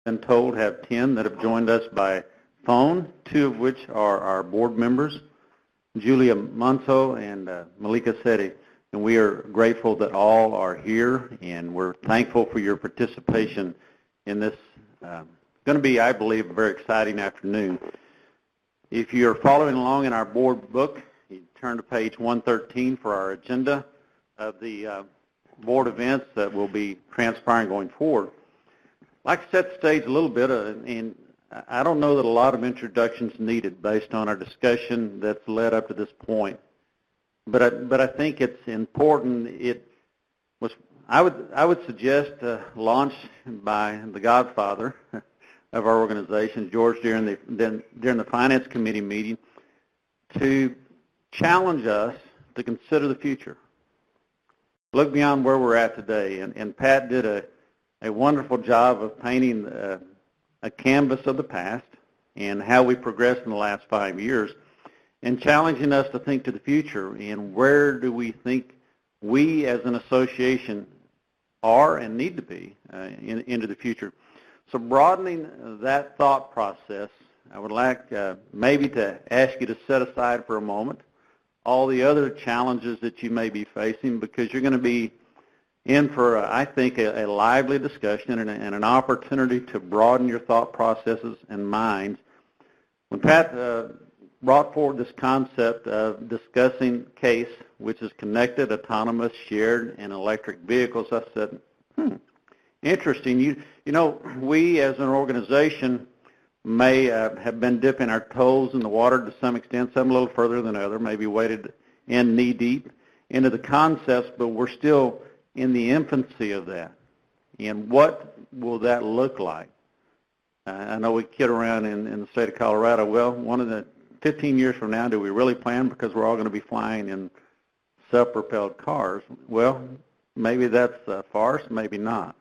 been told, have 10 that have joined us by phone, 2 of which are our board members, Julia Monto and Malika Seti. And we are grateful that all are here, and we're thankful for your participation in this going to be, I believe, a very exciting afternoon. If you're following along in our board book, you turn to page 113 for our agenda of the board events that will be transpiring going forward. I'd like to set the stage a little bit, and I don't know that a lot of introductions needed based on our discussion that's led up to this point. But I think it's important. It was I would suggest launched by the godfather of our organization, George, during the finance committee meeting, to challenge us to consider the future, look beyond where we're at today. And Pat did a wonderful job of painting a canvas of the past and how we progressed in the last 5 years, and challenging us to think to the future and where do we think we as an association are and need to be into the future. So broadening that thought process, I would like maybe to ask you to set aside for a moment all the other challenges that you may be facing, because you're going to be in for, I think, a lively discussion and an opportunity to broaden your thought processes and minds. When Pat brought forward this concept of discussing CASE, which is connected, autonomous, shared, and electric vehicles, I said, interesting. You know, we as an organization may have been dipping our toes in the water to some extent, some a little further than others, maybe waded in knee-deep into the concepts, but we're still in the infancy of that. And what will that look like? I know we kid around in the state of Colorado. Well, 15 years from now, do we really plan, because we're all going to be flying in self-propelled cars? Well, maybe that's a farce, maybe not.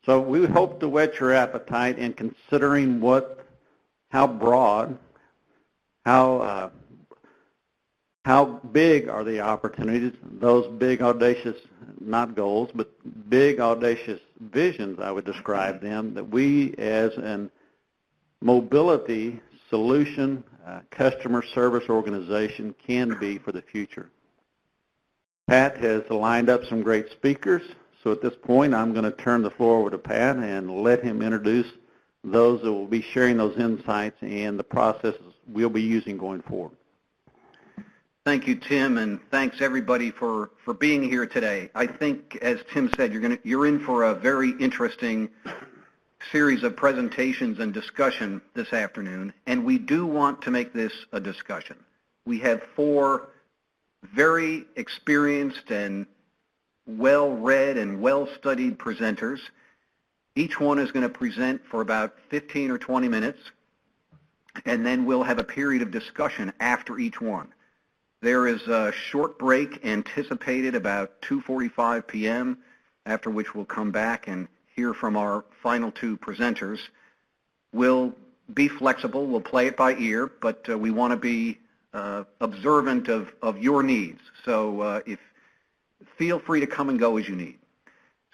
So we hope to whet your appetite in considering how broad, how big are the opportunities, those big, audacious, not goals, but big, audacious visions, I would describe them, that we as an mobility solution customer service organization can be for the future. Pat has lined up some great speakers, so at this point I'm going to turn the floor over to Pat and let him introduce those that will be sharing those insights and the processes we'll be using going forward. Thank you, Tim, and thanks everybody for being here today. I think, as Tim said, you're in for a very interesting series of presentations and discussion this afternoon, and we do want to make this a discussion. We have 4 very experienced and well-read and well-studied presenters. Each one is going to present for about 15 or 20 minutes, and then we'll have a period of discussion after each one. There is a short break anticipated about 2:45 p.m., after which we'll come back and hear from our final 2 presenters. We'll be flexible. We'll play it by ear, but we want to be observant of your needs. So feel free to come and go as you need.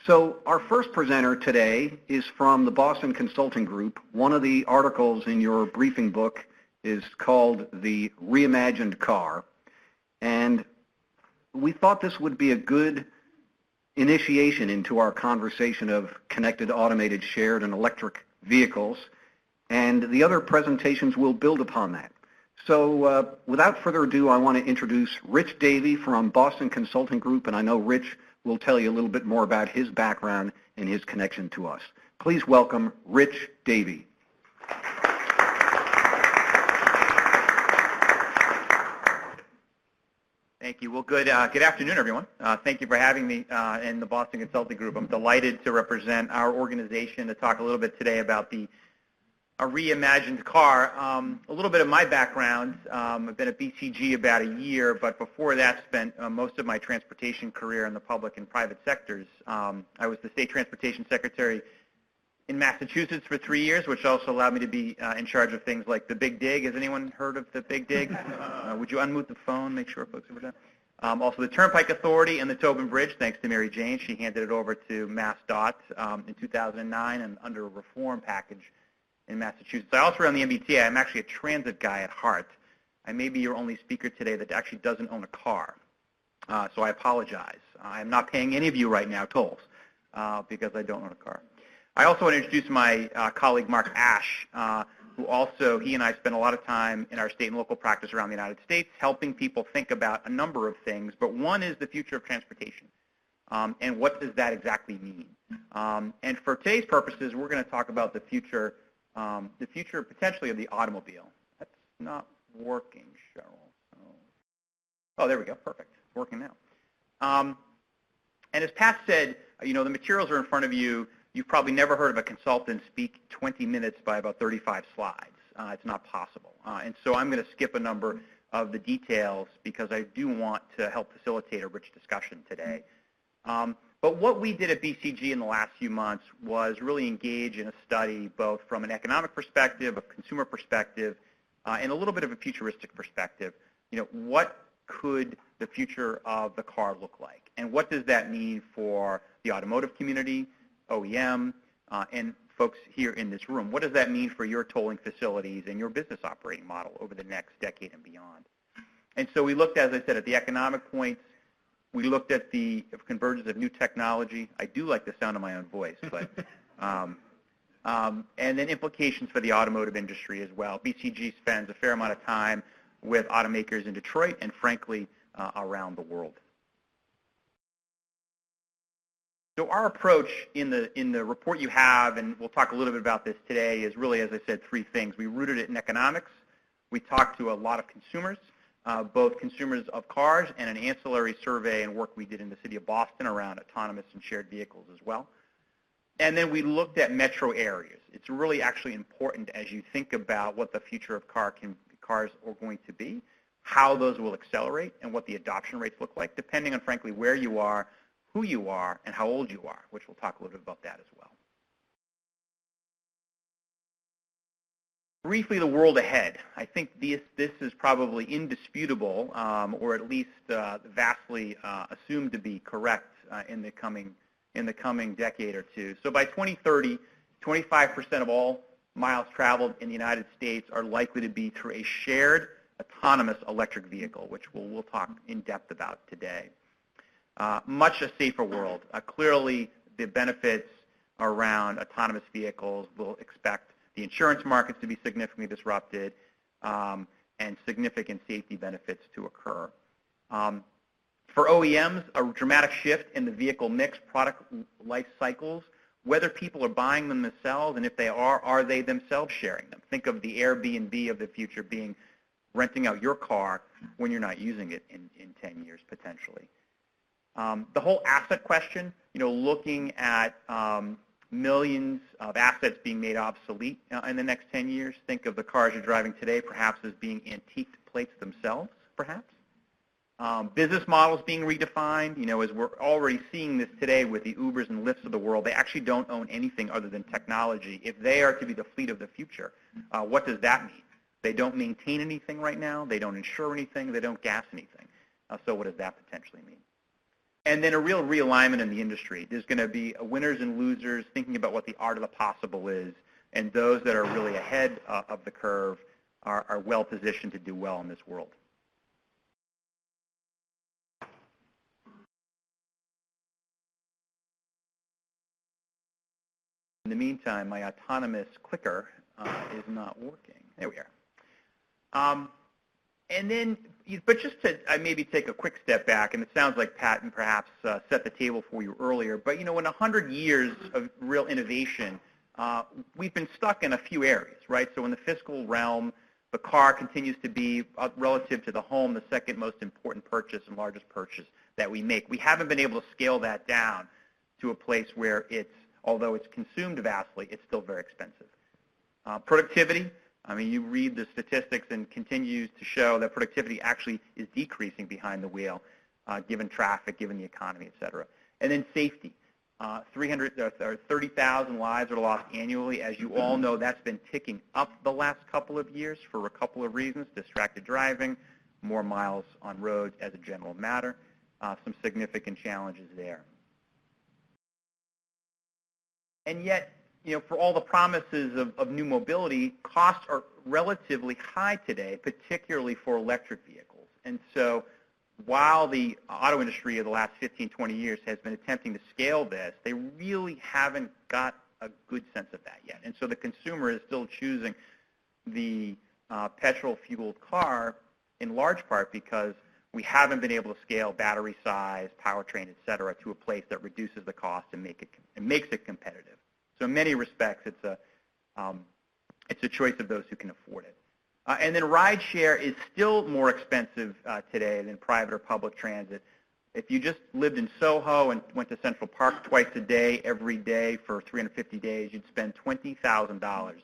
So our first presenter today is from the Boston Consulting Group. One of the articles in your briefing book is called The Reimagined Car. And we thought this would be a good initiation into our conversation of connected, automated, shared, and electric vehicles. And the other presentations will build upon that. So without further ado, I want to introduce Rich Davey from Boston Consulting Group, and I know Rich will tell you a little bit more about his background and his connection to us. Please welcome Rich Davey. Thank you. Well, good afternoon, everyone. Thank you for having me in the Boston Consulting Group. I'm delighted to represent our organization to talk a little bit today about a reimagined car. A little bit of my background. I've been at BCG about a year, but before that spent most of my transportation career in the public and private sectors. I was the State Transportation Secretary in Massachusetts for 3 years, which also allowed me to be in charge of things like the Big Dig. Has anyone heard of the Big Dig? Would you unmute the phone, make sure folks are done? Also the Turnpike Authority and the Tobin Bridge, thanks to Mary Jane. She handed it over to MassDOT in 2009 and under a reform package in Massachusetts. I also run the IBTTA. I'm actually a transit guy at heart. I may be your only speaker today that actually doesn't own a car, so I apologize. I'm not paying any of you right now tolls because I don't own a car. I also want to introduce my colleague Mark Ash, who also, he and I spend a lot of time in our state and local practice around the United States helping people think about a number of things, but one is the future of transportation. And what does that exactly mean? And for today's purposes, we're going to talk about the future potentially of the automobile. That's not working, Cheryl. Oh, there we go. Perfect. It's working now. And as Pat said, the materials are in front of you. You've probably never heard of a consultant speak 20 minutes by about 35 slides. It's not possible. And so I'm going to skip a number of the details because I do want to help facilitate a rich discussion today. But what we did at BCG in the last few months was really engage in a study both from an economic perspective, a consumer perspective, and a little bit of a futuristic perspective. What could the future of the car look like? And what does that mean for the automotive community, OEM, and folks here in this room? What does that mean for your tolling facilities and your business operating model over the next decade and beyond? And so we looked, as I said, at the economic points. We looked at the convergence of new technology. I do like the sound of my own voice, but and then implications for the automotive industry as well. BCG spends a fair amount of time with automakers in Detroit and, frankly, around the world. So our approach in the report you have, and we'll talk a little bit about this today, is really, as I said, three things. We rooted it in economics. We talked to a lot of consumers, both consumers of cars and an ancillary survey and work we did in the city of Boston around autonomous and shared vehicles as well. And then we looked at metro areas. It's really actually important as you think about what the future of cars are going to be, how those will accelerate, and what the adoption rates look like, depending on, frankly, where you are, who you are, and how old you are, which we'll talk a little bit about that as well. Briefly, the world ahead. I think this is probably indisputable, or at least vastly assumed to be correct in the coming decade or two. So by 2030, 25% of all miles traveled in the United States are likely to be through a shared autonomous electric vehicle, which we'll talk in depth about today. Much a safer world. Clearly, the benefits around autonomous vehicles will expect the insurance markets to be significantly disrupted and significant safety benefits to occur. For OEMs, a dramatic shift in the vehicle mix, product life cycles, whether people are buying them themselves, and if they are they themselves sharing them? Think of the Airbnb of the future being renting out your car when you're not using it in 10 years, potentially. The whole asset question, looking at millions of assets being made obsolete in the next 10 years. Think of the cars you're driving today perhaps as being antiqued plates themselves, perhaps. Business models being redefined, as we're already seeing this today with the Ubers and Lyfts of the world. They actually don't own anything other than technology. If they are to be the fleet of the future, what does that mean? They don't maintain anything right now. They don't insure anything. They don't gas anything. So what does that potentially mean? And then a real realignment in the industry. There's going to be winners and losers, thinking about what the art of the possible is, and those that are really ahead of the curve are well positioned to do well in this world. In the meantime, my autonomous clicker is not working. There we are. And then, but just to maybe take a quick step back, and it sounds like Pat perhaps set the table for you earlier, but in 100 years of real innovation, we've been stuck in a few areas, right? So in the fiscal realm, the car continues to be, relative to the home, the second most important purchase and largest purchase that we make. We haven't been able to scale that down to a place where although it's consumed vastly, it's still very expensive. Productivity. You read the statistics and continues to show that productivity actually is decreasing behind the wheel, given traffic, given the economy, et cetera. And then safety. 30,000 lives are lost annually. As you all know, that's been ticking up the last couple of years for a couple of reasons: distracted driving, more miles on roads as a general matter. Some significant challenges there. And yet, for all the promises of new mobility, costs are relatively high today, particularly for electric vehicles. And so while the auto industry of the last 15, 20 years has been attempting to scale this, they really haven't got a good sense of that yet. And so the consumer is still choosing the petrol-fueled car in large part because we haven't been able to scale battery size, powertrain, et cetera, to a place that reduces the cost and makes it competitive. So in many respects, it's a choice of those who can afford it. And then rideshare is still more expensive today than private or public transit. If you just lived in Soho and went to Central Park twice a day, every day for 350 days, you'd spend $20,000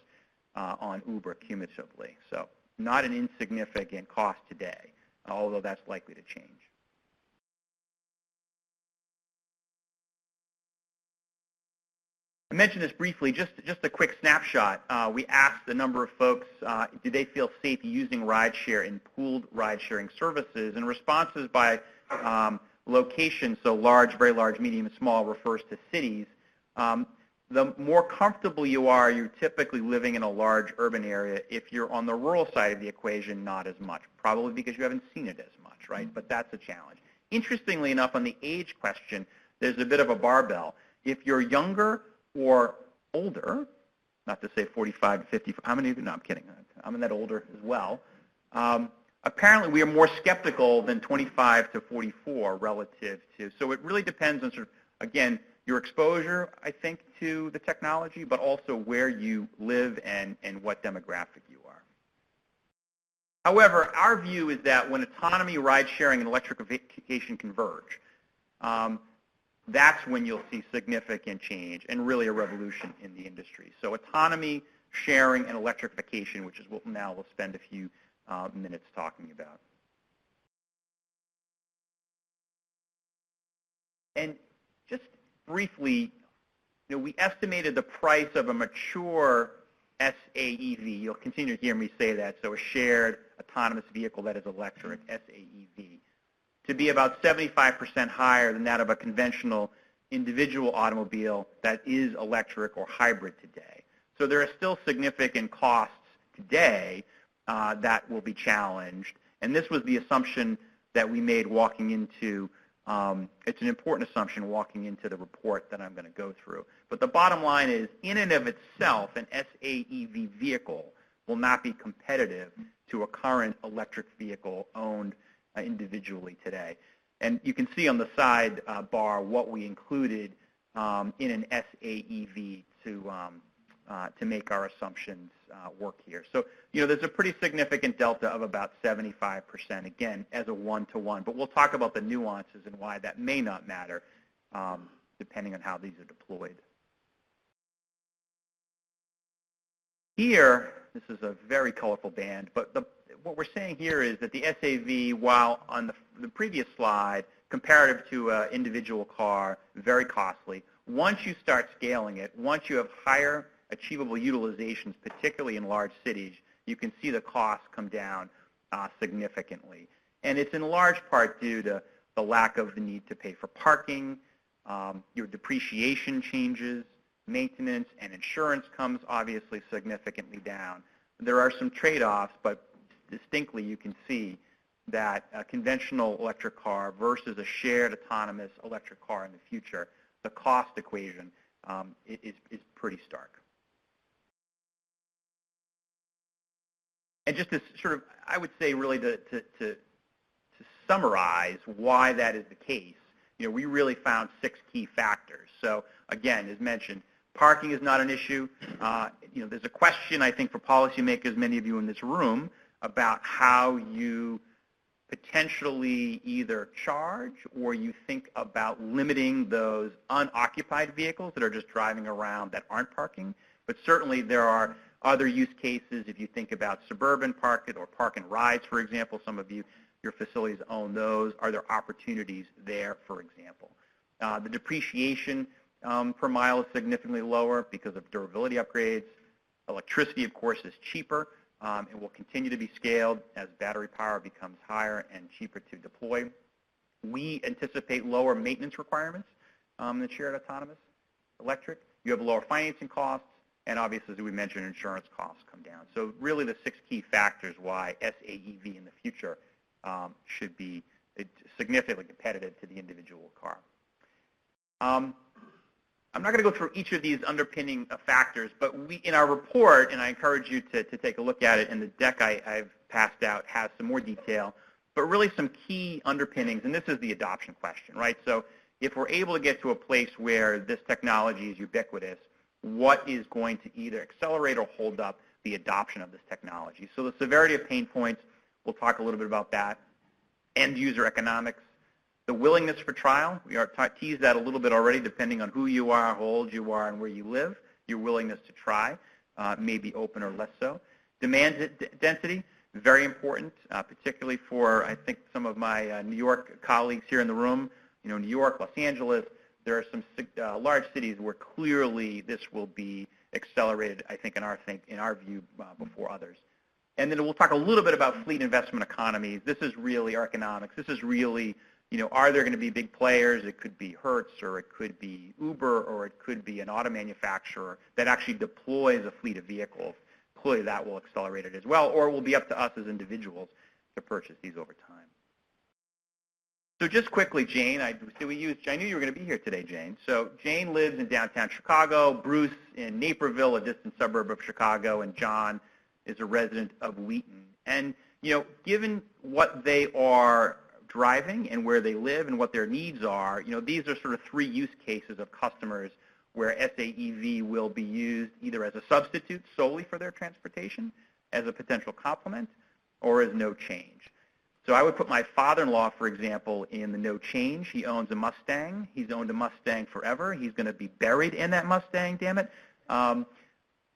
on Uber cumulatively. So not an insignificant cost today, although that's likely to change. I mentioned this briefly, just a quick snapshot. We asked a number of folks, do they feel safe using rideshare in pooled ride-sharing services? And responses by location, so large, very large, medium, and small, refers to cities. The more comfortable you are, you're typically living in a large urban area. If you're on the rural side of the equation, not as much, probably because you haven't seen it as much, right? But that's a challenge. Interestingly enough, on the age question, there's a bit of a barbell. If you're younger or older, not to say 45 to 50, how many of you? No, I'm kidding. I'm in that older as well. Apparently, we are more skeptical than 25 to 44 relative to, so it really depends on sort of, again, your exposure, I think, to the technology, but also where you live and what demographic you are. However, our view is that when autonomy, ride-sharing, and electrification converge, that's when you'll see significant change and really a revolution in the industry. So autonomy, sharing, and electrification, which is what now we'll spend a few minutes talking about. And just briefly, we estimated the price of a mature SAEV. You'll continue to hear me say that, so a shared autonomous vehicle that is electric, SAEV, to be about 75% higher than that of a conventional individual automobile that is electric or hybrid today. So there are still significant costs today that will be challenged. And this was the assumption that we made walking into, it's an important assumption walking into the report that I'm going to go through. But the bottom line is, in and of itself, an SAEV vehicle will not be competitive to a current electric vehicle owned individually today. And you can see on the side bar what we included in an SAEV to make our assumptions work here. So, there's a pretty significant delta of about 75%, again, as a one-to-one. But we'll talk about the nuances and why that may not matter depending on how these are deployed. Here, this is a very colorful band, but what we're saying here is that the SAV, while on the previous slide, comparative to an individual car, very costly, once you start scaling it, once you have higher achievable utilizations, particularly in large cities, you can see the costs come down significantly. And it's in large part due to the lack of the need to pay for parking, your depreciation changes, maintenance, and insurance comes obviously significantly down. There are some trade-offs, but distinctly you can see that a conventional electric car versus a shared autonomous electric car in the future, the cost equation is pretty stark. And just to sort of, I would say really to summarize why that is the case, we really found 6 key factors. So again, as mentioned, parking is not an issue. There's a question, I think, for policymakers, many of you in this room, about how you potentially either charge or you think about limiting those unoccupied vehicles that are just driving around that aren't parking. But certainly there are other use cases if you think about suburban park or park and rides, for example. Some of you, your facilities own those. Are there opportunities there, for example? The depreciation per mile is significantly lower because of durability upgrades. Electricity, of course, is cheaper and will continue to be scaled as battery power becomes higher and cheaper to deploy. We anticipate lower maintenance requirements than shared autonomous electric. You have lower financing costs, and obviously, as we mentioned, insurance costs come down. So really the 6 key factors why SAEV in the future should be significantly competitive to the individual car. I'm not going to go through each of these underpinning factors, but in our report, and I encourage you to take a look at it, and the deck I've passed out has some more detail, but really some key underpinnings, and this is the adoption question, right? So if we're able to get to a place where this technology is ubiquitous, what is going to either accelerate or hold up the adoption of this technology? So the severity of pain points, we'll talk a little bit about that. End user economics, the willingness for trial. We are teased that a little bit already, depending on who you are, how old you are, and where you live. Your willingness to try may be open or less so. Demand density, very important, particularly for, I think, some of my New York colleagues here in the room. You know, New York, Los Angeles, there are some large cities where clearly this will be accelerated, I think, in our view, before others. And then we'll talk a little bit about fleet investment economies. This is really our economics. This is really, you know, are there going to be big players? It could be Hertz, or it could be Uber, or it could be an auto manufacturer that actually deploys a fleet of vehicles. Clearly that will accelerate it as well, or it will be up to us as individuals to purchase these over time. So just quickly, Jane, I knew you were going to be here today, Jane. So Jane lives in downtown Chicago, Bruce in Naperville, a distant suburb of Chicago, and John is a resident of Wheaton. And, you know, given what they are driving and where they live and what their needs are, you know, these are sort of 3 use cases of customers where SAEV will be used either as a substitute solely for their transportation, as a potential complement, or as no change. So I would put my father-in-law, for example, in the no change. He owns a Mustang. He's owned a Mustang forever. He's going to be buried in that Mustang, damn it.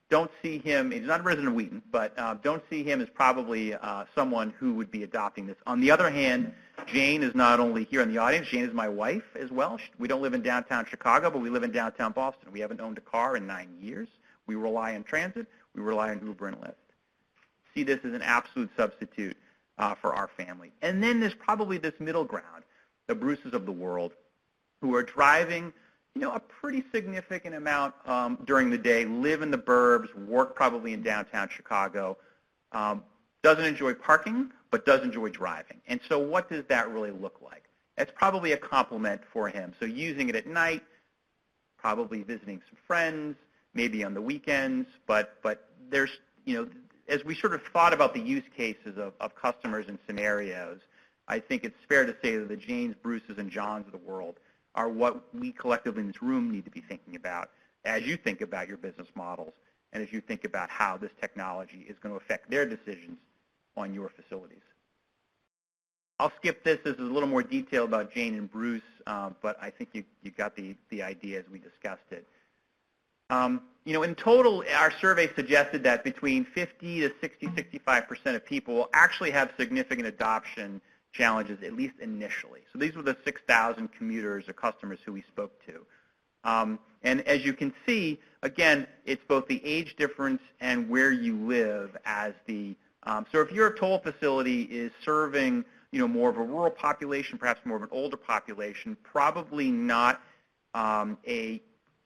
Don't see him, he's not a resident of Wheaton, but don't see him as probably someone who would be adopting this. On the other hand, Jane is not only here in the audience, Jane is my wife as well. We don't live in downtown Chicago, but we live in downtown Boston. We haven't owned a car in 9 years. We rely on transit. We rely on Uber and Lyft. See this as an absolute substitute for our family. And then there's probably this middle ground, the Bruces of the world, who are driving, you know, a pretty significant amount during the day, live in the burbs, work probably in downtown Chicago, doesn't enjoy parking, but does enjoy driving. And so what does that really look like? It's probably a complement for him. So using it at night, probably visiting some friends, maybe on the weekends, but there's, you know, as we sort of thought about the use cases of customers and scenarios, I think it's fair to say that the Janes, Bruces, and Johns of the world are what we collectively in this room need to be thinking about as you think about your business models and as you think about how this technology is going to affect their decisions on your facilities. I'll skip this. This is a little more detail about Jane and Bruce, but I think you got the idea as we discussed it. You know, in total, our survey suggested that between 50 to 60, 65% of people will actually have significant adoption challenges, at least initially. So these were the 6,000 commuters or customers who we spoke to. And as you can see, again, it's both the age difference and where you live as the, so if your toll facility is serving, you know, more of a rural population, perhaps more of an older population, probably not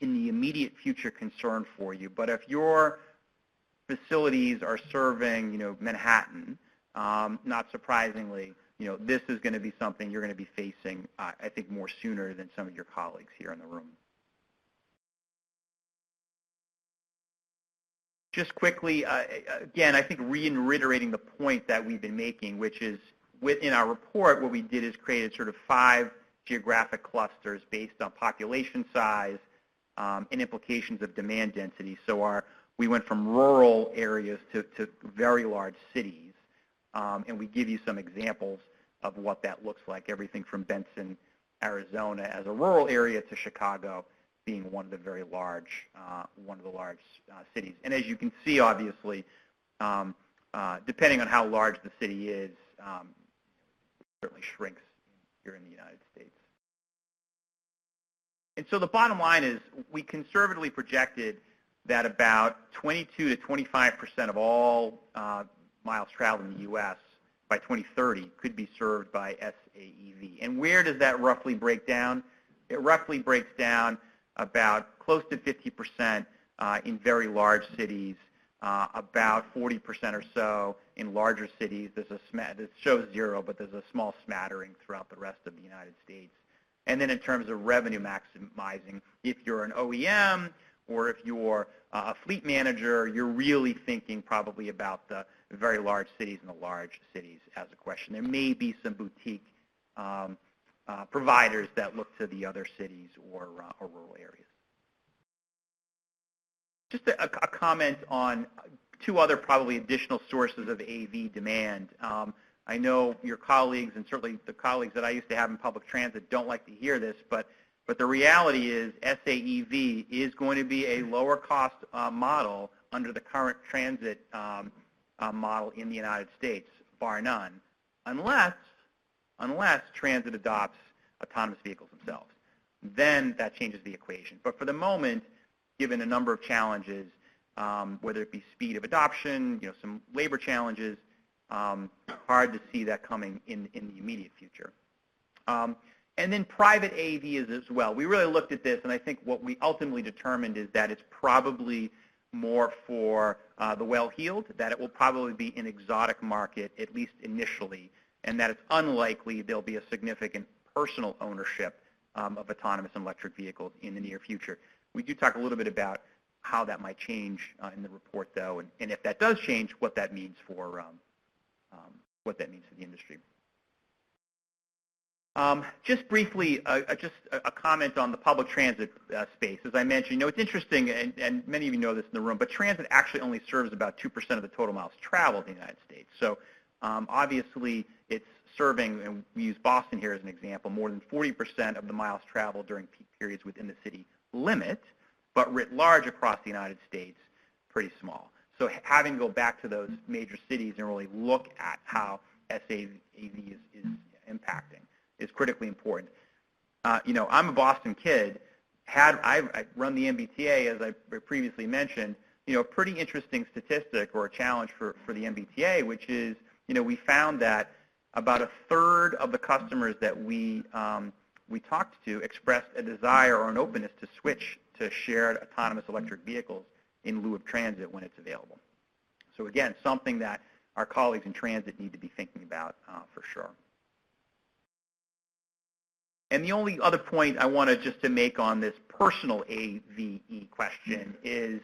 in the immediate future concern for you. But if your facilities are serving, you know, Manhattan, not surprisingly, you know, this is going to be something you're going to be facing, I think, more sooner than some of your colleagues here in the room. Just quickly, again, I think reiterating the point that we've been making, which is within our report, what we did is created sort of 5 geographic clusters based on population size and implications of demand density. So we went from rural areas to very large cities. And we give you some examples of what that looks like, everything from Benson, Arizona as a rural area to Chicago being one of the very large, cities. And as you can see, obviously, depending on how large the city is, it certainly shrinks here in the United States. And so the bottom line is we conservatively projected that about 22 to 25% of all miles traveled in the U.S. by 2030 could be served by SAEV. And where does that roughly break down? It roughly breaks down about close to 50% in very large cities, about 40% or so in larger cities. This shows zero, but there's a small smattering throughout the rest of the United States. And then in terms of revenue maximizing, if you're an OEM or if you're a fleet manager, you're really thinking probably about the very large cities and the large cities as a question. There may be some boutique providers that look to the other cities or rural areas. Just a comment on two other probably additional sources of AV demand. I know your colleagues, and certainly the colleagues that I used to have in public transit, don't like to hear this, but the reality is SAEV is going to be a lower cost model under the current transit model in the United States, bar none, unless transit adopts autonomous vehicles themselves. Then that changes the equation. But for the moment, given a number of challenges, whether it be speed of adoption, some labor challenges, hard to see that coming in the immediate future. And then private AV is as well. We really looked at this, and I think what we ultimately determined is that it's probably more for the well-heeled, that it will probably be an exotic market, at least initially, and that it's unlikely there'll be a significant personal ownership of autonomous and electric vehicles in the near future. We do talk a little bit about how that might change in the report, though, and if that does change, what that means for the industry. Just briefly, just a comment on the public transit space. As I mentioned, it's interesting, and many of you know this in the room, but transit actually only serves about 2% of the total miles traveled in the United States. So obviously, it's serving, and we use Boston here as an example, more than 40% of the miles traveled during peak periods within the city limit, but writ large across the United States, pretty small. So having to go back to those major cities and really look at how SAEV is impacting is critically important. I'm a Boston kid. I run the IBTTA, as I previously mentioned, a pretty interesting statistic or a challenge for the IBTTA, which is, we found that about a third of the customers that we talked to expressed a desire or an openness to switch to shared autonomous electric vehicles in lieu of transit when it's available. So again, something that our colleagues in transit need to be thinking about for sure. And the only other point I wanted just to make on this personal AVE question is,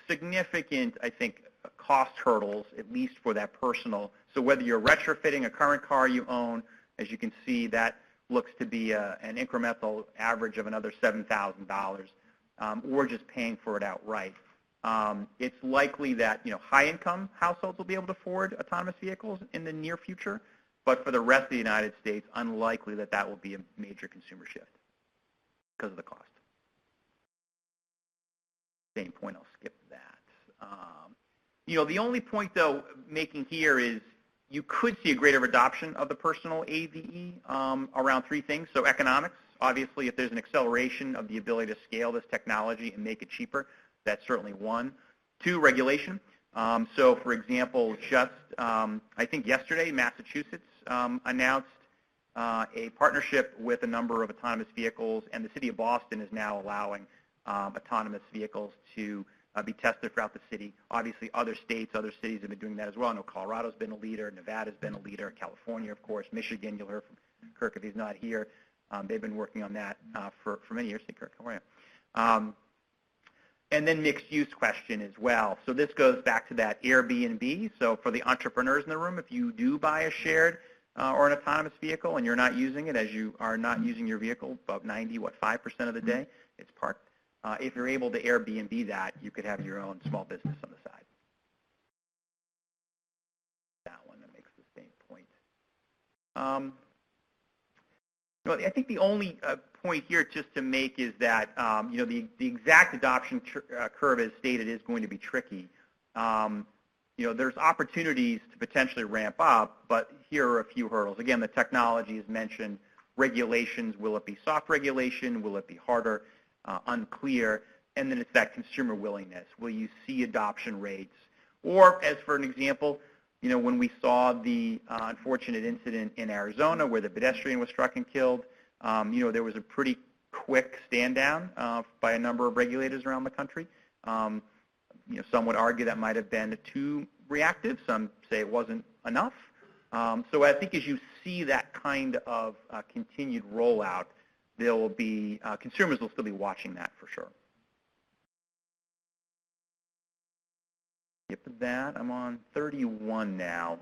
significant, I think, cost hurdles, at least for that personal. So whether you're retrofitting a current car you own, as you can see, that looks to be an incremental average of another $7,000, or just paying for it outright. It's likely that high-income households will be able to afford autonomous vehicles in the near future, but for the rest of the United States, unlikely that will be a major consumer shift because of the cost. Same point, I'll skip that. The only point, though, making here is you could see a greater adoption of the personal AVE around three things. So economics, obviously, if there's an acceleration of the ability to scale this technology and make it cheaper, that's certainly one. Two, regulation. So, for example, just I think yesterday, Massachusetts announced a partnership with a number of autonomous vehicles, and the city of Boston is now allowing autonomous vehicles to be tested throughout the city. Obviously, other states, other cities have been doing that as well. I know Colorado's been a leader, Nevada's been a leader, California, of course, Michigan. You'll hear from Kirk if he's not here. They've been working on that for many years. Hey, Kirk, how are you? And then mixed use question as well. So this goes back to that Airbnb. So for the entrepreneurs in the room, if you do buy a shared or an autonomous vehicle and you're not using it, as you are not using your vehicle about 5% of the day, it's parked. If you're able to Airbnb that, you could have your own small business on the side. That one that makes the same point. I think the only point here just to make is that the exact adoption curve, as stated, is going to be tricky. There's opportunities to potentially ramp up, but here are a few hurdles. Again, the technology is mentioned. Regulations, will it be soft regulation? Will it be harder? Unclear. and then it's that consumer willingness. Will you see adoption rates? Or, as for an example, when we saw the unfortunate incident in Arizona where the pedestrian was struck and killed, there was a pretty quick stand down by a number of regulators around the country. Some would argue that might have been too reactive. Some say it wasn't enough. So I think as you see that kind of continued rollout, there will be consumers will still be watching that for sure. Skip that. I'm on 31 now.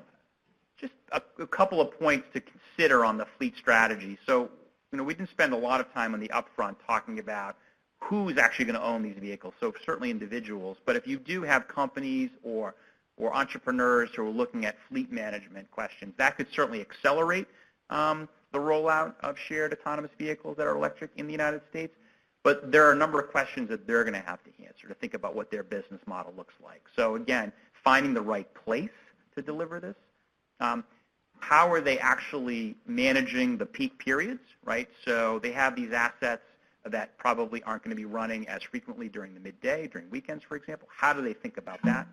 Just a couple of points to consider on the fleet strategy. So, we didn't spend a lot of time on the upfront talking about who's actually going to own these vehicles. So certainly individuals, but if you do have companies or entrepreneurs who are looking at fleet management questions, that could certainly accelerate the rollout of shared autonomous vehicles that are electric in the United States. But there are a number of questions that they're going to have to answer to think about what their business model looks like. So again, finding the right place to deliver this. How are they actually managing the peak periods, right? So they have these assets that probably aren't going to be running as frequently during the midday, during weekends, for example. How do they think about that?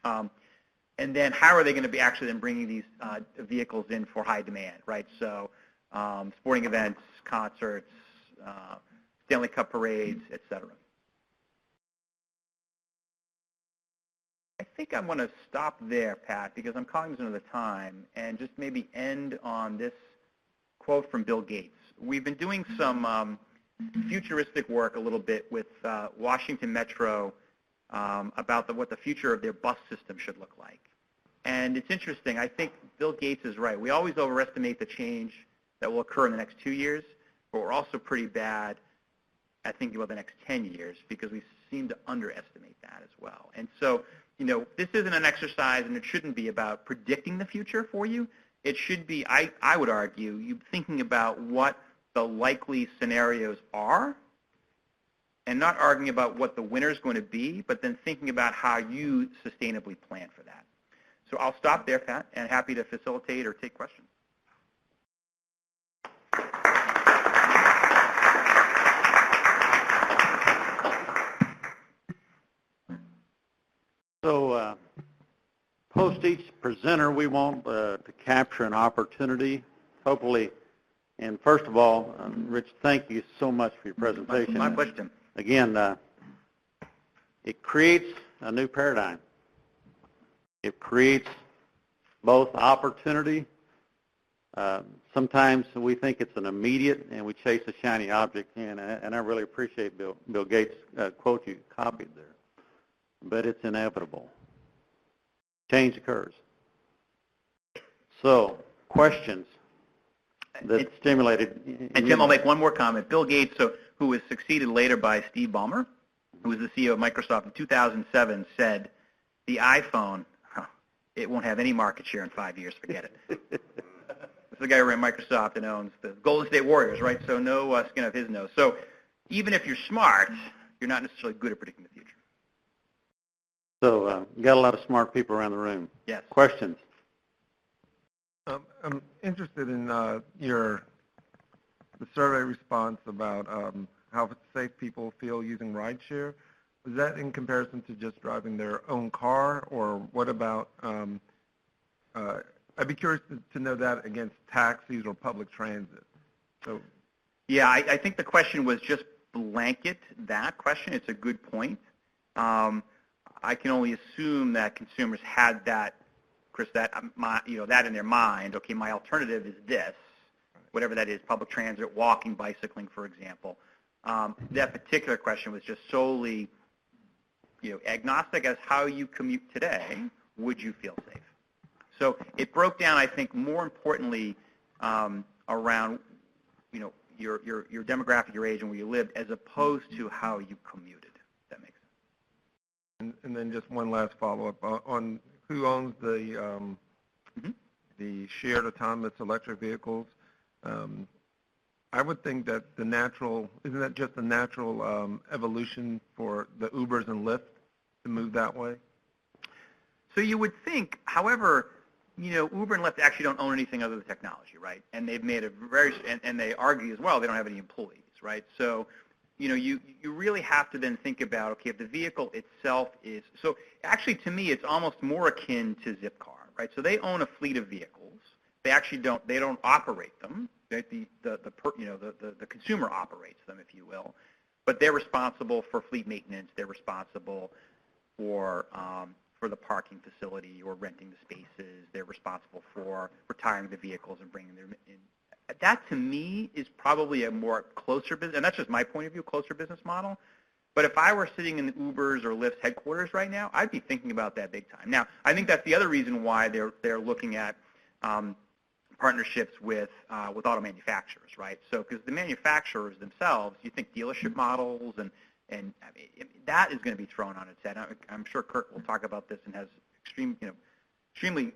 And then how are they going to be actually then bringing these vehicles in for high demand, right? So sporting events, concerts, Stanley Cup parades, et cetera. I think I'm going to stop there, Pat, because I'm cognizant of the time, and just maybe end on this quote from Bill Gates. We've been doing some futuristic work a little bit with Washington Metro about what the future of their bus system should look like. And it's interesting. I think Bill Gates is right. We always overestimate the change that will occur in the next 2 years, but we're also pretty bad at thinking about the next 10 years because we seem to underestimate that as well. And so, this isn't an exercise, and it shouldn't be about predicting the future for you. It should be, I would argue, you thinking about what the likely scenarios are and not arguing about what the winner is going to be, but then thinking about how you sustainably plan for that. So I'll stop there, Pat, and happy to facilitate or take questions. So post each presenter, we want to capture an opportunity, hopefully. And first of all, Rich, thank you so much for your presentation. My pleasure, Tim. Again, it creates a new paradigm. It creates both opportunity. Sometimes we think it's an immediate, and we chase a shiny object, and I really appreciate Bill Gates' quote you copied there. But it's inevitable. Change occurs. So, questions that stimulated. And Tim, I'll make one more comment. Bill Gates, who was succeeded later by Steve Ballmer, who was the CEO of Microsoft in 2007, said, the iPhone, it won't have any market share in 5 years, forget it. This is the guy who ran Microsoft and owns the Golden State Warriors, right? So no skin off his nose. So even if you're smart, you're not necessarily good at predicting the future. So you got a lot of smart people around the room. Yes. Questions? I'm interested in the survey response about how safe people feel using rideshare. Was that in comparison to just driving their own car, or what about, I'd be curious to know that against taxis or public transit. So, yeah, I think the question was just blanket that question. It's a good point. I can only assume that consumers had that, Chris, that in their mind. Okay, my alternative is this, whatever that is, public transit, walking, bicycling, for example. That particular question was just solely, agnostic as how you commute today. Would you feel safe? So it broke down, I think, more importantly around, your demographic, your age, and where you lived, as opposed to how you commuted. That makes sense. And then just one last follow-up on who owns the shared autonomous electric vehicles. I would think that isn't that just the natural evolution for the Ubers and Lyft to move that way? So you would think, however, Uber and Lyft actually don't own anything other than technology, right? And they've made and they argue as well they don't have any employees, right? So you really have to then think about, okay, if the vehicle itself is, so actually to me it's almost more akin to Zipcar, right? So they own a fleet of vehicles. They actually don't operate them. Right? The consumer operates them, if you will, but they're responsible for fleet maintenance. They're responsible for the parking facility or renting the spaces. They're responsible for retiring the vehicles and bringing them in. That, to me, is probably a more closer business, and that's just my point of view, closer business model. But if I were sitting in Uber's or Lyft's headquarters right now, I'd be thinking about that big time. Now, I think that's the other reason why they're looking at partnerships with auto manufacturers, right? So, because the manufacturers themselves, you think dealership models, and I mean, that is going to be thrown on its head. I'm sure Kirk will talk about this and has extremely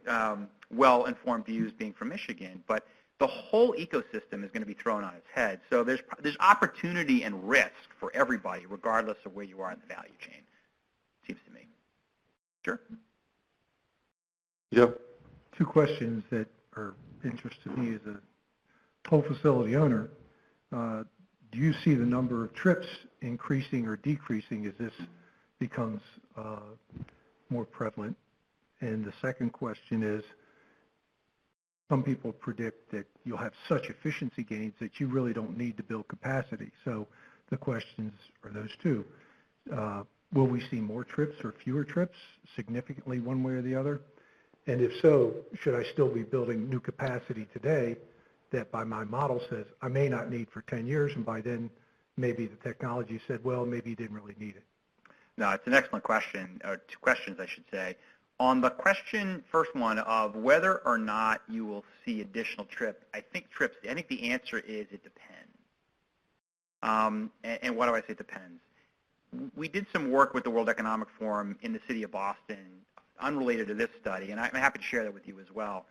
well-informed views, being from Michigan, but the whole ecosystem is going to be thrown on its head. So there's opportunity and risk for everybody, regardless of where you are in the value chain, seems to me. Sure. Joe? Two questions that are interest to me as a toll facility owner. Do you see the number of trips increasing or decreasing as this becomes more prevalent? And the second question is, some people predict that you'll have such efficiency gains that you really don't need to build capacity. So the questions are those two. Will we see more trips or fewer trips significantly one way or the other? And if so, should I still be building new capacity today that by my model says I may not need for 10 years, and by then maybe the technology said, well, maybe you didn't really need it? No, it's an excellent question, or two questions, I should say. On the question, first one, of whether or not you will see additional trips, I think the answer is it depends. And why do I say it depends? We did some work with the World Economic Forum in the city of Boston, unrelated to this study, and I'm happy to share that with you as well,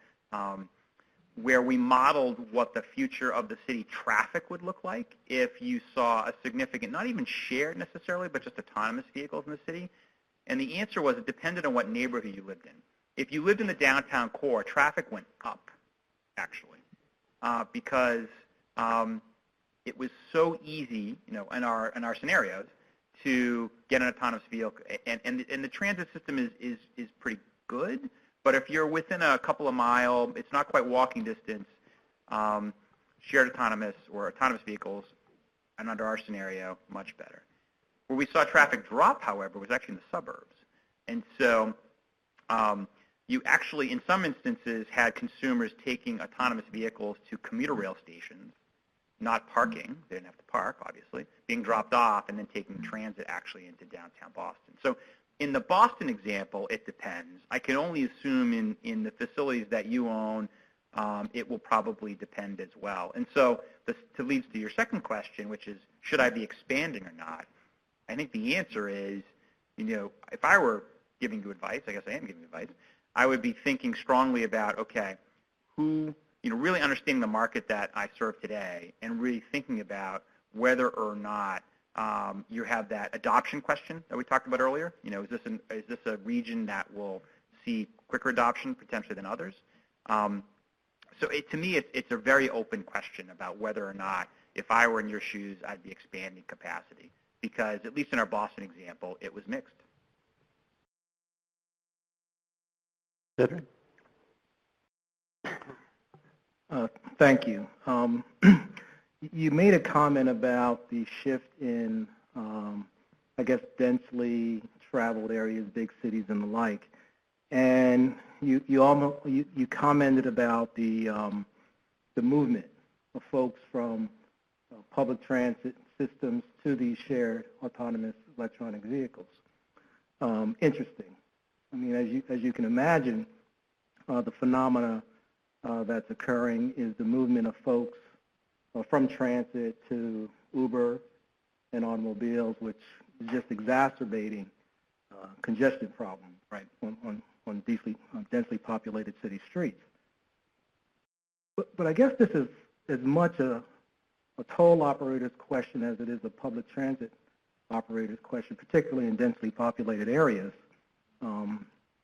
where we modeled what the future of the city traffic would look like if you saw a significant, not even shared necessarily, but just autonomous vehicles in the city. And the answer was it depended on what neighborhood you lived in. If you lived in the downtown core, traffic went up, actually, because it was so easy, in our scenarios, to get an autonomous vehicle. And the transit system is pretty good, but if you're within a couple of miles, it's not quite walking distance, shared autonomous or autonomous vehicles, and under our scenario, much better. Where we saw traffic drop, however, was actually in the suburbs. And so you actually, in some instances, had consumers taking autonomous vehicles to commuter rail stations, not parking. They didn't have to park, obviously, being dropped off, and then taking transit actually into downtown Boston. So in the Boston example, it depends. I can only assume in the facilities that you own, it will probably depend as well. And so this leads to your second question, which is, should I be expanding or not? I think the answer is, if I were giving you advice, I guess I am giving advice, I would be thinking strongly about, okay, who, really understanding the market that I serve today, and really thinking about whether or not you have that adoption question that we talked about earlier. Is this a region that will see quicker adoption potentially than others? So to me, it's a very open question about whether or not, if I were in your shoes, I'd be expanding capacity. Because at least in our Boston example, it was mixed. Cedric? Thank you. You made a comment about the shift in, I guess, densely traveled areas, big cities and the like. And you commented about the movement of folks from public transit systems to these shared autonomous electronic vehicles. Interesting. I mean, as you can imagine, the phenomena that's occurring is the movement of folks from transit to Uber and automobiles, which is just exacerbating congestion problems, right, on densely populated city streets. But I guess this is as much a toll operator's question as it is a public transit operator's question, particularly in densely populated areas,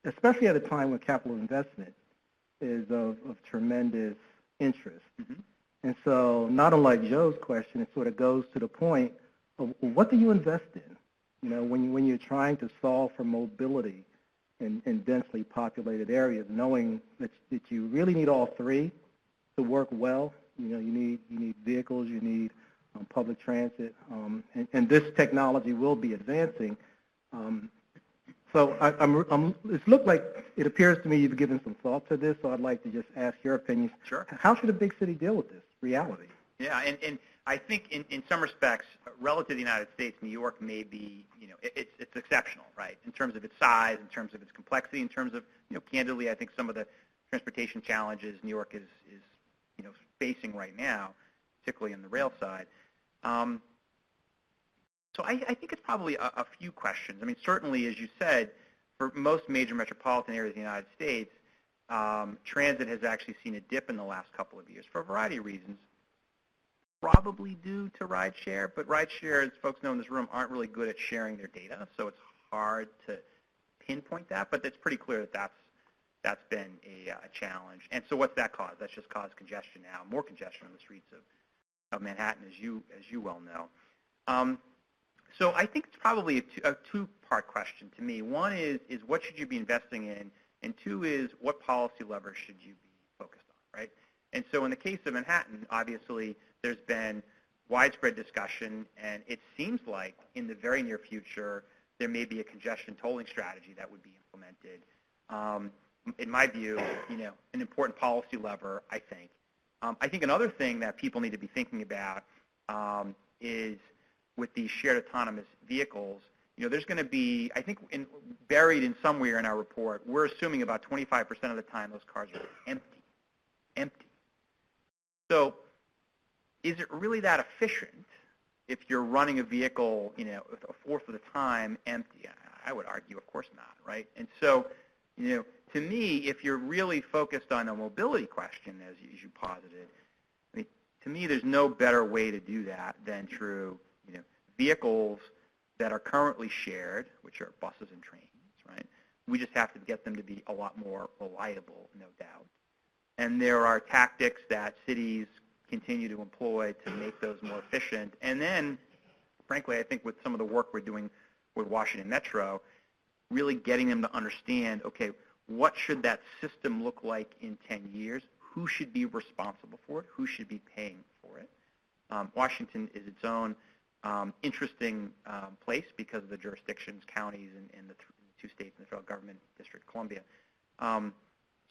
especially at a time when capital investment is of tremendous interest. Mm-hmm. And so not unlike Joe's question, it sort of goes to the point what do you invest in? You know, when you're trying to solve for mobility in densely populated areas, knowing that you really need all three to work well. You know, you need vehicles, you need public transit, and this technology will be advancing. So it looked like, it appears to me you've given some thought to this, so I'd like to just ask your opinion. Sure. How should a big city deal with this reality? Yeah, and I think in some respects, relative to the United States, New York may be, you know, it's exceptional, right, in terms of its size, in terms of its complexity, in terms of, you know, candidly, I think some of the transportation challenges New York is you know, facing right now, particularly in the rail side. So I think it's probably a few questions. I mean, certainly, as you said, for most major metropolitan areas in the United States, transit has actually seen a dip in the last couple of years for a variety of reasons, probably due to rideshare, but rideshare, as folks know in this room, aren't really good at sharing their data, so it's hard to pinpoint that, but it's pretty clear that that's been a challenge. And so what's that caused? That's just caused congestion now, more congestion on the streets of Manhattan, as you well know. So I think it's probably a two-part question to me. One is what should you be investing in? And two is what policy levers should you be focused on, right? And so in the case of Manhattan, obviously, there's been widespread discussion, and it seems like in the very near future, there may be a congestion tolling strategy that would be implemented. In my view, you know, an important policy lever, I think. I think another thing that people need to be thinking about is with these shared autonomous vehicles, you know, there's going to be, I think buried in somewhere in our report, we're assuming about 25% of the time those cars are empty. So is it really that efficient if you're running a vehicle, you know, a fourth of the time empty? I would argue, of course not, right? And so, you know, to me, if you're really focused on a mobility question, as you posited, I mean, to me, there's no better way to do that than through, you know, vehicles that are currently shared, which are buses and trains, right? We just have to get them to be a lot more reliable, no doubt. And there are tactics that cities continue to employ to make those more efficient. And then, frankly, I think with some of the work we're doing with Washington Metro, really getting them to understand, okay, what should that system look like in 10 years? Who should be responsible for it? Who should be paying for it? Washington is its own interesting place because of the jurisdictions, counties, and the two states and the federal government, District of Columbia. So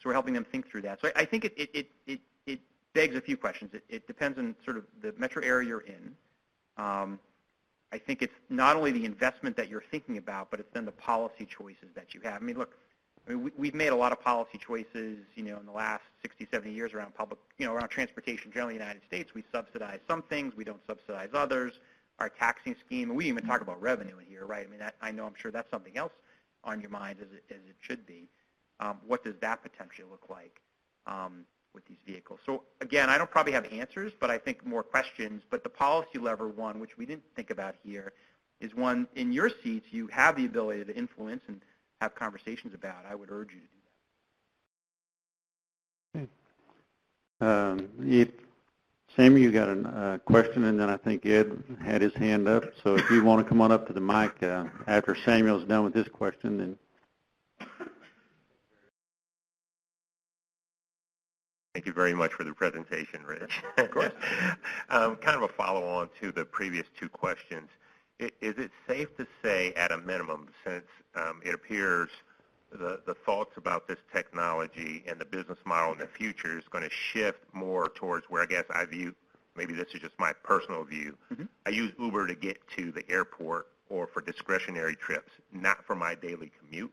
we're helping them think through that. So I think it begs a few questions. It depends on sort of the metro area you're in. I think it's not only the investment that you're thinking about, but it's then the policy choices that you have. I mean, look, we've made a lot of policy choices, you know, in the last 60, 70 years around public, you know, around transportation generally in the United States. We subsidize some things. We don't subsidize others. Our taxing scheme, and we didn't even talk about revenue in here, right? I mean, I know I'm sure that's something else on your mind as it should be. What does that potentially look like with these vehicles? So again, I don't probably have answers, but I think more questions. But the policy lever one, which we didn't think about here, is one in your seats you have the ability to influence and have conversations about. I would urge you to do that. Sammy, you got a question, and then I think Ed had his hand up. So if you want to come on up to the mic after Samuel's done with his question, then. Thank you very much for the presentation, Rich. Of course. Kind of a follow-on to the previous two questions. Is it safe to say, at a minimum, since it appears the thoughts about this technology and the business model in the future is going to shift more towards where I guess I view, maybe this is just my personal view, I use Uber to get to the airport or for discretionary trips, not for my daily commute.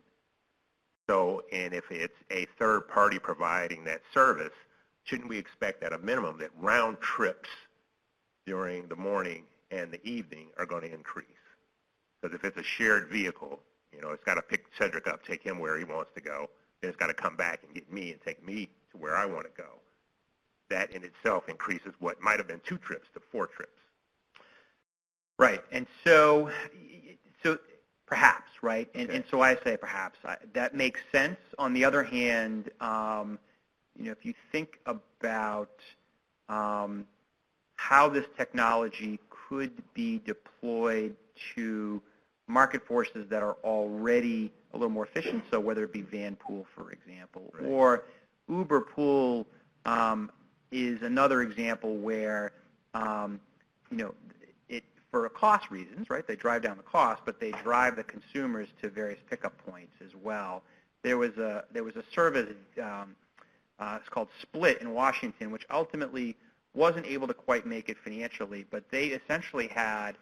So, and if it's a third party providing that service, shouldn't we expect at a minimum that round trips during the morning and the evening are going to increase? Because if it's a shared vehicle, you know, it's got to pick Cedric up, take him where he wants to go, then it's got to come back and get me and take me to where I want to go. That in itself increases what might have been 2 trips to 4 trips. Right, and so perhaps, right? And so I say perhaps. That makes sense. On the other hand, you know, if you think about how this technology could be deployed to market forces that are already a little more efficient, so whether it be van pool, for example, Right. or Uber pool is another example where, it for cost reasons, right? They drive down the cost, but they drive the consumers to various pickup points as well. There was a service, it's called Split in Washington, which ultimately wasn't able to quite make it financially, but they essentially had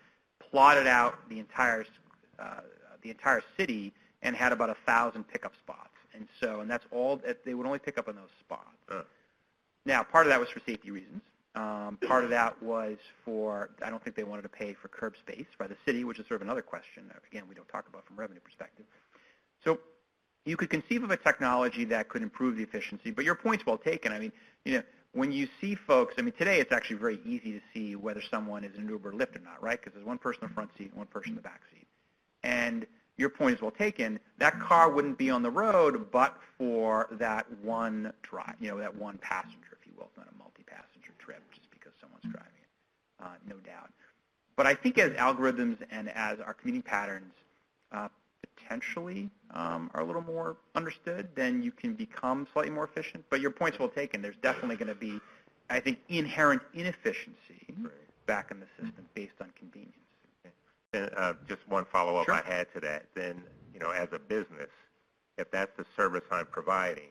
plotted out the entire city and had about 1,000 pickup spots. And that's all, they would only pick up on those spots. Now, part of that was for safety reasons. Part of that was for, I don't think they wanted to pay for curb space by the city, which is sort of another question, again, we don't talk about from a revenue perspective. So you could conceive of a technology that could improve the efficiency, but your point's well taken. I mean, when you see folks, I mean, today it's actually very easy to see whether someone is an Uber or Lyft or not, right? Because there's one person in the front seat and one person in the back seat. And your point is well taken. That car wouldn't be on the road but for that one drive, that one passenger, if you will. It's not a multi-passenger trip just because someone's driving it, no doubt. But I think as algorithms and as our commuting patterns potentially are a little more understood, then you can become slightly more efficient. But your point's well taken. There's definitely going to be, I think, inherent inefficiency back in the system based on convenience. And just one follow-up Sure. I had to that. Then, as a business, if that's the service I'm providing,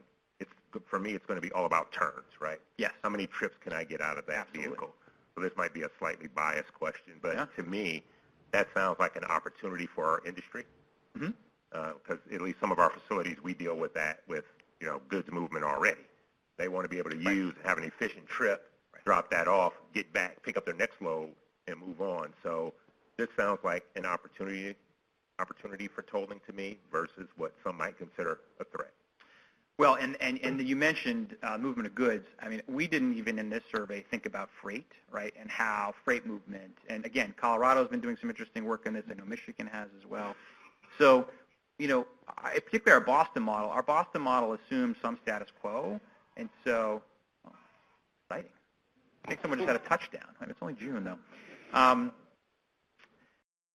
for me, it's going to be all about turns, right? Yes. How many trips can I get out of that Absolutely. vehicle? So this might be a slightly biased question, but Yeah. to me, that sounds like an opportunity for our industry. Mm-hmm. Because at least some of our facilities, we deal with that with, goods movement already. They want to be able to use, have an efficient trip, drop that off, get back, pick up their next load, and move on. So this sounds like an opportunity for tolling to me versus what some might consider a threat. Well, and you mentioned movement of goods. I mean, we didn't even in this survey think about freight, right, and how freight movement. And again, Colorado's been doing some interesting work in this. I know Michigan has as well. So, particularly our Boston model assumes some status quo, and so, exciting. I think someone just had a touchdown. I mean, it's only June though.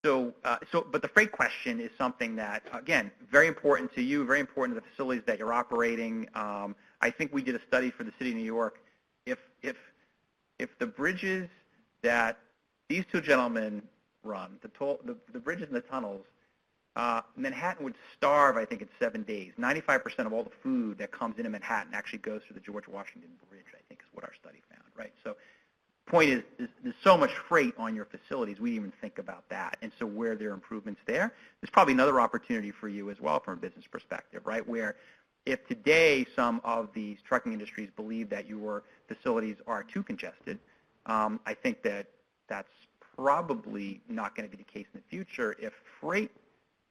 But the freight question is something that, again, very important to you, very important to the facilities that you're operating. I think we did a study for the city of New York. If the bridges that these two gentlemen run, the bridges and the tunnels, Manhattan would starve, I think, in 7 days. 95% of all the food that comes into Manhattan actually goes through the George Washington Bridge, I think is what our study found, right? So point is there's so much freight on your facilities, we didn't even think about that. And so where there are improvements there's probably another opportunity for you as well from a business perspective, right? Where if today some of these trucking industries believe that your facilities are too congested, I think that that's probably not going to be the case in the future if freight,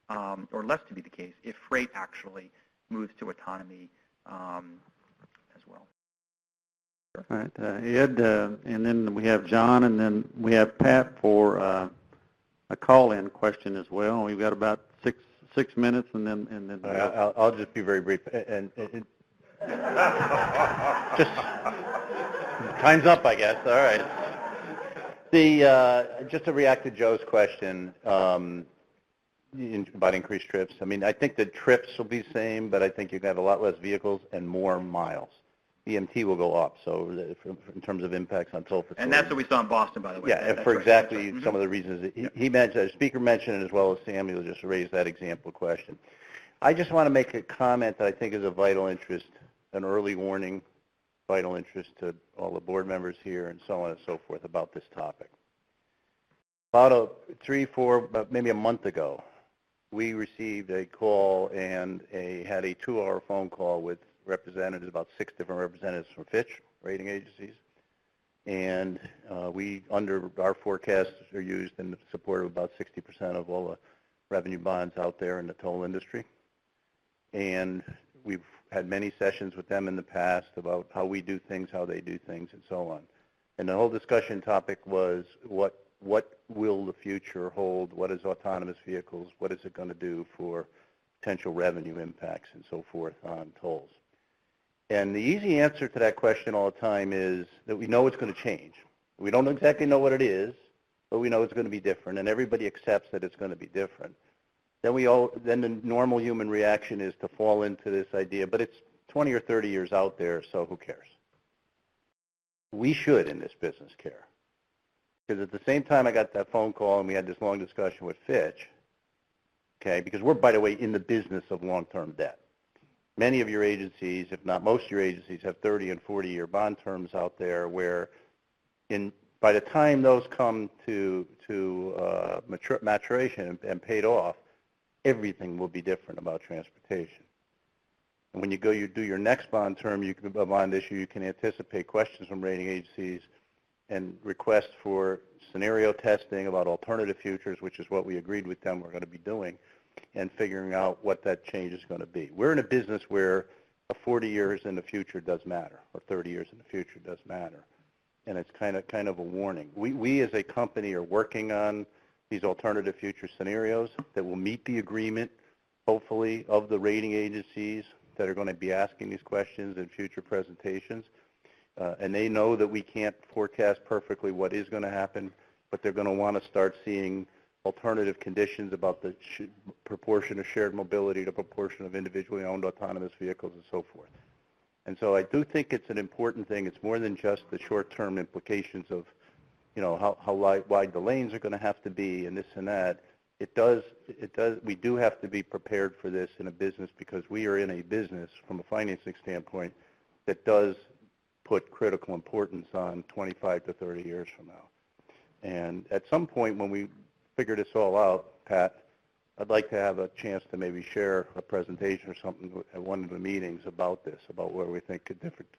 or less to be the case, if freight actually moves to autonomy as well. All right, Ed, and then we have John, and then we have Pat for a call-in question as well. We've got about six minutes, and then I'll just be very brief. And just time's up, I guess. All right. Just to react to Joe's question about increased trips. I mean, I think the trips will be the same, but I think you're going to have a lot less vehicles and more miles. EMT will go up, so in terms of impacts on toll facilities. And that's what we saw in Boston, by the way. Yeah, for exactly some of the reasons that he mentioned, the speaker mentioned it, as well as Samuel just raised that example question. I just want to make a comment that I think is of vital interest, an early warning, vital interest to all the board members here and so on and so forth about this topic. About maybe a month ago, we received a call and had a 2-hour phone call with representatives, about 6 different representatives from Fitch rating agencies, and we, under our forecasts, are used in support of about 60% of all the revenue bonds out there in the toll industry. And we've had many sessions with them in the past about how we do things, how they do things, and so on. And the whole discussion topic was what will the future hold? What is autonomous vehicles? What is it going to do for potential revenue impacts and so forth on tolls? And the easy answer to that question all the time is that we know it's going to change. We don't exactly know what it is, but we know it's going to be different, and everybody accepts that it's going to be different. Then the normal human reaction is to fall into this idea, but it's 20 or 30 years out there, so who cares? We should in this business care. Because at the same time I got that phone call and we had this long discussion with Fitch, okay, because we're, by the way, in the business of long-term debt. Many of your agencies, if not most of your agencies, have 30 and 40-year bond terms out there where by the time those come to maturation and paid off, everything will be different about transportation. And when you do your next bond term, a bond issue, you can anticipate questions from rating agencies and requests for scenario testing about alternative futures, which is what we agreed with them we're going to be doing, and figuring out what that change is going to be. We're in a business where 40 years in the future does matter, or 30 years in the future does matter, and it's kind of a warning. We as a company are working on these alternative future scenarios that will meet the agreement, hopefully, of the rating agencies that are going to be asking these questions in future presentations. And they know that we can't forecast perfectly what is going to happen, but they're going to want to start seeing alternative conditions about the proportion of shared mobility, the proportion of individually owned autonomous vehicles, and so forth. And so I do think it's an important thing. It's more than just the short-term implications of, how wide the lanes are going to have to be and this and that. We do have to be prepared for this in a business because we are in a business from a financing standpoint that does put critical importance on 25 to 30 years from now. And at some point when we figure this all out, Pat, I'd like to have a chance to maybe share a presentation or something at one of the meetings about this, about where we think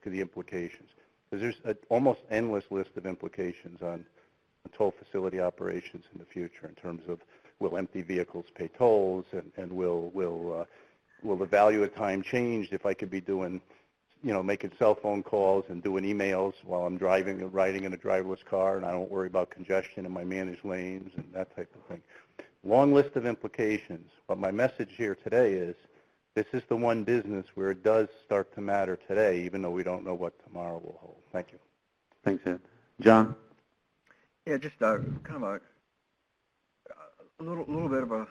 the implications. Because there's an almost endless list of implications on toll facility operations in the future in terms of will empty vehicles pay tolls, and will the value of time change if I could be doing, making cell phone calls and doing emails while I'm riding in a driverless car, and I don't worry about congestion in my managed lanes and that type of thing. Long list of implications, but my message here today is this is the one business where it does start to matter today, even though we don't know what tomorrow will hold. Thank you. Thanks, Ed. John? Yeah, just kind of a little bit of a,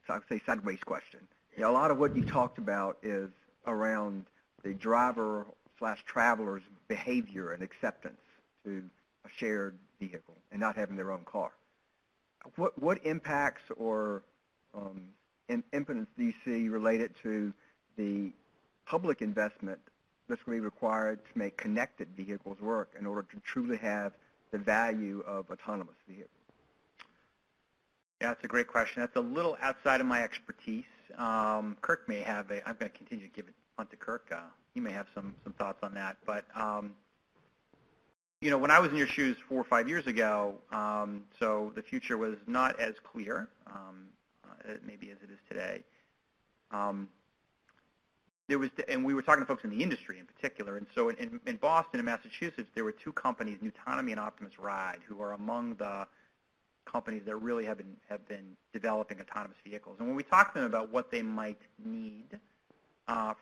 I would say, sideways question. A lot of what you talked about is around the driver/traveler's behavior and acceptance to a shared vehicle and not having their own car. What impacts or impediments do you see related to the public investment that's going to be required to make connected vehicles work in order to truly have the value of autonomous vehicles? Yeah, that's a great question. That's a little outside of my expertise. Kirk may have I'm going to continue to give it on to Kirk. He may have some thoughts on that. But, when I was in your shoes 4 or 5 years ago, so the future was not as clear, maybe as it is today. And we were talking to folks in the industry in particular. And so in Boston and Massachusetts, there were 2 companies, Nutonomy and Optimus Ride, who are among the companies that really have been developing autonomous vehicles. And when we talked to them about what they might need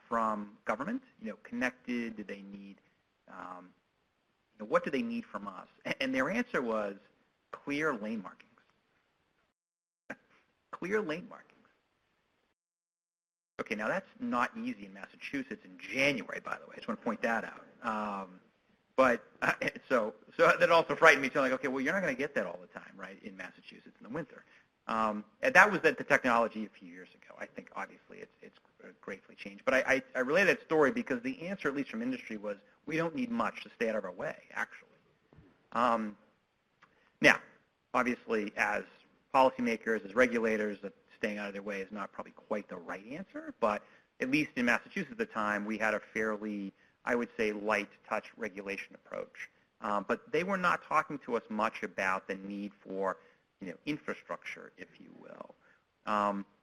from government, connected, do they need, what do they need from us? And their answer was clear lane markings. Clear lane markings. Okay, now that's not easy in Massachusetts in January, by the way. I just want to point that out. So that also frightened me, like, okay, well, you're not going to get that all the time, right, in Massachusetts in the winter. And that was the technology a few years ago. I think, obviously, it's greatly changed. But I relate that story because the answer, at least from industry, was we don't need much to stay out of our way, actually. Now, obviously, as policymakers, as regulators, staying out of their way is not probably quite the right answer. But at least in Massachusetts at the time, we had a fairly, I would say, light touch regulation approach. But they were not talking to us much about the need for, infrastructure, if you will.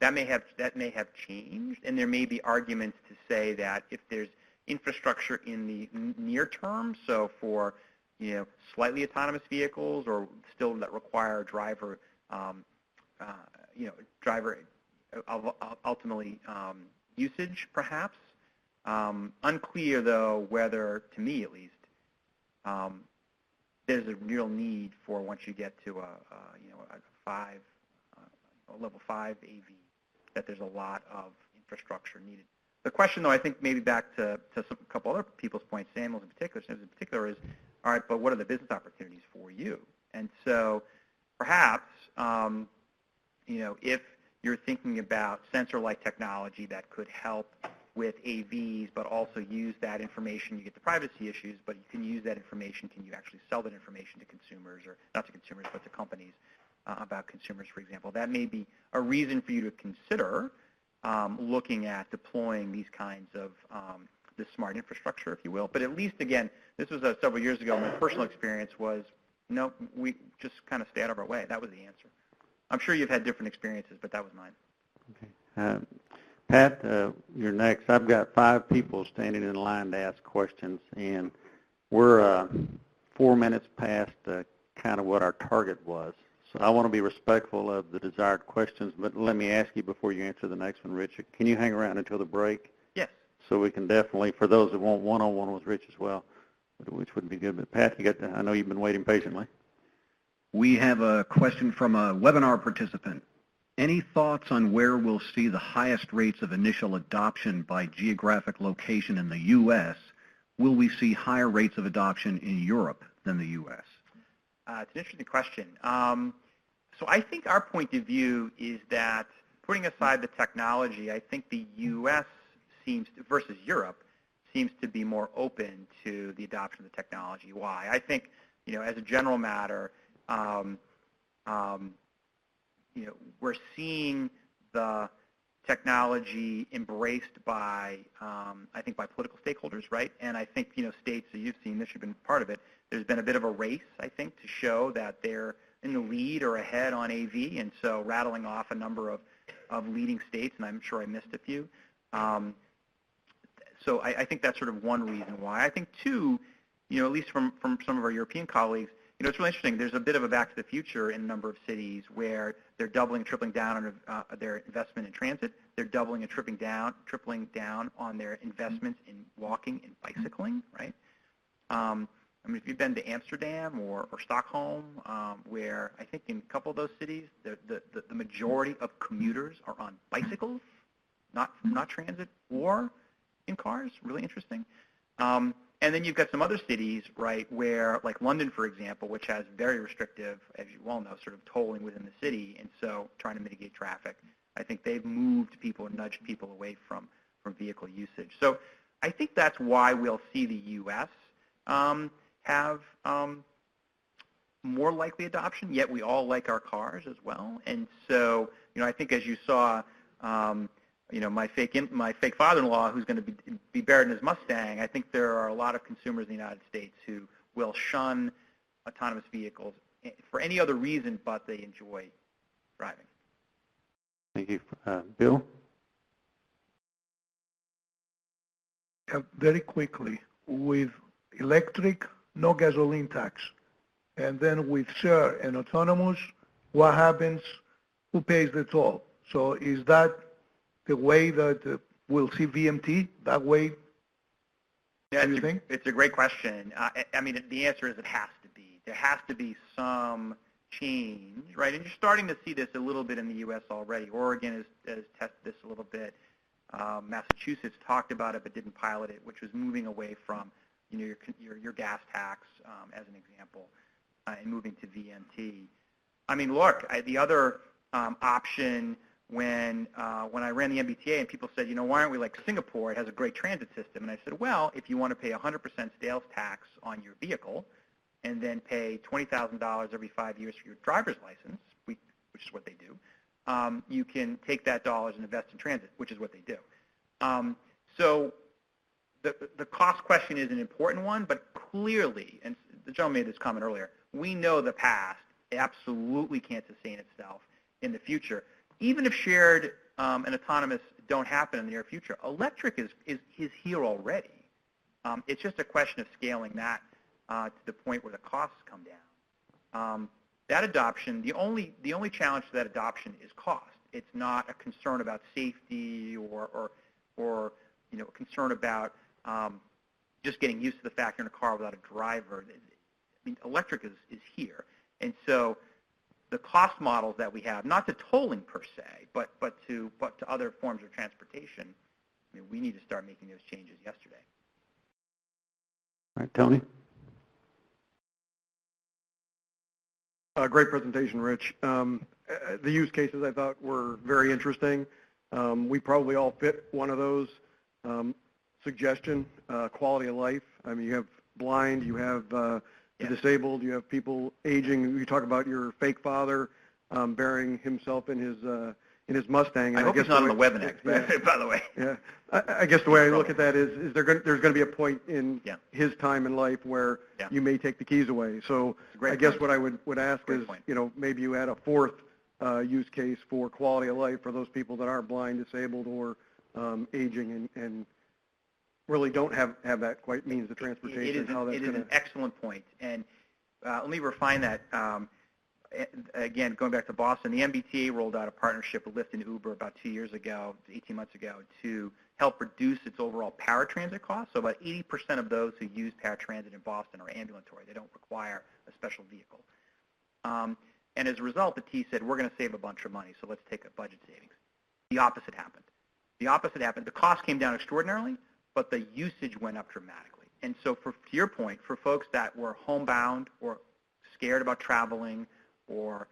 That may have changed, and there may be arguments to say that if there's infrastructure in the near term, so for slightly autonomous vehicles or still that require driver ultimately usage, perhaps. Unclear, though, whether, to me at least, there's a real need for once you get to a level 5 AV, that there's a lot of infrastructure needed. The question, though, I think maybe back to a couple other people's points, Samuel's in particular, is, all right, but what are the business opportunities for you? And so perhaps, if you're thinking about sensor-like technology that could help with AVs, but also use that information, you get the privacy issues, but you can use that information, can you actually sell that information to consumers, or not to consumers, but to companies about consumers, for example? That may be a reason for you to consider looking at deploying these kinds of this smart infrastructure, if you will. But at least, again, this was several years ago. My personal experience was, no, we just kind of stay out of our way. That was the answer. I'm sure you've had different experiences, but that was mine. Okay. Pat, you're next. I've got 5 people standing in line to ask questions, and we're 4 minutes past kind of what our target was. So I want to be respectful of the desired questions, but let me ask you before you answer the next one, Rich, can you hang around until the break? Yes. So we can definitely, for those that want one-on-one with Rich as well, which would be good. But Pat, I know you've been waiting patiently. We have a question from a webinar participant. Any thoughts on where we'll see the highest rates of initial adoption by geographic location in the U.S.? Will we see higher rates of adoption in Europe than the U.S.? It's an interesting question. So I think our point of view is that, putting aside the technology, I think the U.S. versus Europe seems to be more open to the adoption of the technology. Why? I think, as a general matter, we're seeing the technology embraced by, I think, by political stakeholders, right? And I think, states that you've seen, this should have been part of it, there's been a bit of a race, I think, to show that they're in the lead or ahead on AV, and so rattling off a number of leading states, and I'm sure I missed a few. So I think that's sort of one reason why. I think, two, at least from some of our European colleagues, it's really interesting. There's a bit of a back to the future in a number of cities where they're doubling, tripling down on their investment in transit. They're doubling and tripling down on their investments in walking and bicycling, right? If you've been to Amsterdam or Stockholm, where I think in a couple of those cities, the majority of commuters are on bicycles, not transit or in cars. Really interesting. And then you've got some other cities, right, where, like London, for example, which has very restrictive, as you well know, sort of tolling within the city, and so trying to mitigate traffic. I think they've moved people and nudged people away from vehicle usage. So I think that's why we'll see the U.S. Have more likely adoption, yet we all like our cars as well. And so, I think as you saw, my fake father-in-law, who's going to be buried in his Mustang, I think there are a lot of consumers in the United States who will shun autonomous vehicles for any other reason but they enjoy driving. Thank you. Bill? Very quickly, with electric, no gasoline tax, and then with share and autonomous, what happens? Who pays the toll? So is that the way that we'll see VMT, that way? Yeah, do you think? It's a great question. The answer is it has to be. There has to be some change, right? And you're starting to see this a little bit in the U.S. already. Oregon has tested this a little bit. Massachusetts talked about it but didn't pilot it, which was moving away from your gas tax, as an example, and moving to VMT. Look, the other option when I ran the IBTTA and people said, why aren't we like Singapore? It has a great transit system. And I said, well, if you want to pay 100% sales tax on your vehicle and then pay $20,000 every 5 years for your driver's license, which is what they do, you can take that dollars and invest in transit, which is what they do. So the cost question is an important one, but clearly, and the gentleman made this comment earlier, we know the past absolutely can't sustain itself in the future. Even if shared and autonomous don't happen in the near future, electric is here already. It's just a question of scaling that to the point where the costs come down. That adoption, the only challenge to that adoption is cost. It's not a concern about safety or a concern about just getting used to the fact you're in a car without a driver. mean, electric is here. And so the cost models that we have, not to tolling per se, but to other forms of transportation, I mean, we need to start making those changes yesterday. All right, Tony? Great presentation, Rich. The use cases I thought were very interesting. We probably all fit one of those. Suggestion, quality of life. I mean, you have blind, you have the disabled, you have people aging. You talk about your fake father burying himself in his Mustang. I hope he's not on the WebNext, by the way. Yeah, I guess the way I look at that is there's going to be a point in his time in life where you may take the keys away. So I guess what I would ask is, you know, maybe you add a fourth use case for quality of life for those people that are blind, disabled, or aging and really don't have that quite means of transportation. It is an excellent point. And let me refine that. Again, going back to Boston, the IBTTA rolled out a partnership with Lyft and Uber about 2 years ago, 18 months ago, to help reduce its overall paratransit costs. So about 80% of those who use paratransit in Boston are ambulatory. They don't require a special vehicle. And as a result, the T said, we're going to save a bunch of money, so let's take a budget savings. The opposite happened. The cost came down extraordinarily, but the usage went up dramatically. And so to your point, for folks that were homebound or scared about traveling or,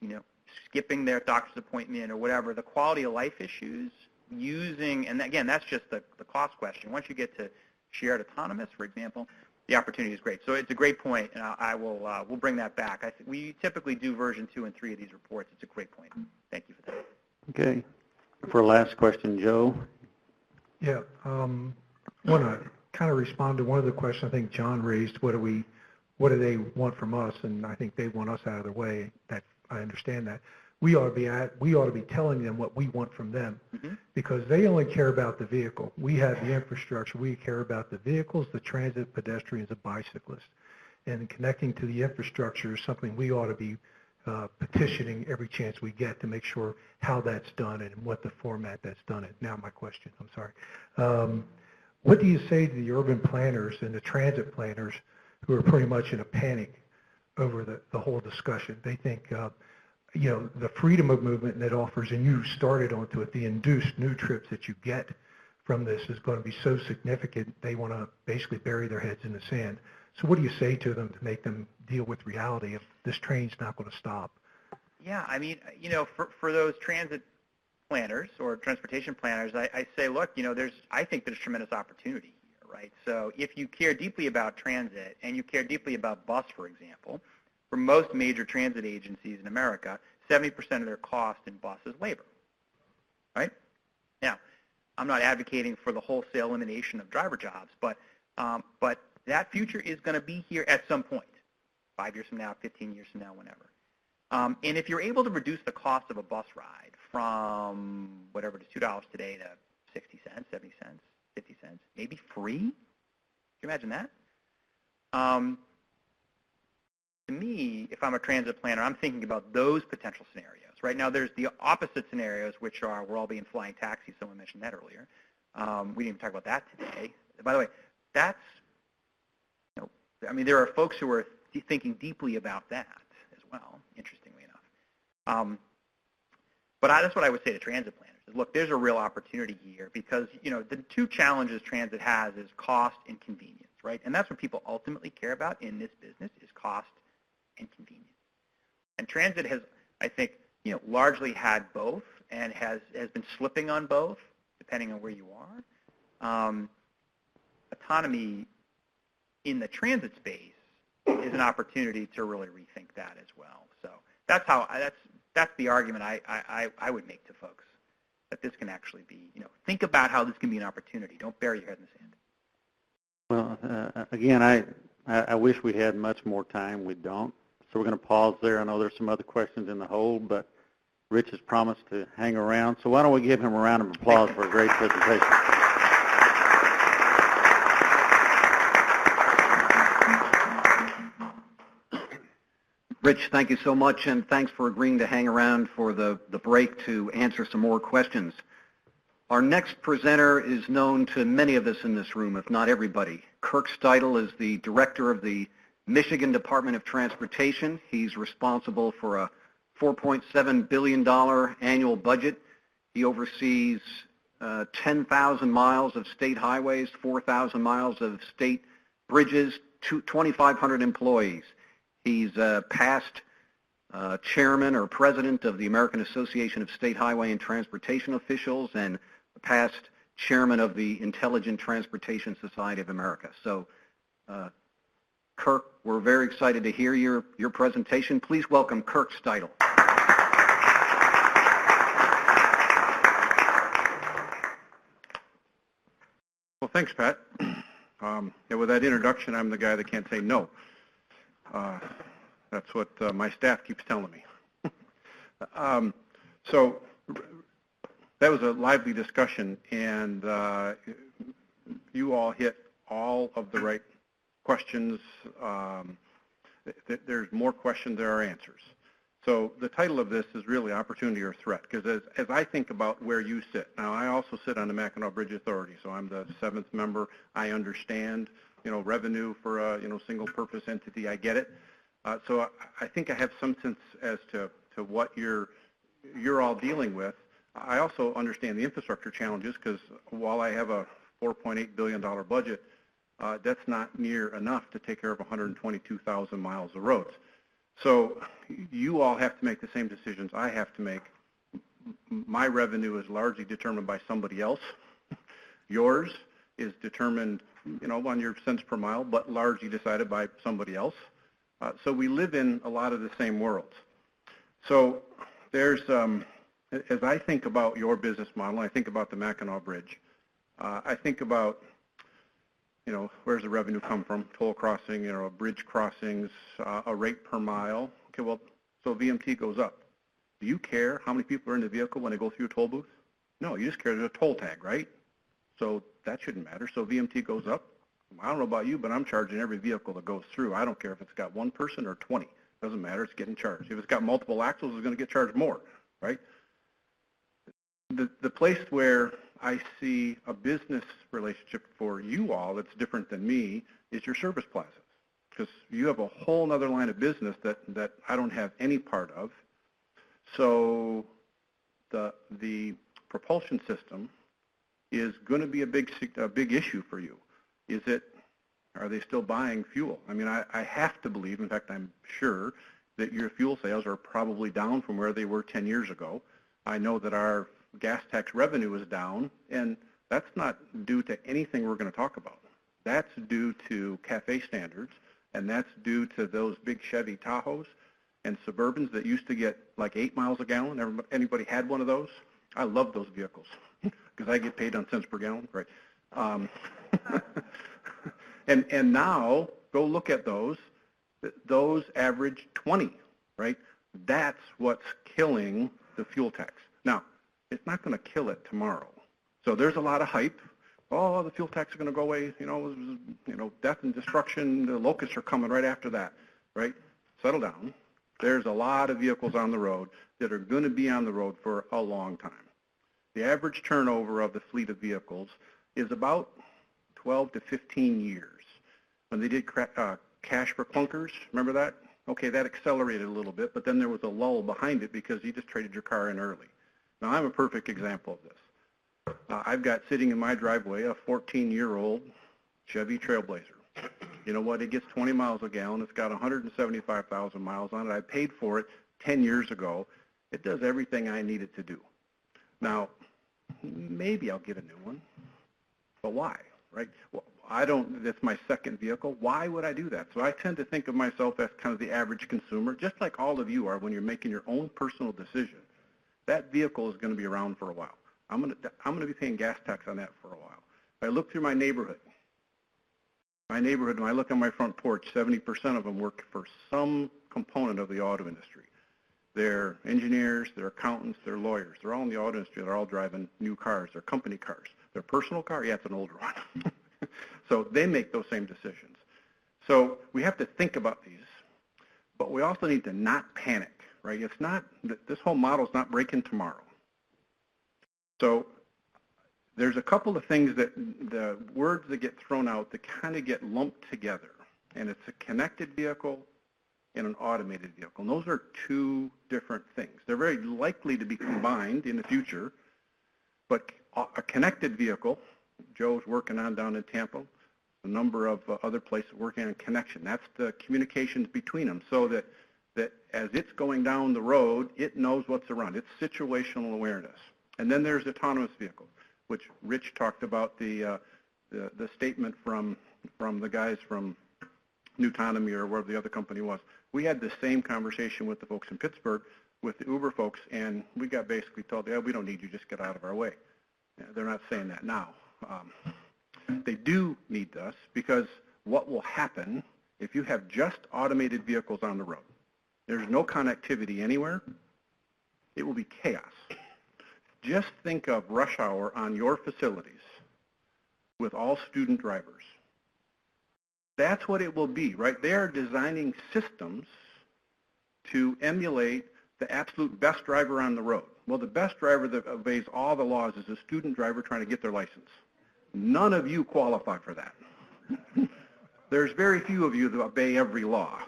you know, skipping their doctor's appointment or whatever, the quality of life issues using, and again, that's just the cost question. Once you get to shared autonomous, for example, the opportunity is great. So it's a great point, and we'll bring that back. We typically do version 2 and 3 of these reports. It's a great point. Thank you for that. Okay. For a last question, Joe. Yeah, I want to kind of respond to one of the questions I think John raised. What do they want from us? And I think they want us out of their way. That I understand that. We ought to be telling them what we want from them, because they only care about the vehicle. We have the infrastructure. We care about the vehicles, the transit, pedestrians, and bicyclists. And connecting to the infrastructure is something we ought to be petitioning every chance we get to make sure how that's done and what the format that's done it. Now my question, I'm sorry. What do you say to the urban planners and the transit planners who are pretty much in a panic over the whole discussion? They think, you know, the freedom of movement that offers, and you started onto it, the induced new trips that you get from this is going to be so significant, they want to basically bury their heads in the sand. So what do you say to them to make them deal with reality if this train's not going to stop? Yeah, I mean, you know, for those transit planners or transportation planners, I say, look, you know, I think there's tremendous opportunity here, right? So if you care deeply about transit and you care deeply about bus, for example, for most major transit agencies in America, 70% of their cost in bus is labor, right? Now, I'm not advocating for the wholesale elimination of driver jobs, but that future is going to be here at some point, 5 years from now, 15 years from now, whenever. And if you're able to reduce the cost of a bus ride from whatever it is, $2 today to 60 cents, 70 cents, 50 cents, maybe free, can you imagine that? To me, if I'm a transit planner, I'm thinking about those potential scenarios. Right now, there's the opposite scenarios, which are we're all being flying taxis. Someone mentioned that earlier. We didn't even talk about that today. By the way, that's, you know, I mean, there are folks who are thinking deeply about that as well, interestingly enough. But that's what I would say to transit planners. Is, look, there's a real opportunity here because, you know, the two challenges transit has is cost and convenience, right? And that's what people ultimately care about in this business is cost and convenience. And transit has, I think, you know, largely had both and has been slipping on both, depending on where you are. Autonomy in the transit space is an opportunity to really rethink that as well. So that's the argument I would make to folks, that this can actually be, you know, think about how this can be an opportunity. Don't bury your head in the sand. Well, again, I wish we had much more time. We don't. So we're going to pause there. I know there's some other questions in the hold, but Rich has promised to hang around. So why don't we give him a round of applause for a great presentation. Rich, thank you so much, and thanks for agreeing to hang around for the break to answer some more questions. Our next presenter is known to many of us in this room, if not everybody. Kirk Steidel is the director of the Michigan Department of Transportation. He's responsible for a $4.7 billion annual budget. He oversees 10,000 miles of state highways, 4,000 miles of state bridges, 2,500 employees. He's past chairman or president of the American Association of State Highway and Transportation Officials and past chairman of the Intelligent Transportation Society of America. So, Kirk, we're very excited to hear your presentation. Please welcome Kirk Steidel. Well, thanks, Pat. With that introduction, I'm the guy that can't say no. That's what my staff keeps telling me. So that was a lively discussion, and you all hit all of the right questions. There's more questions than there are answers. So the title of this is really Opportunity or Threat, because as I think about where you sit, now I also sit on the Mackinac Bridge Authority, so I'm the 7th member. I understand, revenue for a, single purpose entity. I get it. So I think I have some sense as to what you're all dealing with. I also understand the infrastructure challenges, because while I have a $4.8 billion budget, that's not near enough to take care of 122,000 miles of roads. So you all have to make the same decisions I have to make. My revenue is largely determined by somebody else. Yours is determined, on your cents per mile, but largely decided by somebody else. So we live in a lot of the same worlds. So there's, as I think about your business model, I think about the Mackinac Bridge. I think about, where's the revenue come from? Toll crossing, bridge crossings, a rate per mile. Okay, well, so VMT goes up. Do you care how many people are in the vehicle when they go through a toll booth? No, you just care there's a toll tag, right? So that shouldn't matter. So VMT goes up. I don't know about you, but I'm charging every vehicle that goes through. I don't care if it's got one person or 20. Doesn't matter. It's getting charged. If it's got multiple axles, it's going to get charged more, right? The place where I see a business relationship for you all that's different than me is your service plazas, because you have a whole other line of business that I don't have any part of. So the propulsion system is going to be a big issue for you. Are they still buying fuel? I mean, I have to believe, in fact, I'm sure that your fuel sales are probably down from where they were 10 years ago. I know that our gas tax revenue is down, and that's not due to anything we're going to talk about. That's due to CAFE standards, and that's due to those big Chevy Tahoes and Suburbans that used to get like 8 miles a gallon. Anybody had one of those? I love those vehicles because I get paid on cents per gallon, right? And now, go look at those. Those average 20, right? That's what's killing the fuel tax. Now, it's not going to kill it tomorrow. So there's a lot of hype. Oh, the fuel tax is going to go away. Death and destruction. The locusts are coming right after that, right? Settle down. There's a lot of vehicles on the road that are going to be on the road for a long time. The average turnover of the fleet of vehicles is about 12 to 15 years. When they did cash for clunkers, remember that? Okay, that accelerated a little bit, but then there was a lull behind it because you just traded your car in early. Now, I'm a perfect example of this. I've got sitting in my driveway a 14-year-old Chevy Trailblazer. You know what? It gets 20 miles a gallon. It's got 175,000 miles on it. I paid for it 10 years ago. It does everything I need it to do. Now, maybe I'll get a new one, but why, right? Well, that's my second vehicle. Why would I do that? So I tend to think of myself as kind of the average consumer, just like all of you are when you're making your own personal decision. That vehicle is going to be around for a while. I'm going to be paying gas tax on that for a while. If I look through my neighborhood, when I look on my front porch, 70% of them work for some component of the auto industry. They're engineers, they're accountants, they're lawyers. They're all in the auto industry. They're all driving new cars. They're company cars. Their personal car, yeah, it's an older one. So they make those same decisions. So we have to think about these, but we also need to not panic, right? It's not, this whole model is not breaking tomorrow. So there's a couple of things that the words that get thrown out that kind of get lumped together. and it's a connected vehicle and an automated vehicle. And those are two different things. They're very likely to be combined in the future, but a connected vehicle, Joe's working on down in Tampa, a number of other places working on connection. That's the communications between them, so that as it's going down the road, it knows what's around. It's situational awareness. And then there's autonomous vehicle, which Rich talked about the statement from the guys from Newtonomy or wherever the other company was. We had the same conversation with the folks in Pittsburgh, with the Uber folks, and we got basically told, yeah, we don't need you, just get out of our way. They're not saying that now. They do need us, because what will happen if you have just automated vehicles on the road? There's no connectivity anywhere. It will be chaos. Just think of rush hour on your facilities with all student drivers. That's what it will be, right? They are designing systems to emulate the absolute best driver on the road. Well, the best driver that obeys all the laws is a student driver trying to get their license. None of you qualify for that. There's very few of you that obey every law.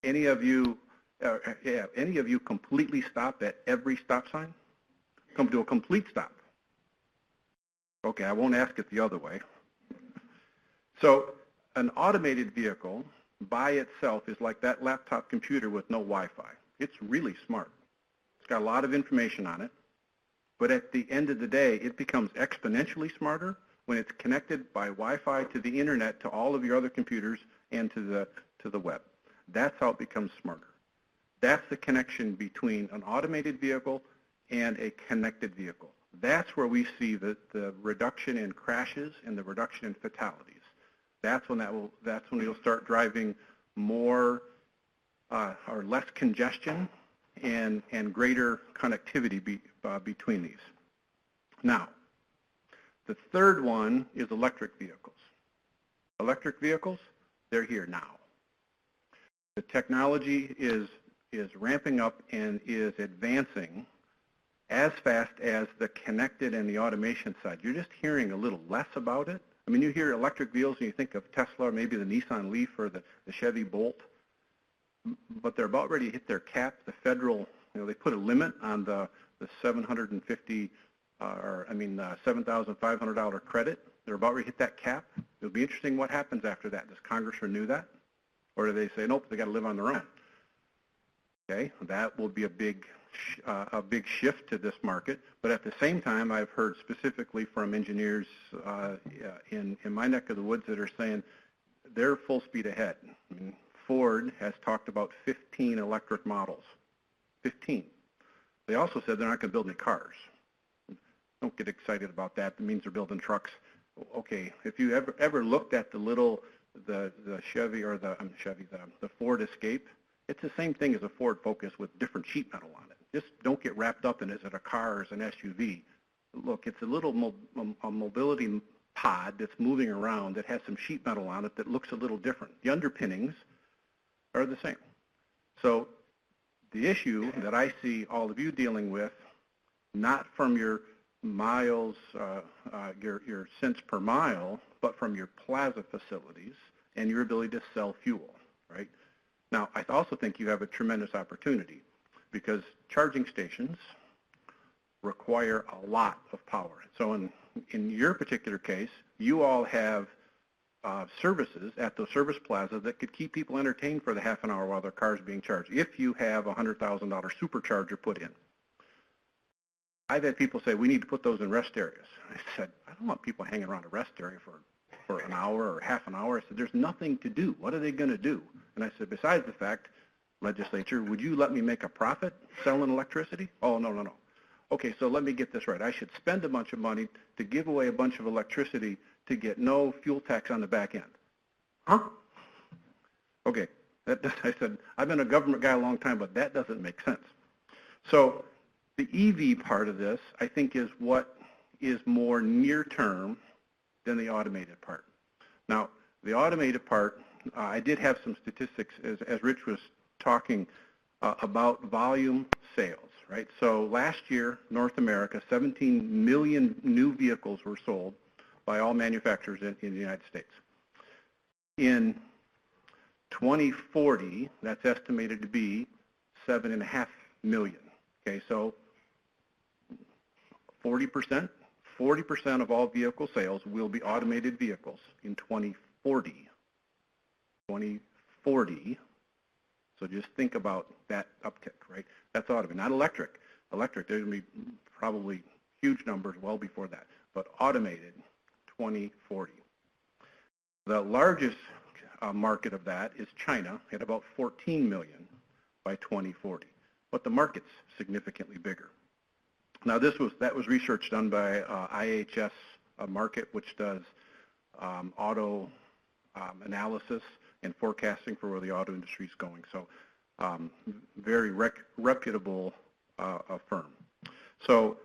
Any of you completely stop at every stop sign? Come to a complete stop. Okay, I won't ask it the other way. So an automated vehicle by itself is like that laptop computer with no Wi-Fi. It's really smart. It's got a lot of information on it. But at the end of the day, it becomes exponentially smarter when it's connected by Wi-Fi to the internet, to all of your other computers, and to the web. That's how it becomes smarter. That's the connection between an automated vehicle and a connected vehicle. That's where we see the reduction in crashes and the reduction in fatalities. That's when you'll start driving more or less congestion and greater connectivity between these. Now, the third one is electric vehicles. Electric vehicles, they're here now. The technology is ramping up and is advancing as fast as the connected and the automation side. You're just hearing a little less about it. I mean, you hear electric vehicles and you think of Tesla or maybe the Nissan Leaf or the Chevy Bolt, but they're about ready to hit their cap. The federal, they put a limit on the $7,500 credit. They're about ready to hit that cap. It'll be interesting what happens after that. Does Congress renew that? Or do they say, nope, they got to live on their own? Okay, that will be a big shift to this market. But at the same time, I've heard specifically from engineers in my neck of the woods that are saying they're full speed ahead. I mean, Ford has talked about 15 electric models. 15. They also said they're not going to build any cars. Don't get excited about that. It means they're building trucks. Okay, if you ever looked at the Chevy or the Ford Escape, it's the same thing as a Ford Focus with different sheet metal on it. Just don't get wrapped up in is it a car or is it an SUV. Look, it's a little mobility pod that's moving around that has some sheet metal on it that looks a little different. The underpinnings are the same. So the issue that I see all of you dealing with, not from your miles, your cents per mile, but from your plaza facilities and your ability to sell fuel, right? Now, I also think you have a tremendous opportunity because charging stations require a lot of power. So in your particular case, you all have services at the service plaza that could keep people entertained for the half an hour while their car's being charged if you have a $100,000 supercharger put in. I've had people say, we need to put those in rest areas. I said, I don't want people hanging around a rest area for an hour or half an hour. I said, there's nothing to do. What are they going to do? And I said, besides the fact, legislature, would you let me make a profit selling electricity? Oh, no, no, no. Okay, so let me get this right. I should spend a bunch of money to give away a bunch of electricity to get no fuel tax on the back end. Huh? Okay, I said, I've been a government guy a long time, but that doesn't make sense. So the EV part of this, I think, is what is more near-term than the automated part. Now, the automated part, I did have some statistics as Rich was talking about volume sales, right? So last year, North America, 17 million new vehicles were sold by all manufacturers in the United States. In 2040, that's estimated to be 7.5 million. Okay, so 40% of all vehicle sales will be automated vehicles in 2040. 2040. So just think about that uptick, right? That's automated, not electric. Electric, there's going to be probably huge numbers well before that, but automated, 2040. The largest market of that is China at about 14 million by 2040, but the market's significantly bigger. Now that was research done by IHS Market, which does auto analysis and forecasting for where the auto industry is going. So very reputable firm. So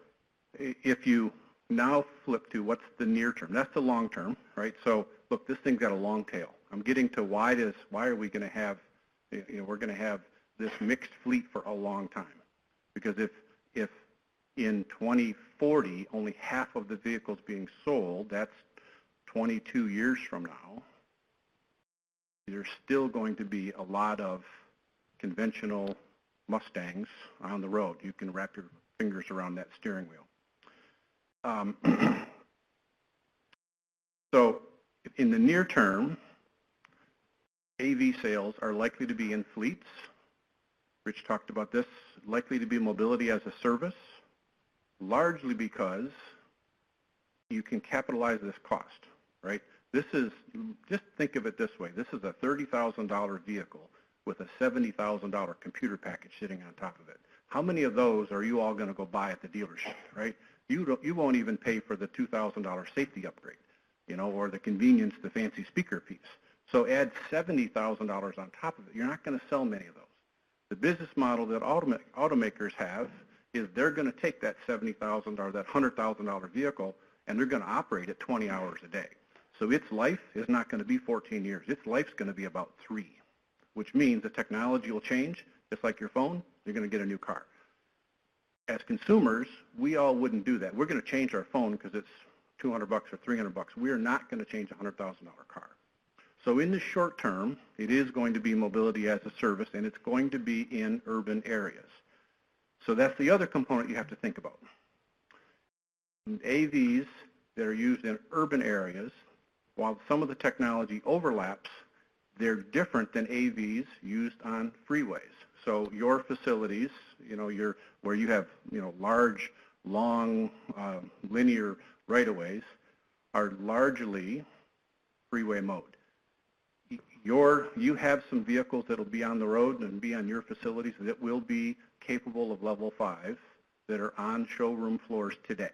if you now flip to what's the near term, that's the long term, right? So look, this thing's got a long tail. I'm getting to why are we going to have, we're going to have this mixed fleet for a long time. Because if in 2040 only half of the vehicles being sold, that's 22 years from now, there's still going to be a lot of conventional Mustangs on the road. You can wrap your fingers around that steering wheel. So in the near term, AV sales are likely to be in fleets. Rich talked about this, likely to be mobility as a service, largely because you can capitalize this cost, right? This is, just think of it this way, this is a $30,000 vehicle with a $70,000 computer package sitting on top of it. How many of those are you all going to go buy at the dealership, right? You won't even pay for the $2,000 safety upgrade, or the convenience, the fancy speaker piece. So add $70,000 on top of it. You're not going to sell many of those. The business model that automakers have is they're going to take that $70,000 or that $100,000 vehicle and they're going to operate it 20 hours a day. So its life is not going to be 14 years. Its life's going to be about 3, which means the technology will change. Just like your phone, you're going to get a new car. As consumers, we all wouldn't do that. We're going to change our phone because it's $200 or $300. We are not going to change a $100,000 car. So in the short term, it is going to be mobility as a service, and it's going to be in urban areas. So that's the other component you have to think about. AVs that are used in urban areas, while some of the technology overlaps, they're different than AVs used on freeways. So your facilities, where you have, large, long, linear right-of-ways are largely freeway mode. You have some vehicles that will be on the road and be on your facilities that will be capable of level 5 that are on showroom floors today.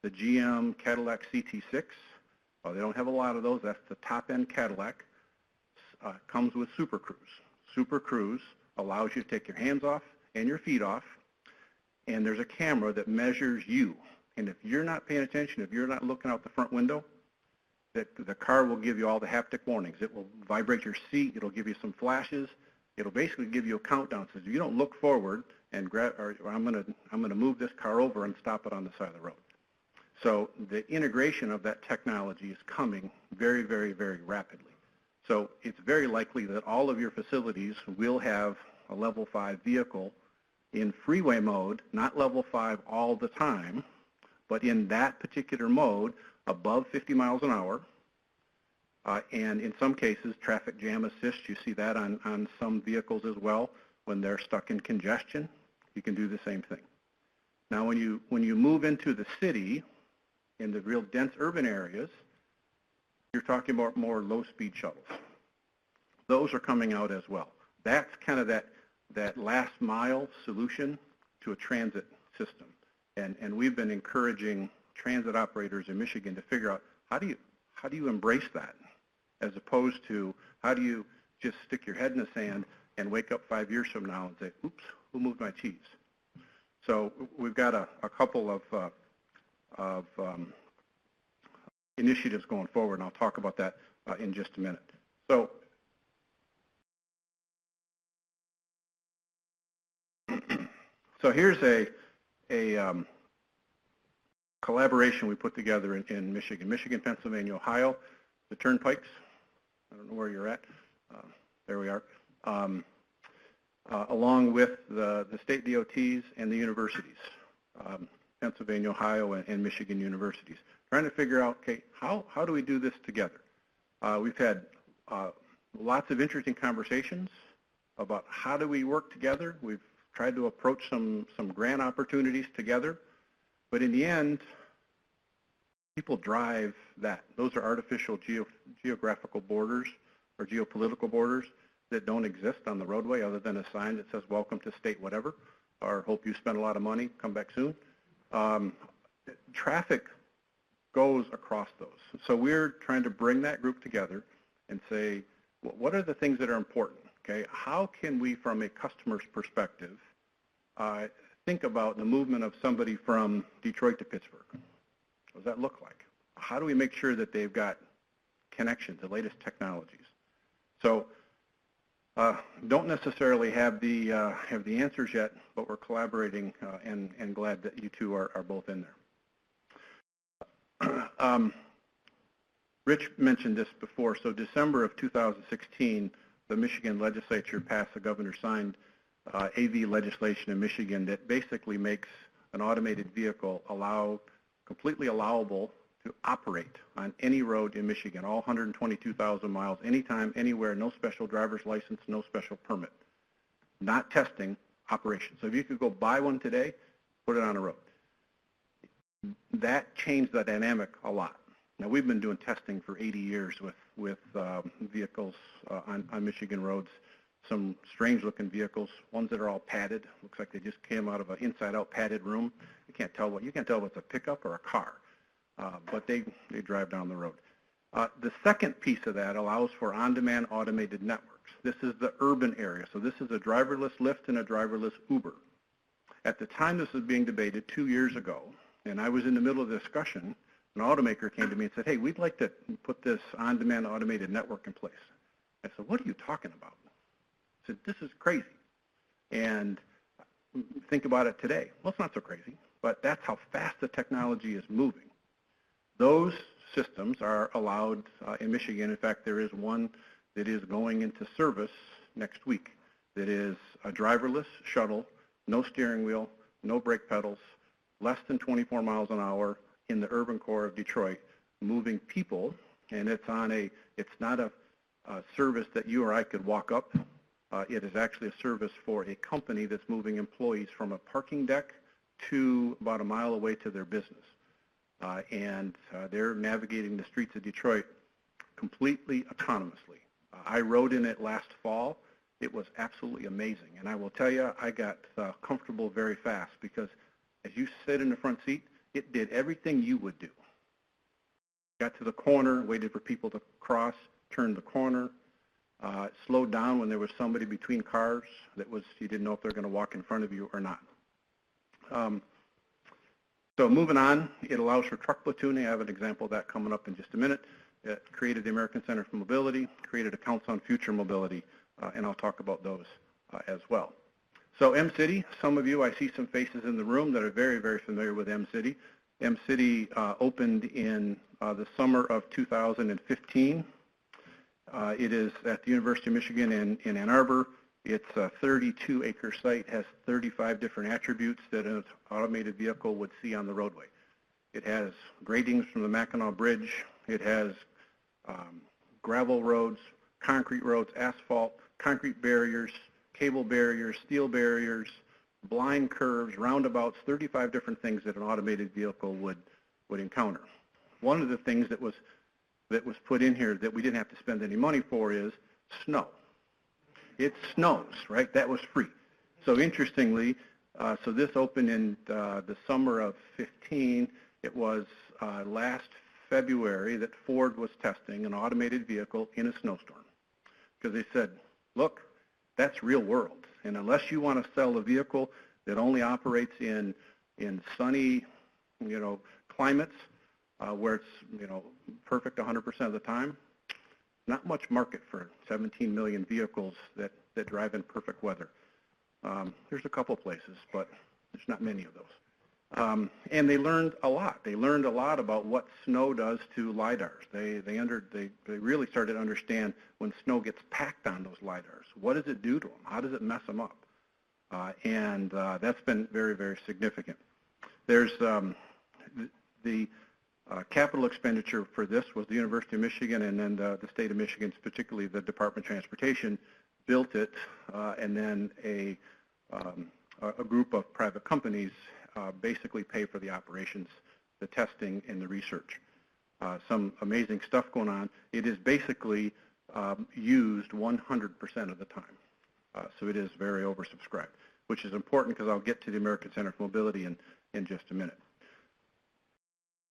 The GM Cadillac CT6, well, they don't have a lot of those. That's the top-end Cadillac. Comes with Super Cruise. Super Cruise allows you to take your hands off and your feet off, and there's a camera that measures you. And if you're not paying attention, if you're not looking out the front window, the car will give you all the haptic warnings. It will vibrate your seat. It'll give you some flashes. It'll basically give you a countdown. Says if you don't look forward and grab, or I'm going to move this car over and stop it on the side of the road. So the integration of that technology is coming very, very, very rapidly. So it's very likely that all of your facilities will have a level 5 vehicle in freeway mode, not level 5 all the time, but in that particular mode above 50 miles an hour. And in some cases, traffic jam assist, you see that on some vehicles as well. When they're stuck in congestion, you can do the same thing. Now, when you move into the city, in the real dense urban areas, you're talking about more low-speed shuttles. Those are coming out as well. That's kind of that last mile solution to a transit system. And we've been encouraging transit operators in Michigan to figure out how do you embrace that, as opposed to how do you just stick your head in the sand and wake up 5 years from now and say, oops, who moved my cheese? So we've got a couple of initiatives going forward, and I'll talk about that in just a minute. So here's a collaboration we put together in Michigan, Pennsylvania, Ohio, the turnpikes. I don't know where you're at. There we are. Along with the state DOTs and the universities, Pennsylvania, Ohio, and Michigan universities, trying to figure out, okay, how do we do this together? We've had lots of interesting conversations about how do we work together. We've tried to approach some grant opportunities together, but in the end, people drive that. Those are artificial geographical borders or geopolitical borders that don't exist on the roadway other than a sign that says, welcome to state whatever, or hope you spend a lot of money, come back soon. Traffic goes across those. So we're trying to bring that group together and say, what are the things that are important? Okay, how can we, from a customer's perspective, think about the movement of somebody from Detroit to Pittsburgh? What does that look like? How do we make sure that they've got connections, the latest technologies? So don't necessarily have the answers yet, but we're collaborating and glad that you two are both in there. Rich mentioned this before. So December of 2016, the Michigan legislature passed, the governor signed AV legislation in Michigan that basically makes an automated vehicle completely allowable to operate on any road in Michigan, all 122,000 miles, anytime, anywhere, no special driver's license, no special permit. Not testing, operation. So if you could go buy one today, put it on a road. That changed the dynamic a lot. Now, we've been doing testing for 80 years with vehicles on Michigan roads, some strange-looking vehicles, ones that are all padded. Looks like they just came out of an inside-out padded room. You can't tell if it's a pickup or a car, but they drive down the road. The second piece of that allows for on-demand automated networks. This is the urban area, so this is a driverless Lyft and a driverless Uber. At the time this was being debated 2 years ago, and I was in the middle of the discussion, an automaker came to me and said, hey, we'd like to put this on-demand automated network in place. I said, what are you talking about? I said, this is crazy. And think about it today. Well, it's not so crazy, but that's how fast the technology is moving. Those systems are allowed in Michigan. In fact, there is one that is going into service next week that is a driverless shuttle, no steering wheel, no brake pedals, less than 24 miles an hour in the urban core of Detroit, moving people, and it's not a service that you or I could walk up. It is actually a service for a company that's moving employees from a parking deck to about a mile away to their business. And they're navigating the streets of Detroit completely autonomously. I rode in it last fall. It was absolutely amazing. And I will tell you, I got comfortable very fast because as you sit in the front seat, it did everything you would do. Got to the corner, waited for people to cross, turned the corner, slowed down when there was somebody between cars that you didn't know if they're going to walk in front of you or not. So moving on, it allows for truck platooning. I have an example of that coming up in just a minute. It created the American Center for Mobility, created accounts on future mobility, and I'll talk about those as well. So M-City, some of you, I see some faces in the room that are very, very familiar with M-City. M-City opened in the summer of 2015. It is at the University of Michigan in Ann Arbor. It's a 32-acre site, has 35 different attributes that an automated vehicle would see on the roadway. It has gradings from the Mackinac Bridge. It has gravel roads, concrete roads, asphalt, concrete barriers, cable barriers, steel barriers, blind curves, roundabouts, 35 different things that an automated vehicle would encounter. One of the things that was put in here that we didn't have to spend any money for is snow. It snows, right? That was free. So interestingly, so this opened in the summer of 15. It was last February that Ford was testing an automated vehicle in a snowstorm because they said, look, that's real world. And unless you want to sell a vehicle that only operates in sunny, climates where it's, perfect 100% of the time, not much market for 17 million vehicles that drive in perfect weather. There's a couple places, but there's not many of those. And they learned a lot. They learned a lot about what snow does to LiDARs. They really started to understand when snow gets packed on those LiDARs. What does it do to them? How does it mess them up? And that's been very, very significant. There's the capital expenditure for this was the University of Michigan, and then the state of Michigan, particularly the Department of Transportation, built it, and then a group of private companies basically pay for the operations, the testing, and the research. Some amazing stuff going on. It is basically used 100% of the time. So it is very oversubscribed, which is important because I'll get to the American Center for Mobility in just a minute.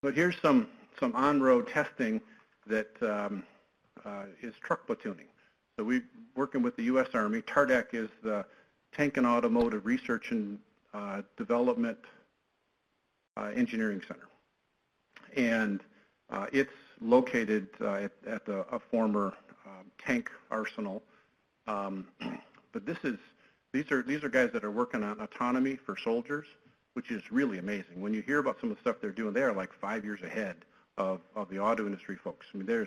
But here's some on-road testing that is truck platooning. So we're working with the U.S. Army. TARDAC is the Tank and Automotive Research and Development Engineering Center. And it's located at a former tank arsenal. But these are guys that are working on autonomy for soldiers, which is really amazing. When you hear about some of the stuff they're doing, they are like 5 years ahead of the auto industry folks. I mean,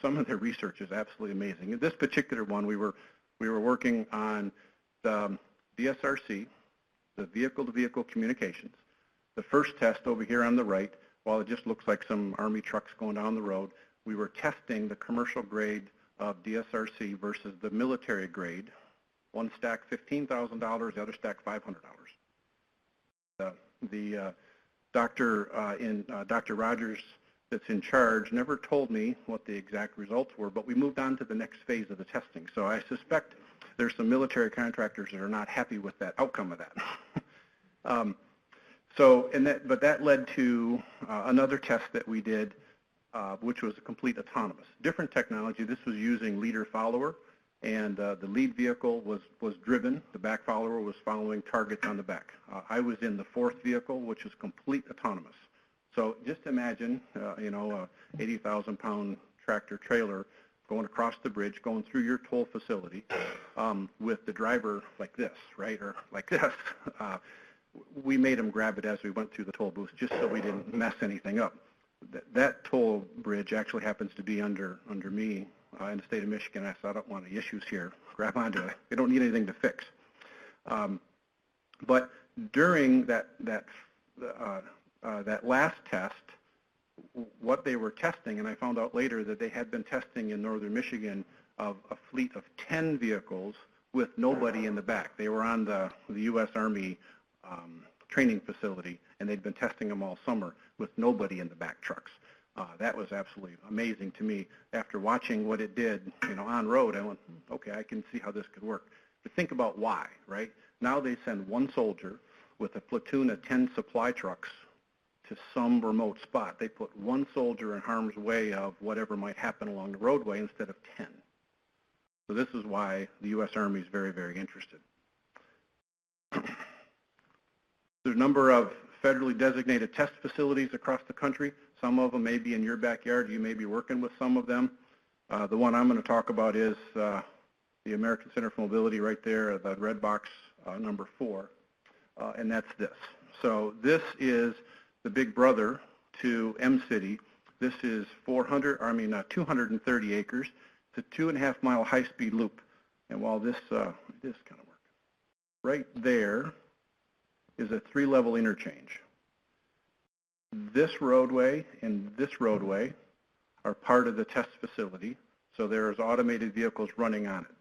some of their research is absolutely amazing. In this particular one, we were working on the VSRC, the vehicle-to-vehicle communications. The first test over here on the right, while it just looks like some Army trucks going down the road, we were testing the commercial grade of DSRC versus the military grade. One stack $15,000, the other stack $500. The Dr. Rogers that's in charge never told me what the exact results were, but we moved on to the next phase of the testing. So I suspect there's some military contractors that are not happy with that outcome of that. But that led to another test that we did, which was a complete autonomous. Different technology. This was using leader-follower, and the lead vehicle was driven. The back follower was following targets on the back. I was in the fourth vehicle, which was complete autonomous. So just imagine, a 80,000-pound tractor trailer going across the bridge, going through your toll facility with the driver like this, right, or like this. We made him grab it as we went through the toll booth just so we didn't mess anything up. That toll bridge actually happens to be under me in the state of Michigan. I said, I don't want any issues here. Grab onto it. They don't need anything to fix. But during that last test, what they were testing, and I found out later that they had been testing in northern Michigan of a fleet of 10 vehicles with nobody in the back. They were on the U.S. Army training facility, and they'd been testing them all summer with nobody in the back trucks. That was absolutely amazing to me. After watching what it did, on road, I went, okay, I can see how this could work. But think about why, right? Now they send one soldier with a platoon of 10 supply trucks to some remote spot. They put one soldier in harm's way of whatever might happen along the roadway instead of 10. So this is why the U.S. Army is very, very interested. There's a number of federally designated test facilities across the country. Some of them may be in your backyard. You may be working with some of them. The one I'm going to talk about is the American Center for Mobility right there, the red box number 4, and that's this. So this is the big brother to M-City. This is 230 acres. It's a 2.5-mile high-speed loop. And while this kind of works, right there is a 3-level interchange. This roadway and this roadway are part of the test facility, so there's automated vehicles running on it.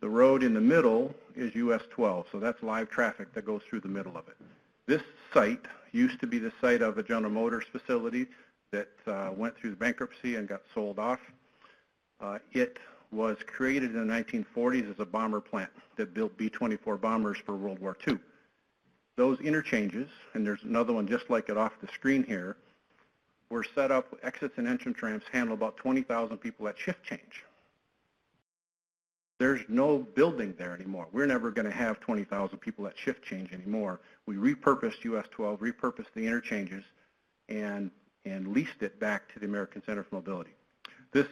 The road in the middle is US 12, so that's live traffic that goes through the middle of it. This site used to be the site of a General Motors facility that went through bankruptcy and got sold off. It was created in the 1940s as a bomber plant that built B-24 bombers for World War II. Those interchanges, and there's another one just like it off the screen here, were set up, exits and entrance ramps handle about 20,000 people at shift change. There's no building there anymore. We're never going to have 20,000 people at shift change anymore. We repurposed US 12, repurposed the interchanges, and leased it back to the American Center for Mobility. This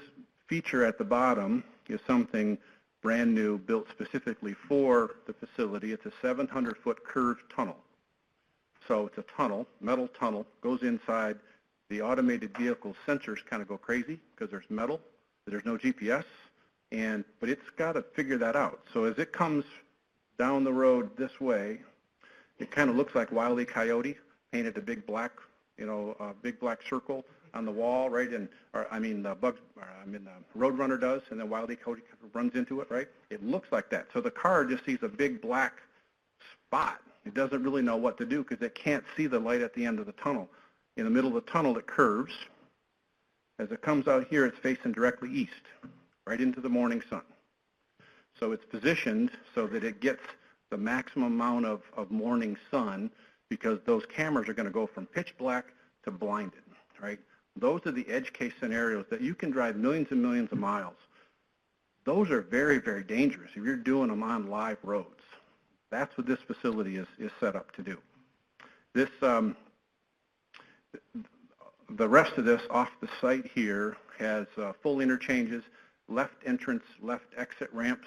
feature at the bottom is something brand new, built specifically for the facility. It's a 700-foot curved tunnel. So it's a tunnel, metal tunnel, goes inside. The automated vehicle sensors kind of go crazy because there's metal, there's no GPS, but it's got to figure that out. So as it comes down the road this way, it kind of looks like Wile E. Coyote, painted a big black, big black circle on the wall, right? Roadrunner does, and then Wile E. Coyote runs into it, right? It looks like that. So the car just sees a big black spot. It doesn't really know what to do because it can't see the light at the end of the tunnel. In the middle of the tunnel, it curves. As it comes out here, it's facing directly east, right into the morning sun. So it's positioned so that it gets the maximum amount of morning sun because those cameras are going to go from pitch black to blinded, right? Those are the edge case scenarios that you can drive millions and millions of miles. Those are very, very dangerous if you're doing them on live roads. That's what this facility is set up to do. This, the rest of this off the site here has full interchanges, left entrance, left exit ramps,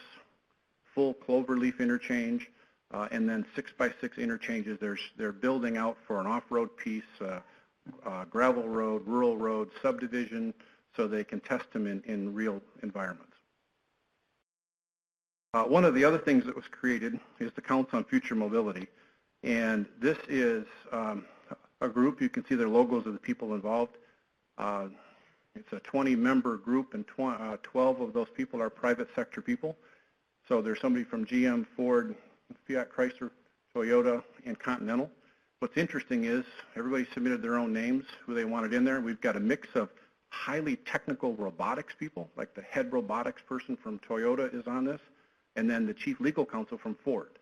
full cloverleaf interchange, and then 6x6 interchanges. They're building out for an off-road piece, gravel road, rural road, subdivision, so they can test them in real environments. One of the other things that was created is the Council on Future Mobility, and this is a group. You can see their logos of the people involved. It's a 20-member group, and 12 of those people are private sector people. So there's somebody from GM, Ford, Fiat Chrysler, Toyota, and Continental. What's interesting is everybody submitted their own names, who they wanted in there. We've got a mix of highly technical robotics people, like the head robotics person from Toyota is on this, and then the chief legal counsel from Ford.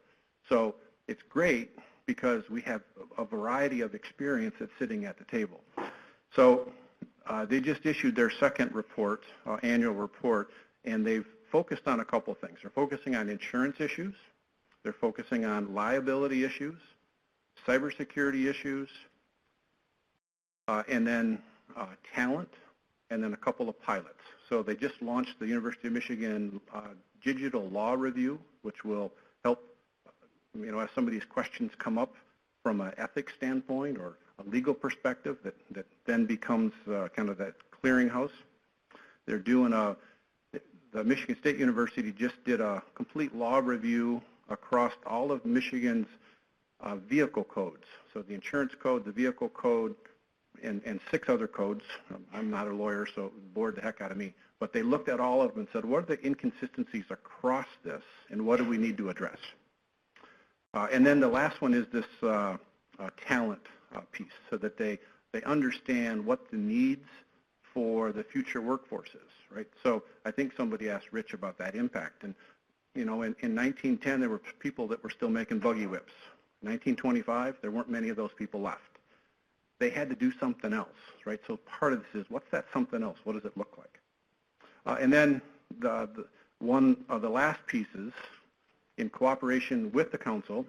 So it's great because we have a variety of experience that's sitting at the table. So they just issued their second report, annual report, and they've focused on a couple things. They're focusing on insurance issues. They're focusing on liability issues, cybersecurity issues, and then talent, and then a couple of pilots. So they just launched the University of Michigan Digital Law Review, which will help, as some of these questions come up from an ethics standpoint or a legal perspective, that then becomes kind of that clearinghouse. They're doing the Michigan State University just did a complete law review across all of Michigan's vehicle codes. So the insurance code, the vehicle code, and 6 other codes. I'm not a lawyer, so it bored the heck out of me. But they looked at all of them and said, what are the inconsistencies across this, and what do we need to address? And then the last one is this talent piece, so that they understand what the needs for the future workforce is, right? So I think somebody asked Rich about that impact. And, in 1910, there were people that were still making buggy whips. 1925, there weren't many of those people left. They had to do something else, right? So part of this is, what's that something else? What does it look like? And then one of the last pieces, in cooperation with the council,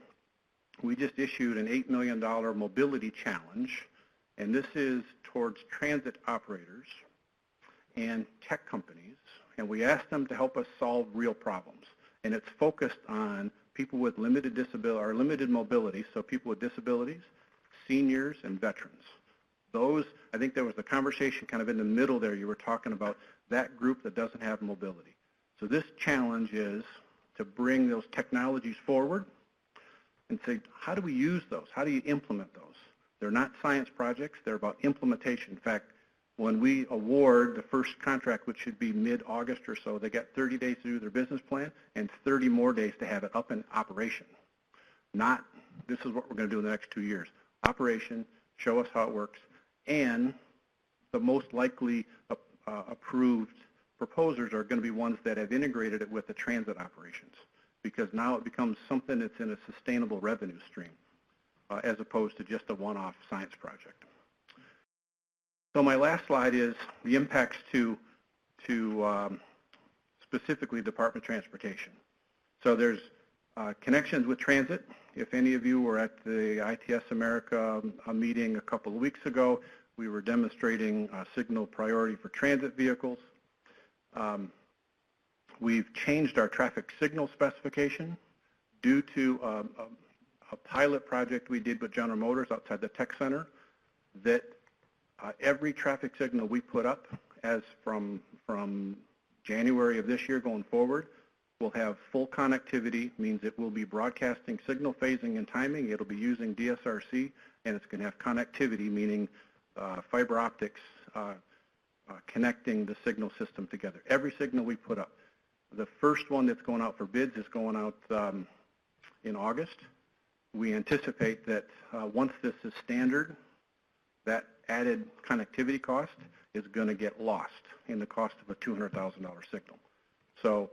we just issued an $8 million mobility challenge, and this is towards transit operators and tech companies, and we asked them to help us solve real problems. And it's focused on people with limited disability or limited mobility, so people with disabilities, seniors, and veterans. Those, I think there was a conversation kind of in the middle there. You were talking about that group that doesn't have mobility. So this challenge is to bring those technologies forward and say, how do we use those? How do you implement those? They're not science projects. They're about implementation. In fact, when we award the first contract, which should be mid-August or so, they get 30 days to do their business plan and 30 more days to have it up in operation. Not, this is what we're going to do in the next 2 years. Operation, show us how it works, and the most likely approved proposers are going to be ones that have integrated it with the transit operations, because now it becomes something that's in a sustainable revenue stream as opposed to just a one-off science project. So my last slide is the impacts to specifically Department of Transportation. So there's connections with transit. If any of you were at the ITS America meeting a couple of weeks ago, we were demonstrating signal priority for transit vehicles. We've changed our traffic signal specification due to a pilot project we did with General Motors outside the tech center that every traffic signal we put up as from January of this year going forward will have full connectivity, means it will be broadcasting signal phasing and timing. It'll be using DSRC, and it's going to have connectivity, meaning fiber optics connecting the signal system together. Every signal we put up. The first one that's going out for bids is going out in August. We anticipate that once this is standard, that added connectivity cost is going to get lost in the cost of a $200,000 signal. So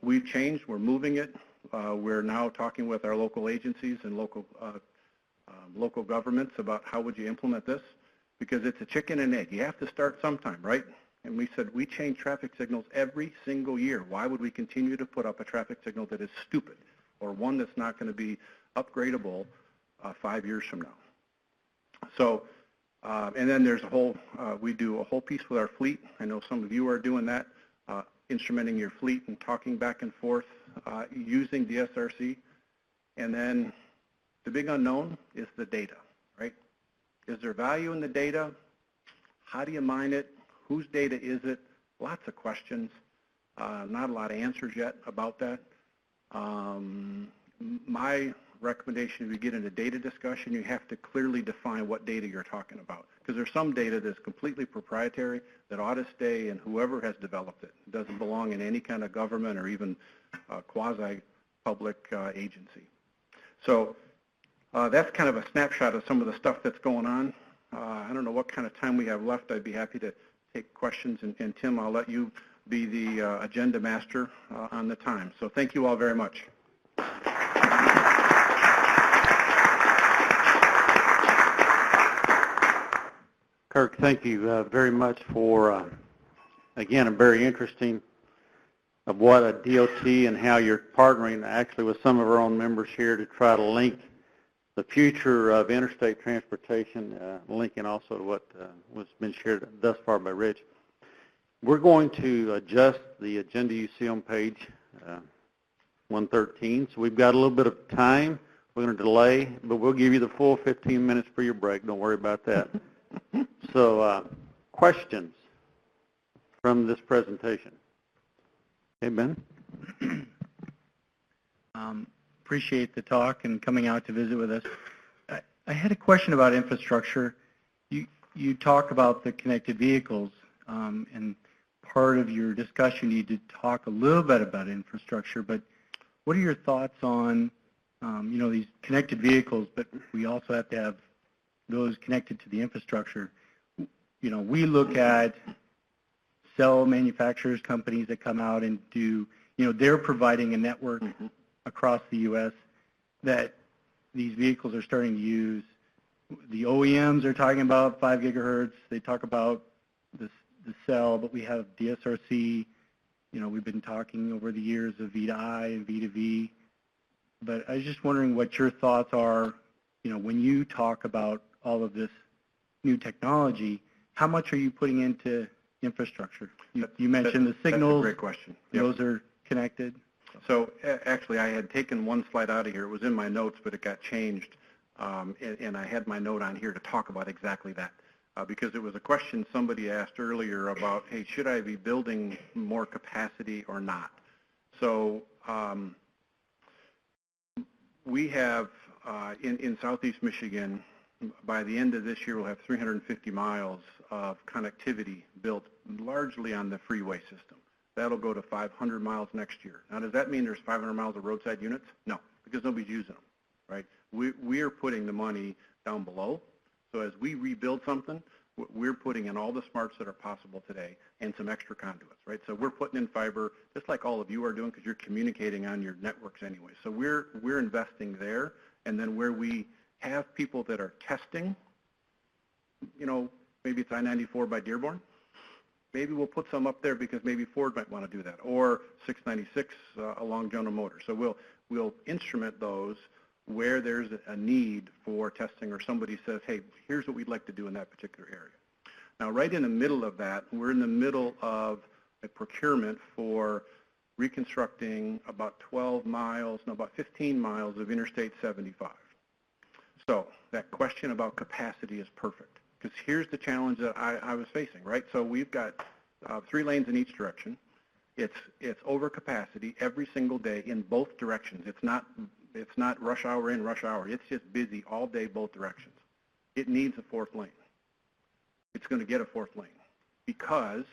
we've changed. We're moving it. We're now talking with our local agencies and local governments about how would you implement this, because it's a chicken and egg. You have to start sometime, right? And we said we change traffic signals every single year. Why would we continue to put up a traffic signal that is stupid or one that's not going to be upgradable 5 years from now? So, and then there's a whole, we do a whole piece with our fleet. I know some of you are doing that, instrumenting your fleet and talking back and forth using DSRC. And then the big unknown is the data, right? Is there value in the data? How do you mine it? Whose data is it? Lots of questions. Not a lot of answers yet about that. My recommendation, if you get into data discussion, you have to clearly define what data you're talking about. Because there's some data that's completely proprietary that ought to stay in whoever has developed it. It doesn't belong in any kind of government or even quasi-public agency. So that's kind of a snapshot of some of the stuff that's going on. I don't know what kind of time we have left. I'd be happy to take questions. And Tim, I'll let you be the agenda master on the time. So thank you all very much. Kirk, thank you very much for, again, a very interesting of what a DOT and how you're partnering actually with some of our own members here to try to link the future of interstate transportation, linking also to what was been shared thus far by Rich. We're going to adjust the agenda you see on page 113. So we've got a little bit of time. We're going to delay, but we'll give you the full 15 minutes for your break. Don't worry about that. So questions from this presentation? Hey, Ben? Appreciate the talk and coming out to visit with us. I had a question about infrastructure. You talk about the connected vehicles, and part of your discussion you did talk a little bit about infrastructure, but what are your thoughts on these connected vehicles, but we also have to have those connected to the infrastructure? We look at cell manufacturers, companies that come out and do, they're providing a network across the U.S. that these vehicles are starting to use. The OEMs are talking about 5 gigahertz. They talk about the cell, but we have DSRC. We've been talking over the years of V2I and V2V. But I was just wondering what your thoughts are, when you talk about all of this new technology, how much are you putting into infrastructure? You mentioned the signals. That's a great question. Yep. Those are connected. So actually, I had taken one slide out of here. It was in my notes, but it got changed, and I had my note on here to talk about exactly that, because it was a question somebody asked earlier about, hey, should I be building more capacity or not? So we have, in Southeast Michigan, by the end of this year, we'll have 350 miles of connectivity built largely on the freeway system. That'll go to 500 miles next year. Now, does that mean there's 500 miles of roadside units? No, because nobody's using them, right? We are putting the money down below. So as we rebuild something, we're putting in all the smarts that are possible today and some extra conduits, right? So we're putting in fiber, just like all of you are doing, because you're communicating on your networks anyway. So we're investing there, and then where we have people that are testing, maybe it's I-94 by Dearborn. Maybe we'll put some up there because maybe Ford might want to do that, or 696 along General Motors. So we'll instrument those where there's a need for testing, or somebody says, hey, here's what we'd like to do in that particular area. Now, right in the middle of that, we're in the middle of a procurement for reconstructing about 15 miles of Interstate 75. So that question about capacity is perfect, because here's the challenge that I was facing, right? So we've got 3 lanes in each direction. It's over capacity every single day in both directions. It's not rush hour in, rush hour. It's just busy all day, both directions. It needs a 4th lane. It's going to get a 4th lane because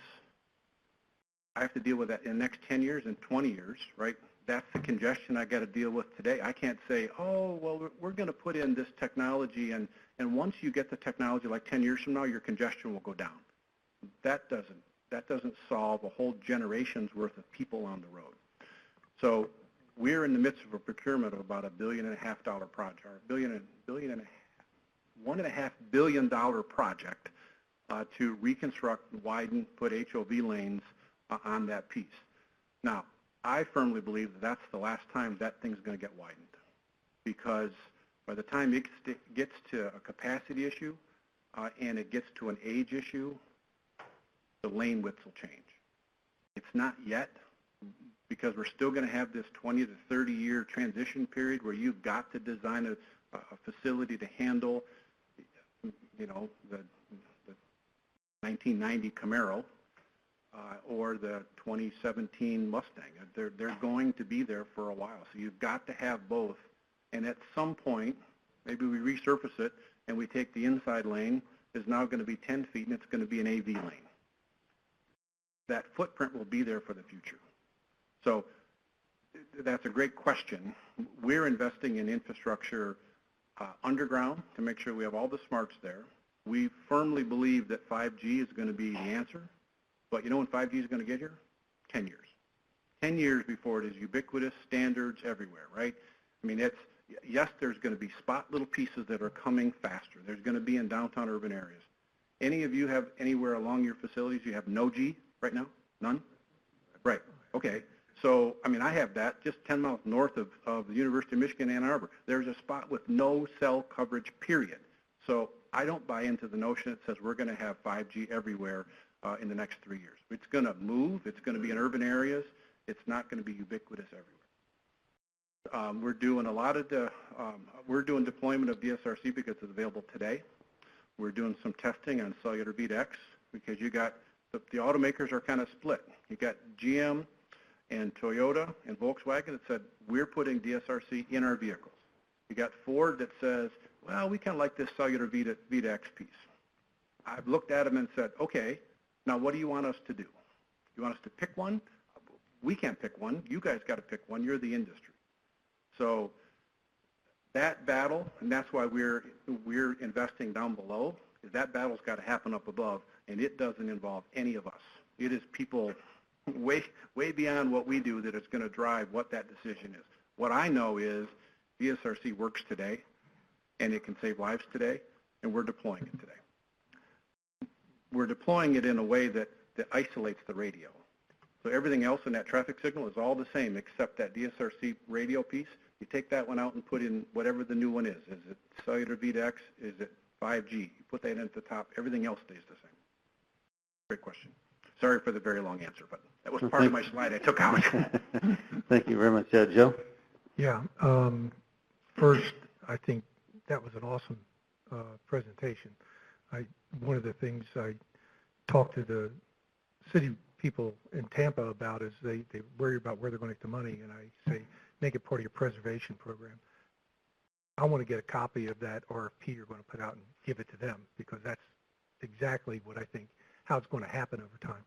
I have to deal with that in the next 10 years and 20 years, right? That's the congestion I got to deal with today. I can't say, oh, well, we're going to put in this technology, and once you get the technology, like 10 years from now, your congestion will go down. That doesn't solve a whole generation's worth of people on the road. So we're in the midst of a procurement of about $1.5 billion project, or $1.5 billion project to reconstruct, widen, put HOV lanes on that piece. Now, I firmly believe that that's the last time that thing's going to get widened, because by the time it gets to a capacity issue and it gets to an age issue, the lane widths will change. It's not yet, because we're still going to have this 20 to 30 year transition period where you've got to design a facility to handle, you know, the 1990 Camaro or the 2017 Mustang. They're going to be there for a while. So you've got to have both. And at some point, maybe we resurface it and we take the inside lane is now going to be 10 feet and it's going to be an AV lane. That footprint will be there for the future. So that's a great question. We're investing in infrastructure underground to make sure we have all the smarts there. We firmly believe that 5G is going to be the answer. But you know when 5G is going to get here? 10 years. 10 years before it is ubiquitous, standards everywhere, right? I mean, yes, there's going to be spot little pieces that are coming faster. There's going to be in downtown urban areas. Any of you have anywhere along your facilities you have no G right now? None? Right. Okay. So, I mean, I have that just 10 miles north of the University of Michigan, Ann Arbor. There's a spot with no cell coverage, period. So I don't buy into the notion that says we're going to have 5G everywhere in the next 3 years. It's going to move. It's going to be in urban areas. It's not going to be ubiquitous everywhere. We're doing a lot of we're doing deployment of DSRC because it's available today. We're doing some testing on cellular V2X because you got the automakers are kind of split. You got GM and Toyota and Volkswagen that said we're putting DSRC in our vehicles. You got Ford that says, well, we kind of like this cellular V2X piece. I've looked at them and said, okay, now what do you want us to do? You want us to pick one? We can't pick one. You guys got to pick one. You're the industry. So that battle, and that's why we're investing down below, is that battle's got to happen up above, and it doesn't involve any of us. It is people way beyond what we do that is going to drive what that decision is. What I know is DSRC works today, and it can save lives today, and we're deploying it today. We're deploying it in a way that isolates the radio. So everything else in that traffic signal is all the same except that DSRC radio piece. You take that one out and put in whatever the new one is. Is it cellular V2X? Is it 5G? You put that in at the top. Everything else stays the same. Great question. Sorry for the very long answer, but that was part of my slide I took out. Thank you very much, Joe. Yeah. First, I think that was an awesome presentation. One of the things I talked to the city people in Tampa about is they worry about where they're going to get the money, and I say, make it part of your preservation program. I want to get a copy of that RFP you're going to put out and give it to them, because that's exactly what I think, how it's going to happen over time.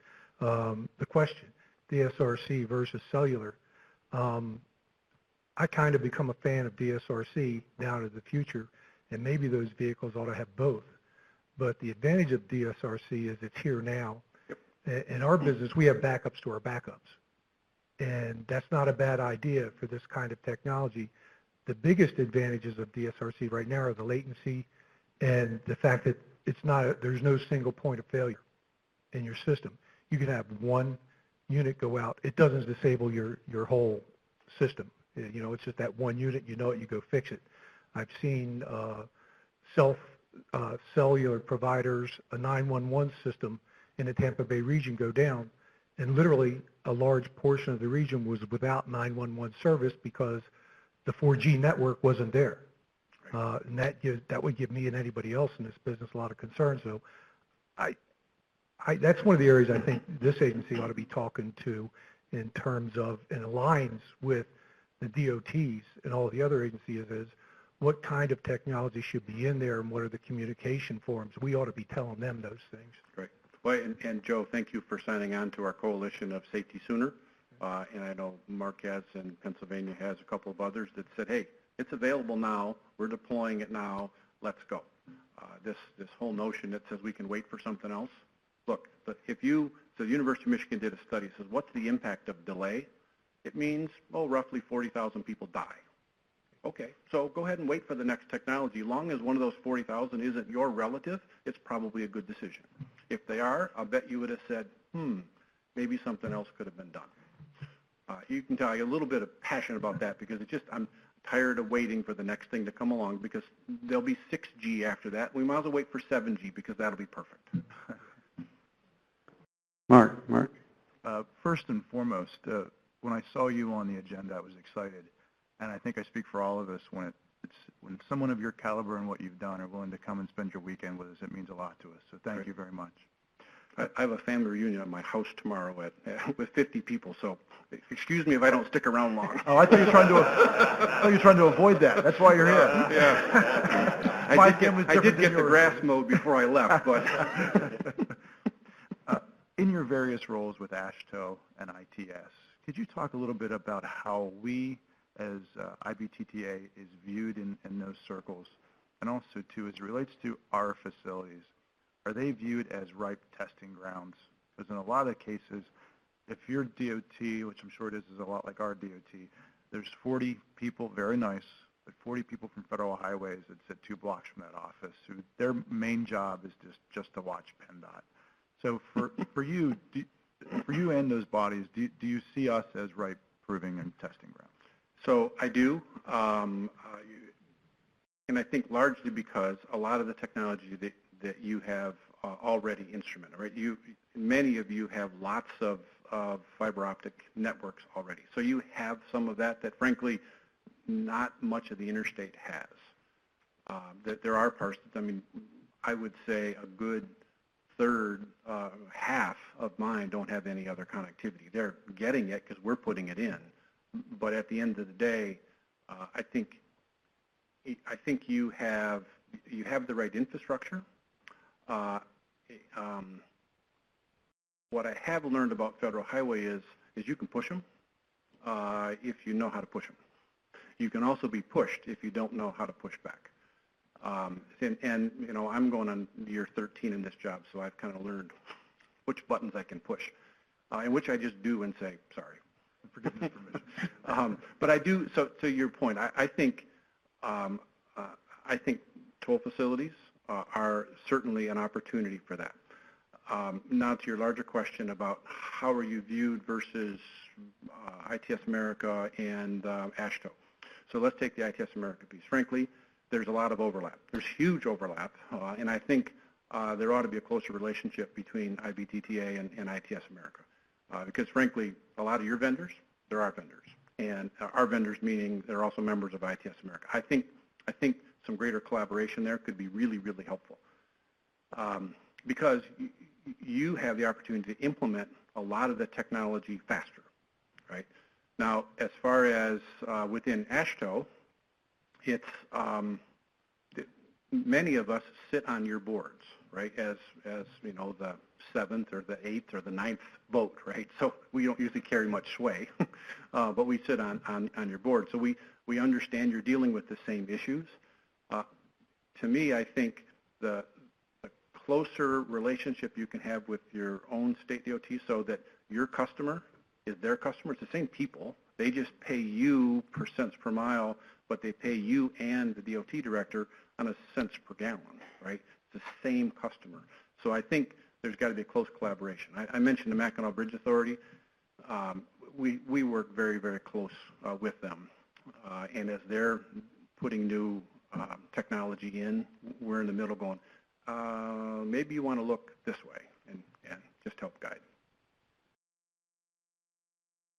The question, DSRC versus cellular, I kind of become a fan of DSRC now into the future, and maybe those vehicles ought to have both. But the advantage of DSRC is it's here now. Yep. In our business, we have backups to our backups. And that's not a bad idea for this kind of technology. The biggest advantages of DSRC right now are the latency and the fact that there's no single point of failure in your system. You can have one unit go out. It doesn't disable your whole system. You know, it's just that one unit, you know it, you go fix it. I've seen cellular providers, a 911 system in the Tampa Bay region go down, and literally a large portion of the region was without 911 service because the 4G network wasn't there. And that would give me and anybody else in this business a lot of concern. So that's one of the areas I think this agency ought to be talking to in terms of, and aligns with the DOTs and all the other agencies, is what kind of technology should be in there and what are the communication forms. We ought to be telling them those things. Great. Well, and Joe, thank you for signing on to our coalition of Safety Sooner. And I know Marquez in Pennsylvania has a couple of others that said, hey, it's available now. We're deploying it now. Let's go. This whole notion that says we can wait for something else. Look, so the University of Michigan did a study. It says, what's the impact of delay? It means, roughly 40,000 people die. Okay, so go ahead and wait for the next technology. Long as one of those 40,000 isn't your relative, it's probably a good decision. If they are, I'll bet you would have said, maybe something else could have been done. You can tell I get a little bit of passion about that because I'm tired of waiting for the next thing to come along because there'll be 6G after that. We might as well wait for 7G because that'll be perfect. Mark. First and foremost, when I saw you on the agenda, I was excited. And I think I speak for all of us when someone of your caliber and what you've done are willing to come and spend your weekend with us, it means a lot to us. So thank you very much. I have a family reunion at my house tomorrow with 50 people, so excuse me if I don't stick around long. Oh, I thought you were trying to avoid that. That's why you're here. Yeah. I did get the grass mowed before I left, but in your various roles with AASHTO and ITS, could you talk a little bit about how we as IBTTA is viewed in those circles, and also too as it relates to our facilities? Are they viewed as ripe testing grounds? Because in a lot of cases, if your DOT, which I'm sure it is a lot like our DOT, there's 40 people, very nice, but 40 people from Federal Highways that sit 2 blocks from that office who their main job is just to watch PennDOT. So for you and those bodies, do you see us as ripe proving and testing grounds? So I do, and I think largely because a lot of the technology that you have already instrumented, right? Many of you have lots of fiber optic networks already. So you have some of that frankly not much of the interstate has. That there are parts, I would say a good third, half of mine don't have any other connectivity. They're getting it because we're putting it in. But at the end of the day, I think you have the right infrastructure. What I have learned about Federal Highway is you can push them if you know how to push them. You can also be pushed if you don't know how to push back. And I'm going on year 13 in this job, so I've kind of learned which buttons I can push, and which I just do and say sorry. Forgiveness permission. But I do. So to your point, I think toll facilities are certainly an opportunity for that. Now to your larger question about how are you viewed versus ITS America and AASHTO. So let's take the ITS America piece. Frankly, there's a lot of overlap. There's huge overlap, and I think there ought to be a closer relationship between IBTTA and ITS America. Because frankly, a lot of your vendors, they're our vendors. And our vendors meaning they're also members of ITS America. I think some greater collaboration there could be really, really helpful. Because you have the opportunity to implement a lot of the technology faster, right? Now, as far as within AASHTO, it's many of us sit on your boards, right? As you know, the 7th or the 8th or the 9th vote, right? So we don't usually carry much sway, but we sit on your board. So we understand you're dealing with the same issues. To me, I think the closer relationship you can have with your own state DOT so that your customer is their customer. It's the same people. They just pay you per cents per mile, but they pay you and the DOT director on a cents per gallon, right? It's the same customer. So I think there's got to be a close collaboration. I mentioned the Mackinac Bridge Authority. We work very, very close with them. And as they're putting new technology in, we're in the middle going, maybe you want to look this way and just help guide.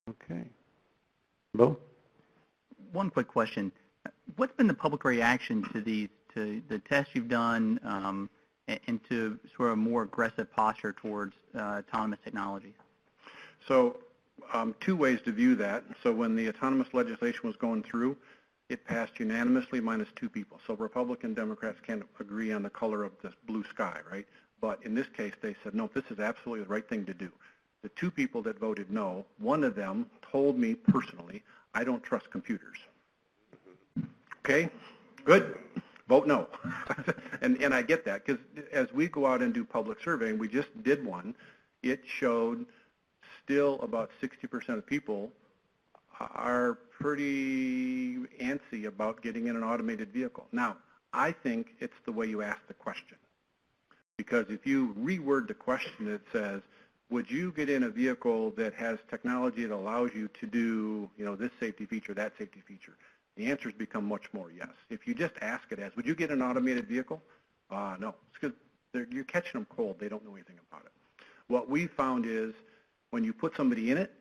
Okay. Bo? One quick question. What's been the public reaction to the tests you've done and to sort of a more aggressive posture towards autonomous technology? So two ways to view that. So when the autonomous legislation was going through, it passed unanimously minus two people. So Republican Democrats can't agree on the color of the blue sky, right? But in this case, they said, no, this is absolutely the right thing to do. The two people that voted no, one of them told me personally, I don't trust computers. Okay, good. Vote no. and I get that, because as we go out and do public surveying, we just did one, it showed still about 60% of people are pretty antsy about getting in an automated vehicle. Now, I think it's the way you ask the question. Because if you reword the question, it says, would you get in a vehicle that has technology that allows you to do, this safety feature, that safety feature? The answers become much more yes. If you just ask it as, would you get an automated vehicle? No. It's because you're catching them cold. They don't know anything about it. What we found is when you put somebody in it,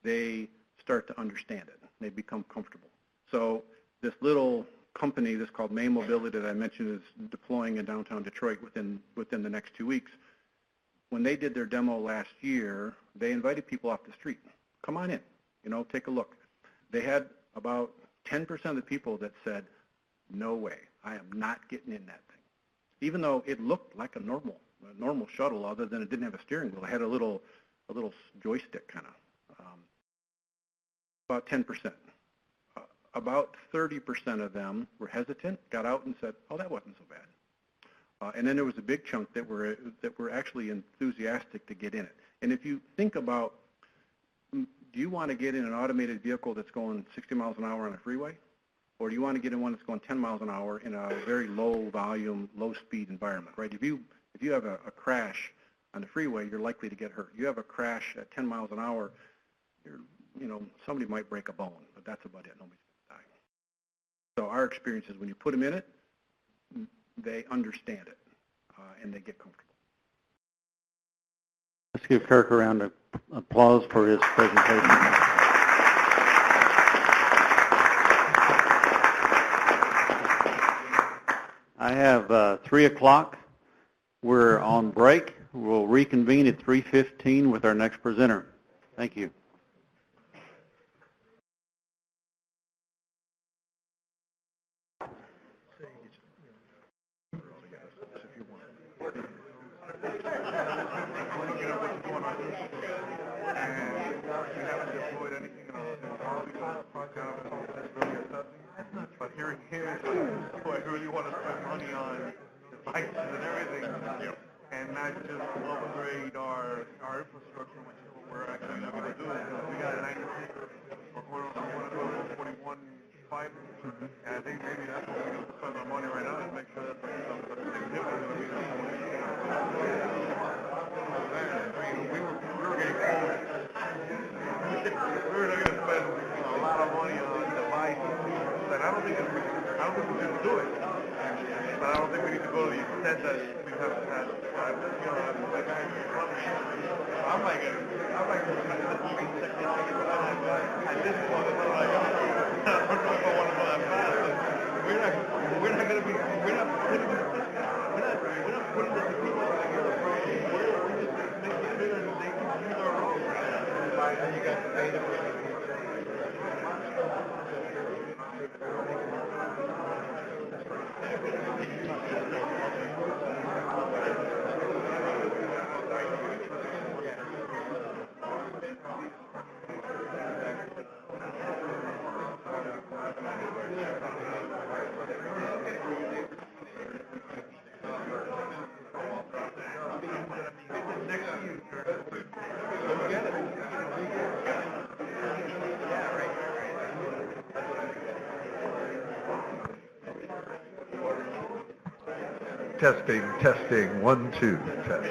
they start to understand it. They become comfortable. So this little company, this called May Mobility that I mentioned, is deploying in downtown Detroit within the next 2 weeks. When they did their demo last year, they invited people off the street. Come on in, take a look. They had about 10% of the people that said, no way, I am not getting in that thing. Even though it looked like a normal shuttle, other than it didn't have a steering wheel. It had a little joystick kind of. About 10%. About 30% of them were hesitant, got out and said, oh, that wasn't so bad. And then there was a big chunk that were actually enthusiastic to get in it. And if you think about, do you want to get in an automated vehicle that's going 60 miles an hour on a freeway? Or do you want to get in one that's going 10 miles an hour in a very low volume, low speed environment, right? If you have a crash on the freeway, you're likely to get hurt. You have a crash at 10 miles an hour, somebody might break a bone, but that's about it. Nobody's going to die. So our experience is when you put them in it, they understand it, and they get comfortable. Let's give Kirk a round of applause for his presentation. I have 3 o'clock. We're on break. We'll reconvene at 3:15 with our next presenter. Thank you. But here I really want to spend money on devices and everything, and not just upgrade our infrastructure, which is what we're actually looking to do. We got 96, we're going to go to 41 fiber, and I think maybe that's what we need to spend our money right now, is make sure that the significant we were getting close. We were looking to spend a lot of money on devices. And I don't think we can do it. But I don't think we need to go to the extent that we have had. I might get at this point, I don't know if I want to go that fast. We're not going to be. We're not putting this to people that are afraid. We're just making it bigger and they can use our roads. And you got the data. Testing, 1, 2, test.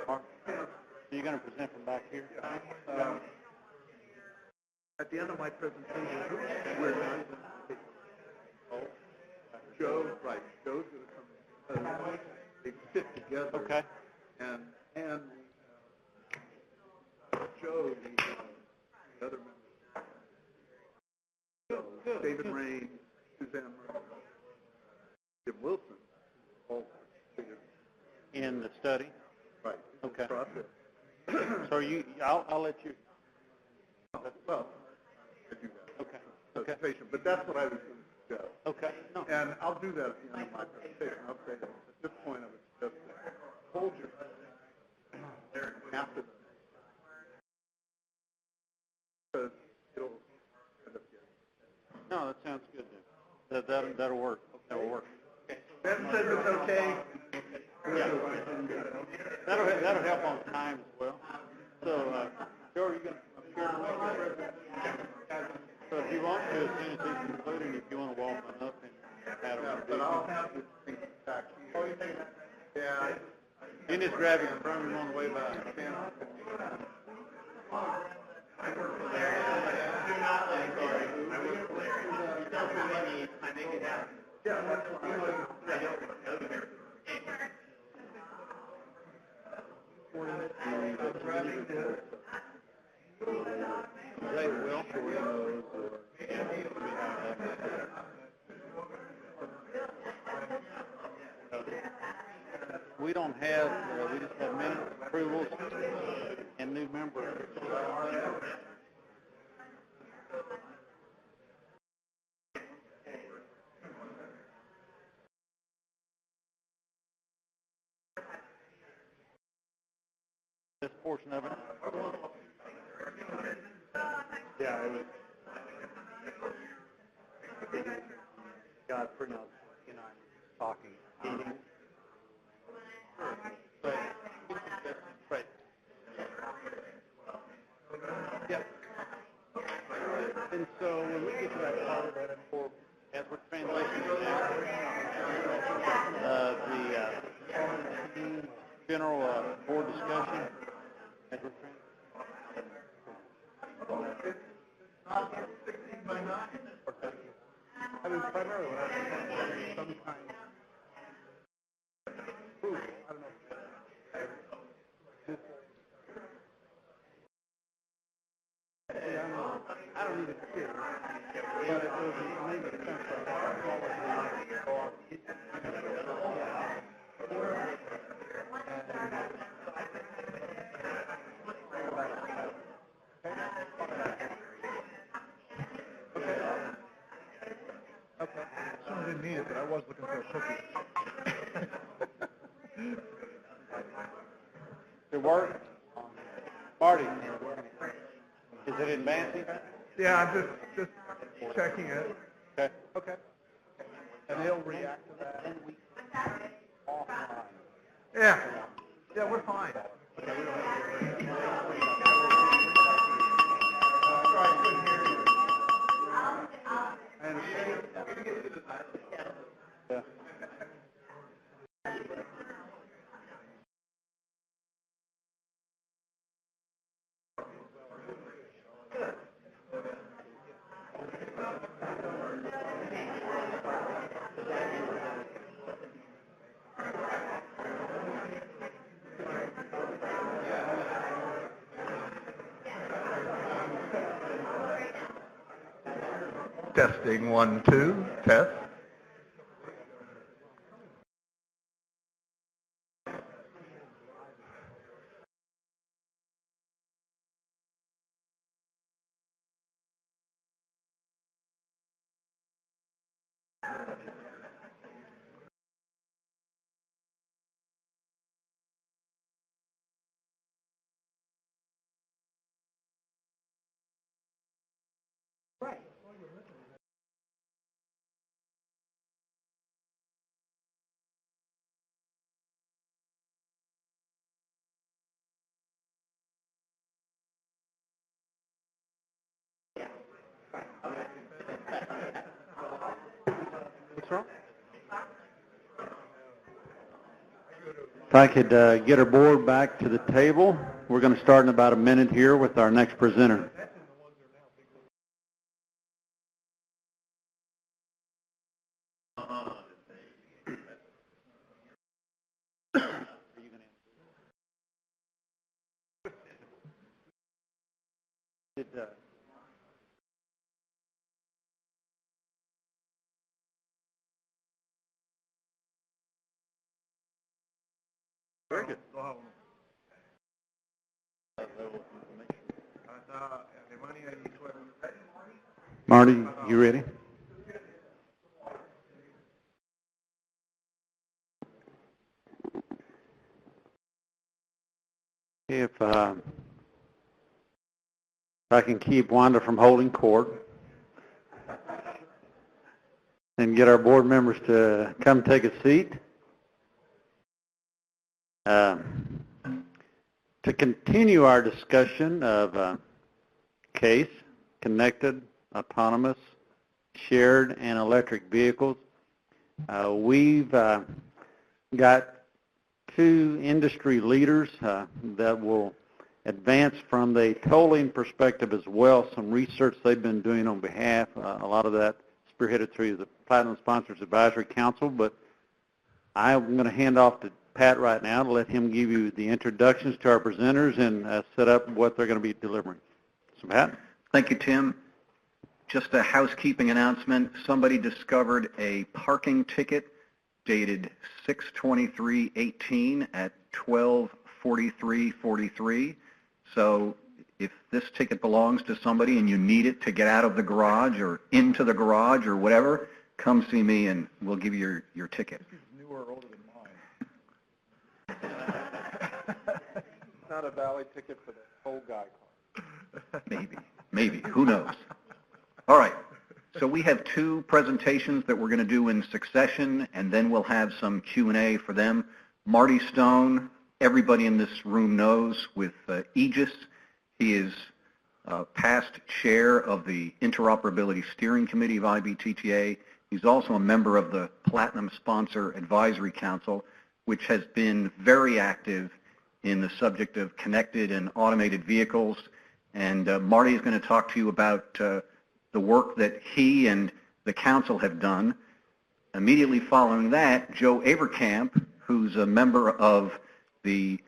Mark, are you going to present from back here? At the end of my presentation, we're going to Joe's going to come, they fit together. Okay. And Joe, the other members, David Rain, Suzanne Murray, Jim Wilson, all figured. In the study? Right. Okay. Process. So I'll let you. Well, I do that. Okay. Presentation, but that's what I was going to suggest. Okay. No. And I'll do that at the end of my presentation. I'll say at this point I would suggest hold your after because it'll end up getting. No, that sounds good. Then. That'll work. That'll work. Ben says it's okay. Yeah. That'll help on time as well. So, Joe, are you going to appear to make a presentation? So if you want to, as soon as he's concluded, if you want to walk on up and have him. But I'll have this thing back here. Yeah. You just grab it from him on the way by. They will. We don't have, we just have minute approvals and new members. This portion of it? Yeah, it was. Got pretty much, talking, eating. Right. Yeah. And so when we get to that part, as we're translating now, the general board discussion, as we're I mean, primarily what I think some kind of approval. I don't know. I don't need it here, but it doesn't make sense. Okay. Someone didn't need it, but I was looking for a cookie. It worked? Marty, is it advancing? Yeah, I'm just checking it. Okay. Okay. And they'll react to that. Yeah. Yeah, we're fine. Okay, we don't have to Sorry, I couldn't hear you. Yeah. Testing 1, 2, test. Right. wrong? If I could get our board back to the table, we're going to start in about a minute here with our next presenter. Very good. Marty, you ready? If I can keep Wanda from holding court and get our board members to come take a seat. To continue our discussion of CASE, connected, autonomous, shared, and electric vehicles, we've got two industry leaders that will advance from the tolling perspective as well, some research they've been doing on behalf, a lot of that spearheaded through the Platinum Sponsors Advisory Council, but I'm going to hand off to Pat right now to let him give you the introductions to our presenters and set up what they're going to be delivering. So Pat? Thank you, Tim. Just a housekeeping announcement. Somebody discovered a parking ticket dated 6/23/18 at 12:43:43. So if this ticket belongs to somebody and you need it to get out of the garage or into the garage or whatever, come see me and we'll give you your ticket. Newer or older than mine. Not a Valley ticket for the old guy car. Maybe. Who knows? All right. So we have two presentations that we're going to do in succession, and then we'll have some Q&A for them. Marty Stone, everybody in this room knows with Aegis. He is past chair of the Interoperability Steering Committee of IBTTA. He's also a member of the Platinum Sponsor Advisory Council, which has been very active in the subject of connected and automated vehicles. And Marty is going to talk to you about the work that he and the council have done. Immediately following that, Joe Averkamp, who's a member of the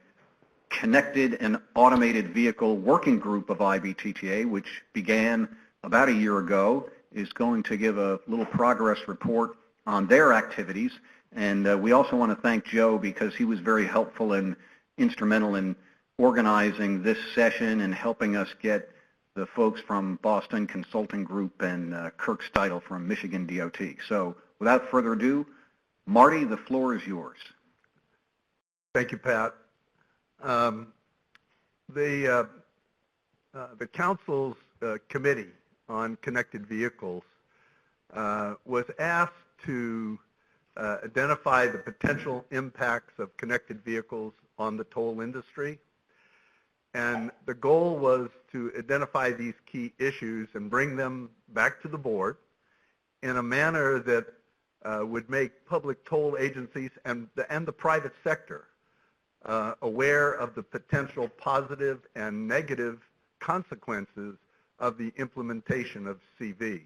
Connected and Automated Vehicle Working Group of IBTTA, which began about a year ago, is going to give a little progress report on their activities. And we also want to thank Joe because he was very helpful and instrumental in organizing this session and helping us get the folks from Boston Consulting Group and Kirk Steidel from Michigan DOT. So without further ado, Marty, the floor is yours. Thank you, Pat. The Council's Committee on Connected Vehicles was asked to identify the potential impacts of connected vehicles on the toll industry. And the goal was to identify these key issues and bring them back to the board in a manner that would make public toll agencies and the private sector aware of the potential positive and negative consequences of the implementation of CV.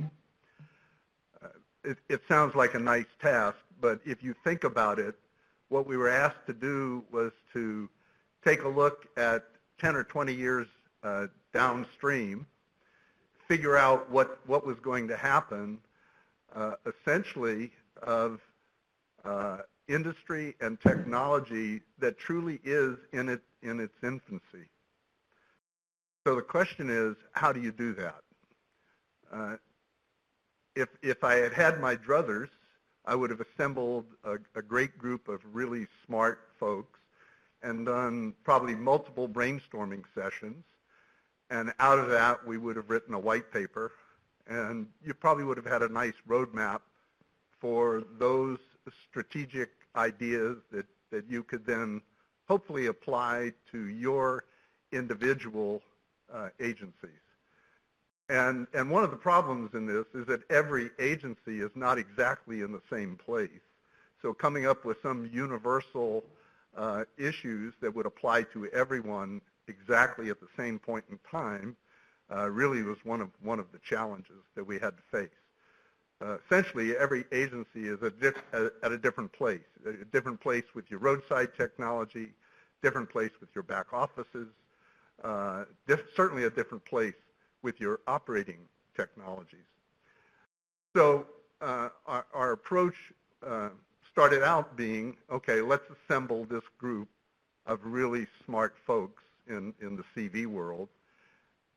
It sounds like a nice task, but if you think about it, what we were asked to do was to take a look at 10 or 20 years downstream, figure out what was going to happen, essentially of industry and technology that truly is in its infancy. So the question is, how do you do that? If I had had my druthers, I would have assembled a great group of really smart folks and done probably multiple brainstorming sessions. And out of that, we would have written a white paper. And you probably would have had a nice roadmap for those strategic ideas that you could then hopefully apply to your individual agencies. And one of the problems in this is that every agency is not exactly in the same place. So coming up with some universal issues that would apply to everyone exactly at the same point in time really was one of the challenges that we had to face. Essentially, every agency is at a different place with your roadside technology, different place with your back offices, certainly a different place with your operating technologies. So our approach started out being, okay, let's assemble this group of really smart folks in the CV world.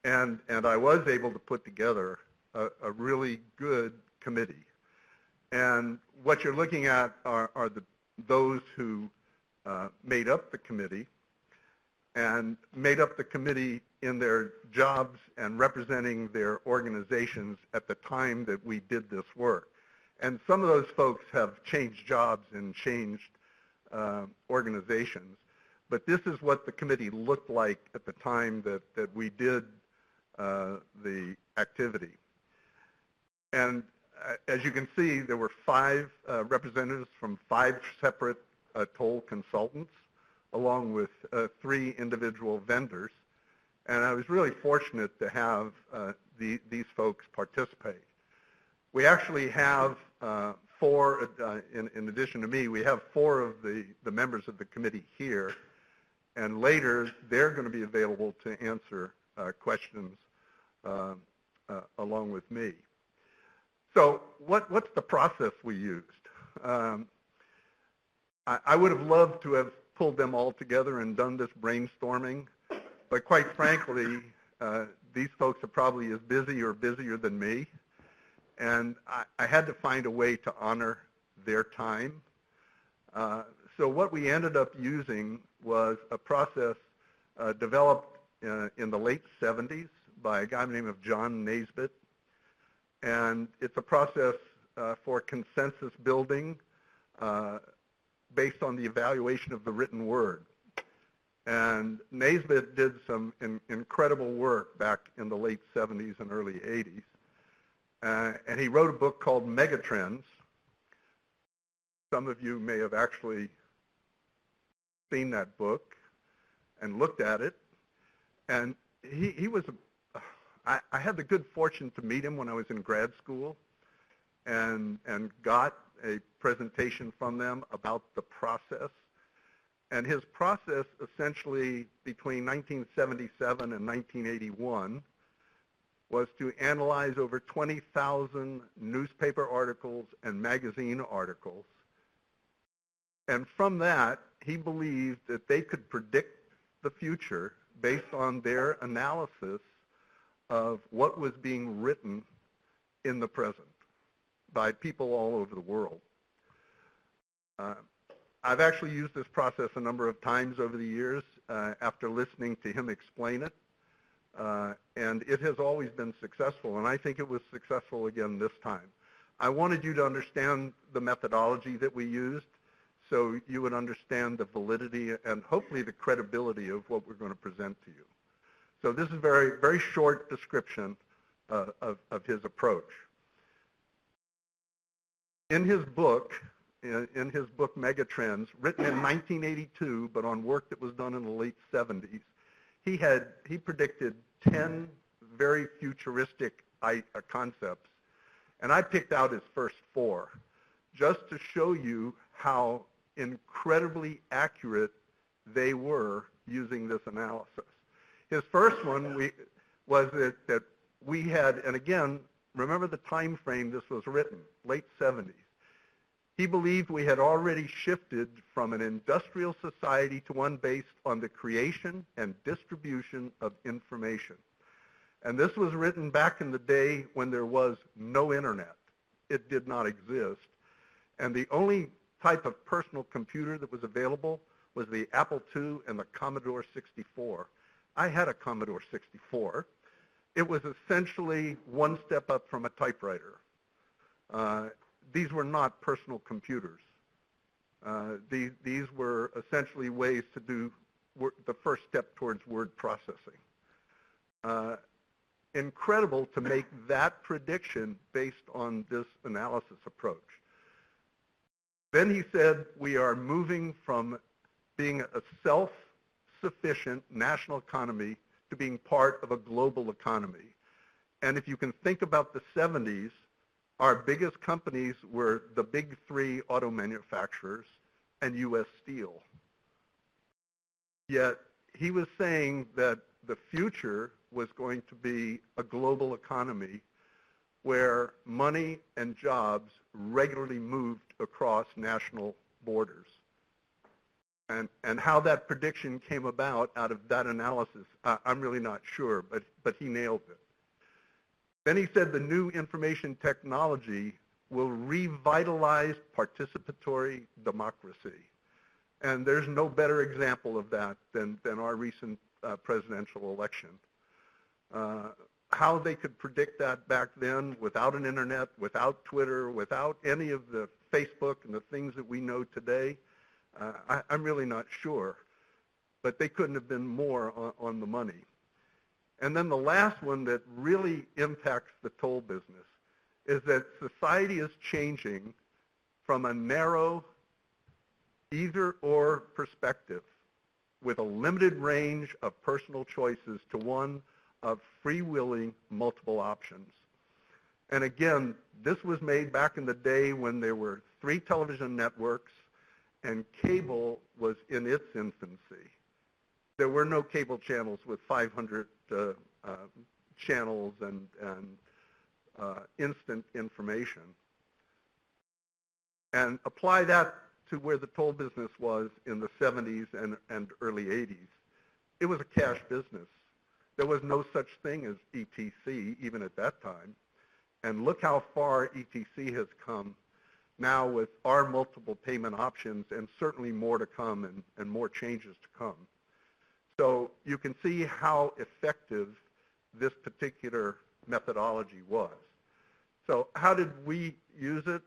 And I was able to put together a really good committee. And what you're looking at are those who made up the committee and made up the committee in their jobs and representing their organizations at the time that we did this work. And some of those folks have changed jobs and changed organizations. But this is what the committee looked like at the time that we did the activity. And as you can see, there were 5 representatives from 5 separate toll consultants, along with 3 individual vendors. And I was really fortunate to have these folks participate. We actually have 4, in addition to me, we have 4 of the members of the committee here. And later, they're going to be available to answer questions along with me. So what's the process we used? I would have loved to have pulled them all together and done this brainstorming, but quite frankly, these folks are probably as busy or busier than me, and I had to find a way to honor their time. So what we ended up using was a process developed in the late 70s by a guy named John Naisbitt, and it's a process for consensus building based on the evaluation of the written word. And Naisbitt did some incredible work back in the late 70s and early 80s. And he wrote a book called Megatrends. Some of you may have actually seen that book and looked at it. And he was, I had the good fortune to meet him when I was in grad school and got a presentation from them about the process. And his process essentially between 1977 and 1981 was to analyze over 20,000 newspaper articles and magazine articles. And from that, he believed that they could predict the future based on their analysis of what was being written in the present by people all over the world. I've actually used this process a number of times over the years after listening to him explain it, and it has always been successful, and I think it was successful again this time. I wanted you to understand the methodology that we used so you would understand the validity and hopefully the credibility of what we're going to present to you. So this is a very, very short description of his approach. In his book Megatrends, written in 1982, but on work that was done in the late 70s, he predicted 10 very futuristic concepts, and I picked out his first 4, just to show you how incredibly accurate they were using this analysis. His first one was that we had, and again, remember the time frame this was written, late 70s. He believed we had already shifted from an industrial society to one based on the creation and distribution of information. And this was written back in the day when there was no internet. It did not exist. And the only type of personal computer that was available was the Apple II and the Commodore 64. I had a Commodore 64. It was essentially one step up from a typewriter. These were not personal computers. These were essentially ways to do the first step towards word processing. incredible to make that prediction based on this analysis approach. Then he said we are moving from being a self-sufficient national economy to being part of a global economy. And if you can think about the 70s, our biggest companies were the big three auto manufacturers and U.S. Steel. Yet he was saying that the future was going to be a global economy where money and jobs regularly moved across national borders. And how that prediction came about out of that analysis, I'm really not sure, but he nailed it. Then he said the new information technology will revitalize participatory democracy. And there's no better example of that than our recent presidential election. How they could predict that back then without an internet, without Twitter, without any of the Facebook and the things that we know today, I'm really not sure. But they couldn't have been more on the money. And then the last one that really impacts the toll business is that society is changing from a narrow either-or perspective with a limited range of personal choices to one of freewheeling multiple options. And again, this was made back in the day when there were 3 television networks and cable was in its infancy. There were no cable channels with 500 channels and instant information. And apply that to where the toll business was in the 70s and early 80s. It was a cash business. There was no such thing as ETC even at that time. And look how far ETC has come now with our multiple payment options and certainly more to come and more changes to come. So you can see how effective this particular methodology was. So how did we use it?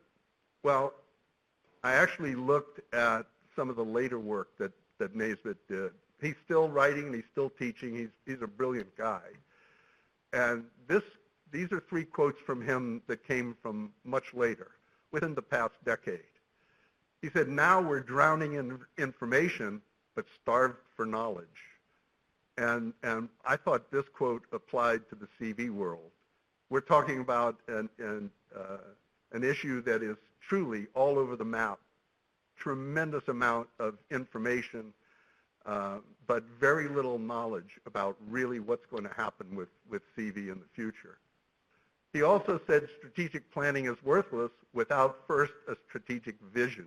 Well, I actually looked at some of the later work that Naisbitt did. He's still writing and he's still teaching. He's a brilliant guy. And these are 3 quotes from him that came from much later, within the past decade. He said, now we're drowning in information, but starved for knowledge. And I thought this quote applied to the CV world. We're talking about an issue that is truly all over the map, tremendous amount of information, but very little knowledge about really what's going to happen with CV in the future. He also said strategic planning is worthless without first a strategic vision.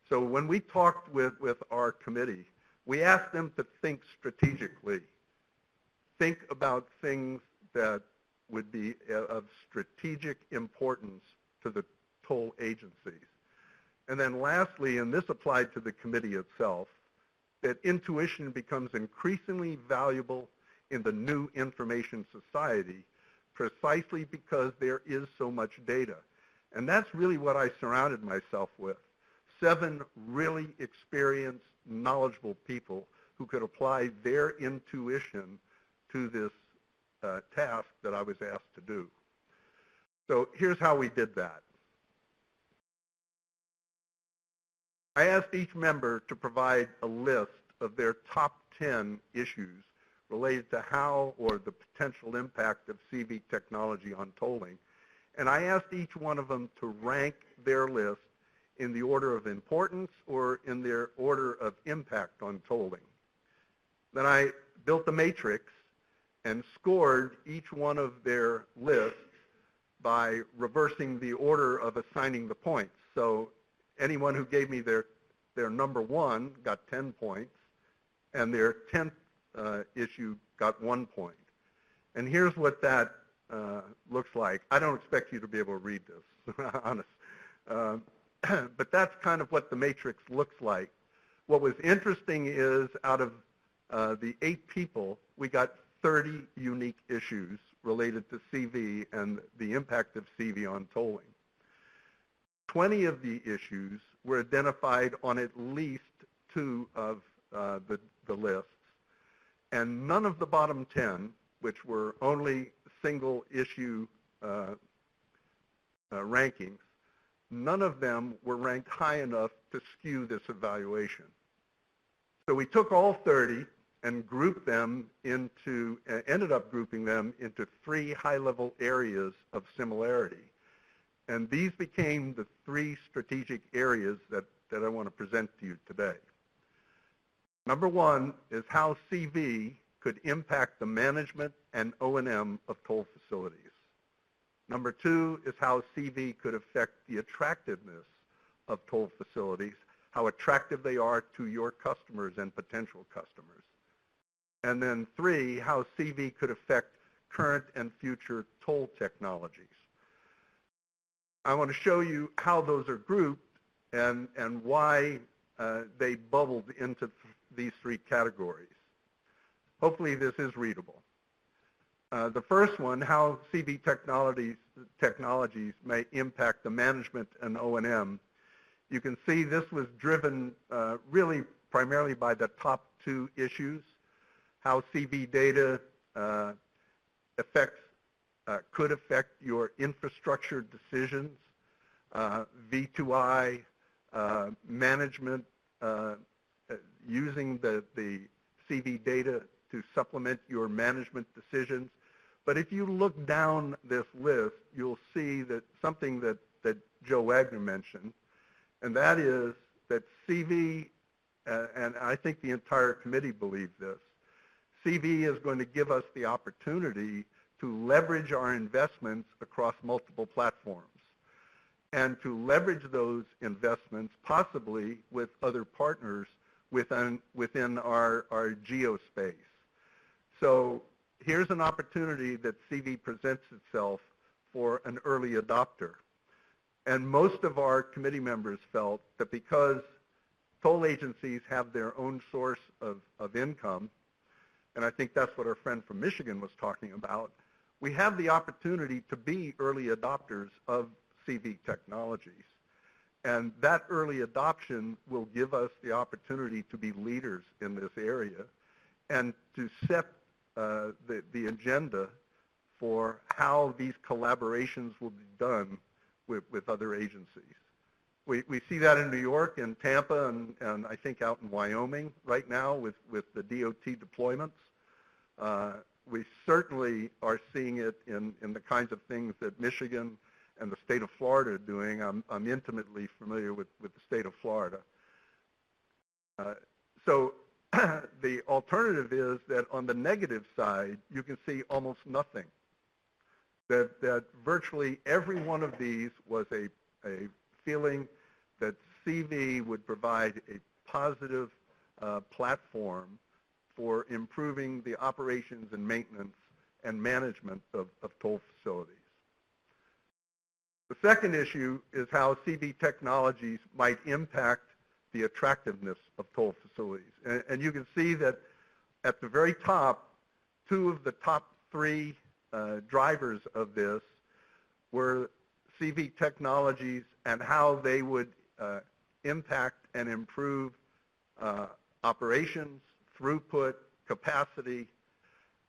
So when we talked with our committee, we asked them to think strategically. Think about things that would be of strategic importance to the toll agencies. And then lastly, and this applied to the committee itself, that intuition becomes increasingly valuable in the new information society precisely because there is so much data. And that's really what I surrounded myself with. 7 really experienced, knowledgeable people who could apply their intuition to this task that I was asked to do. So here's how we did that. I asked each member to provide a list of their top 10 issues related to how or the potential impact of CV technology on tolling. And I asked each one of them to rank their list in the order of importance or in their order of impact on tolling. Then I built a matrix and scored each one of their lists by reversing the order of assigning the points. So anyone who gave me their number 1 got 10 points, and their 10th issue got 1 point. And here's what that looks like. I don't expect you to be able to read this, honest. But that's kind of what the matrix looks like. What was interesting is out of the 8 people, we got 30 unique issues related to CV and the impact of CV on tolling. 20 of the issues were identified on at least 2 of the lists, and none of the bottom 10, which were only single issue rankings, none of them were ranked high enough to skew this evaluation. So we took all 30 and grouped them into, ended up grouping them into 3 high-level areas of similarity. And these became the 3 strategic areas that I want to present to you today. Number 1 is how CV could impact the management and O&M of toll facilities. Number 2 is how CV could affect the attractiveness of toll facilities, how attractive they are to your customers and potential customers. And then 3, how CV could affect current and future toll technologies. I want to show you how those are grouped and why they bubbled into these 3 categories. Hopefully this is readable. The first one, how CV technologies may impact the management and O&M. You can see this was driven really primarily by the top 2 issues, how CV data could affect your infrastructure decisions, V2I, management, using the CV data to supplement your management decisions. But if you look down this list, you'll see that something that Joe Wagner mentioned, and that is that CV, and I think the entire committee believes this, CV is going to give us the opportunity to leverage our investments across multiple platforms and to leverage those investments possibly with other partners within our geospace. So here's an opportunity that CV presents itself for an early adopter. And most of our committee members felt that because toll agencies have their own source of income, and I think that's what our friend from Michigan was talking about, we have the opportunity to be early adopters of CV technologies. And that early adoption will give us the opportunity to be leaders in this area and to set the agenda for how these collaborations will be done with other agencies. We see that in New York and Tampa and I think out in Wyoming right now with the DOT deployments. We certainly are seeing it in the kinds of things that Michigan and the state of Florida are doing. I'm intimately familiar with the state of Florida. So the alternative is that on the negative side, you can see almost nothing. That virtually every one of these was a feeling that CV would provide a positive platform for improving the operations and maintenance and management of toll facilities. The second issue is how CV technologies might impact the attractiveness of toll facilities. And you can see that at the very top, 2 of the top 3 drivers of this were CV technologies and how they would impact and improve operations, throughput, capacity,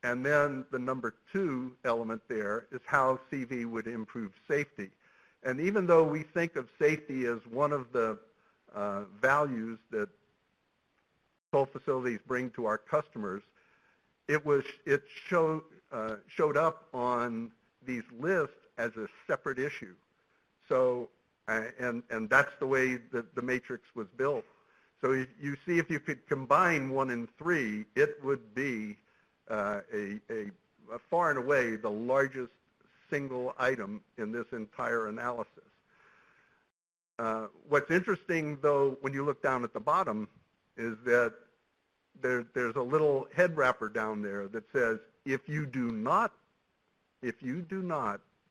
and then the number 2 element there is how CV would improve safety. And even though we think of safety as one of the values that toll facilities bring to our customers, it showed up on these lists as a separate issue. So, and that's the way the matrix was built. So you see, if you could combine 1 and 3, it would be far and away the largest single item in this entire analysis. What's interesting, though, when you look down at the bottom, is that there's a little head wrapper down there that says, if you do not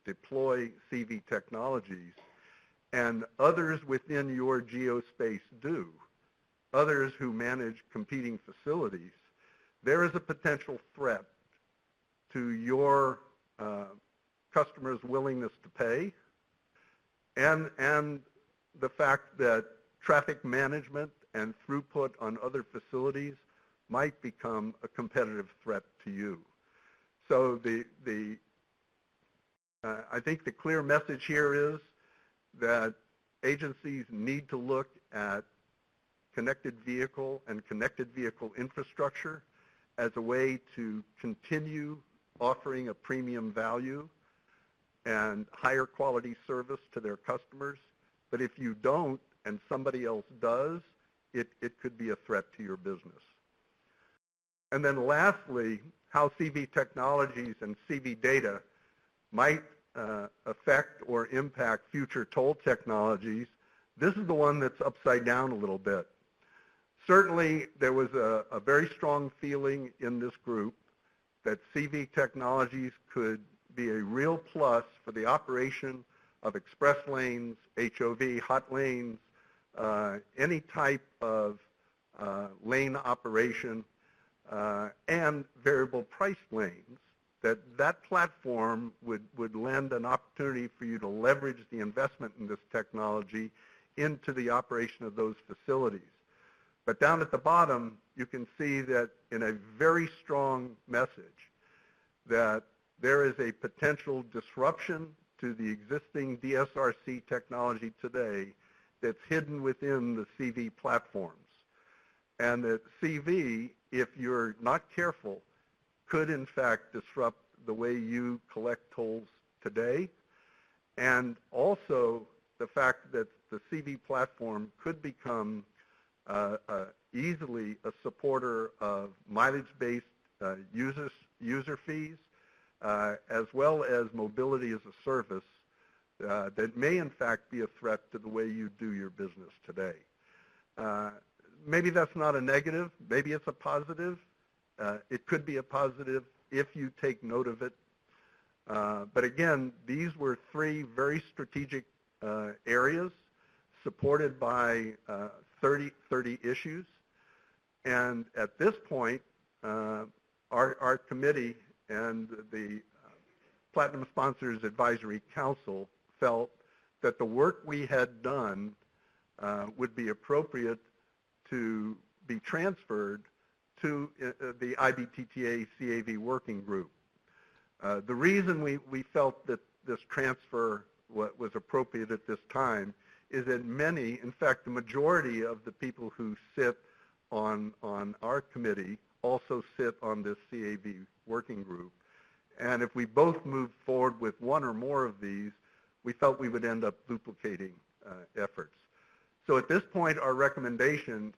deploy CV technologies, and others within your geospace do, others who manage competing facilities, there is a potential threat to your customers' willingness to pay, and the fact that traffic management and throughput on other facilities might become a competitive threat to you. So the I think the clear message here is that agencies need to look at connected vehicle and connected vehicle infrastructure as a way to continue offering a premium value and higher quality service to their customers. But if you don't and somebody else does, it could be a threat to your business. And then lastly, how CV technologies and CV data might affect or impact future toll technologies. This is the one that's upside down a little bit. Certainly, there was a very strong feeling in this group that CV technologies could be a real plus for the operation of express lanes, HOV, hot lanes, any type of lane operation, and variable price lanes, that platform would lend an opportunity for you to leverage the investment in this technology into the operation of those facilities. But down at the bottom, you can see that in a very strong message that there is a potential disruption to the existing DSRC technology today that's hidden within the CV platforms. And that CV, if you're not careful, could in fact disrupt the way you collect tolls today. And also the fact that the CV platform could become easily a supporter of mileage-based user fees, as well as mobility as a service that may in fact be a threat to the way you do your business today. Maybe that's not a negative. Maybe it's a positive. It could be a positive if you take note of it. But again, these were three very strategic areas supported by 30 issues. And at this point, our committee and the Platinum Sponsors Advisory Council felt that the work we had done would be appropriate to be transferred to the IBTTA CAV working group. The reason we felt that this transfer was appropriate at this time is that many, in fact, the majority of the people who sit on our committee also sit on this CAV working group. And if we both moved forward with one or more of these, we felt we would end up duplicating efforts. So at this point, our recommendation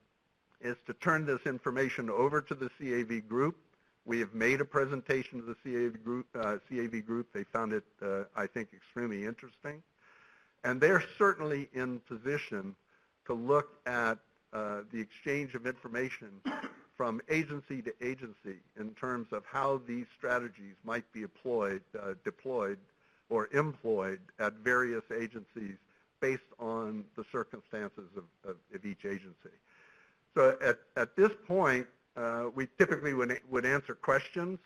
is to turn this information over to the CAV group. We have made a presentation to the CAV group. They found it, I think, extremely interesting. And they're certainly in position to look at the exchange of information from agency to agency in terms of how these strategies might be deployed or employed at various agencies based on the circumstances of each agency. So at this point, we typically would answer questions,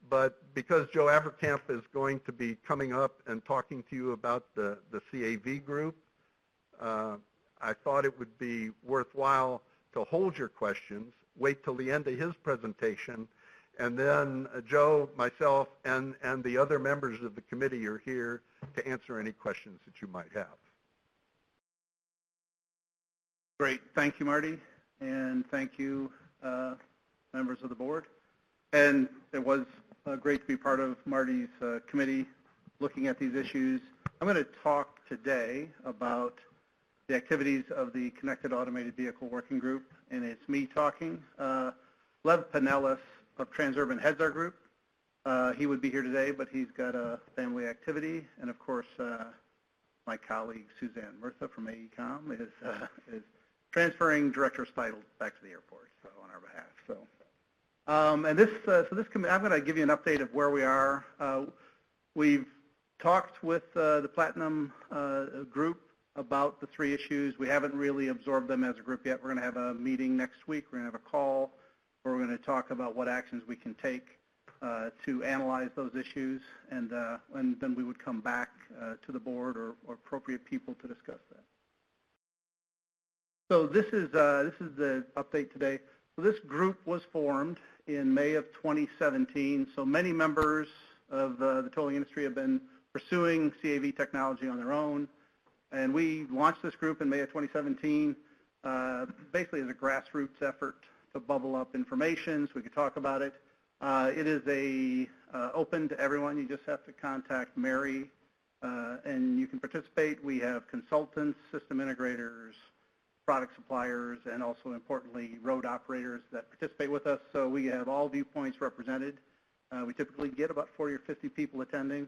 but because Joe Averkamp is going to be coming up and talking to you about the CAV group, I thought it would be worthwhile to hold your questions, wait till the end of his presentation, and then Joe, myself, and the other members of the committee are here to answer any questions that you might have. Great. Thank you, Marty, and thank you, members of the board. And it was great to be part of Marty's committee looking at these issues. I'm going to talk today about the activities of the Connected Automated Vehicle Working Group, and it's me talking. Lev Pinellas of Transurban heads our group. He would be here today, but he's got a family activity, and of course, my colleague Suzanne Murtha from AECOM is transferring director's title back to the airport, so on our behalf. So, and this committee, I'm going to give you an update of where we are. We've talked with the Platinum group about the three issues. We haven't really absorbed them as a group yet. We're going to have a meeting next week. We're going to have a call where we're going to talk about what actions we can take to analyze those issues, and then we would come back to the board or appropriate people to discuss that. So this is the update today. So this group was formed in May of 2017. So many members of the tolling industry have been pursuing CAV technology on their own. And we launched this group in May of 2017, basically as a grassroots effort to bubble up information so we could talk about it. It is open to everyone. You just have to contact Mary, and you can participate. We have consultants, system integrators, product suppliers, and also importantly, road operators that participate with us. So we have all viewpoints represented. We typically get about 40 or 50 people attending.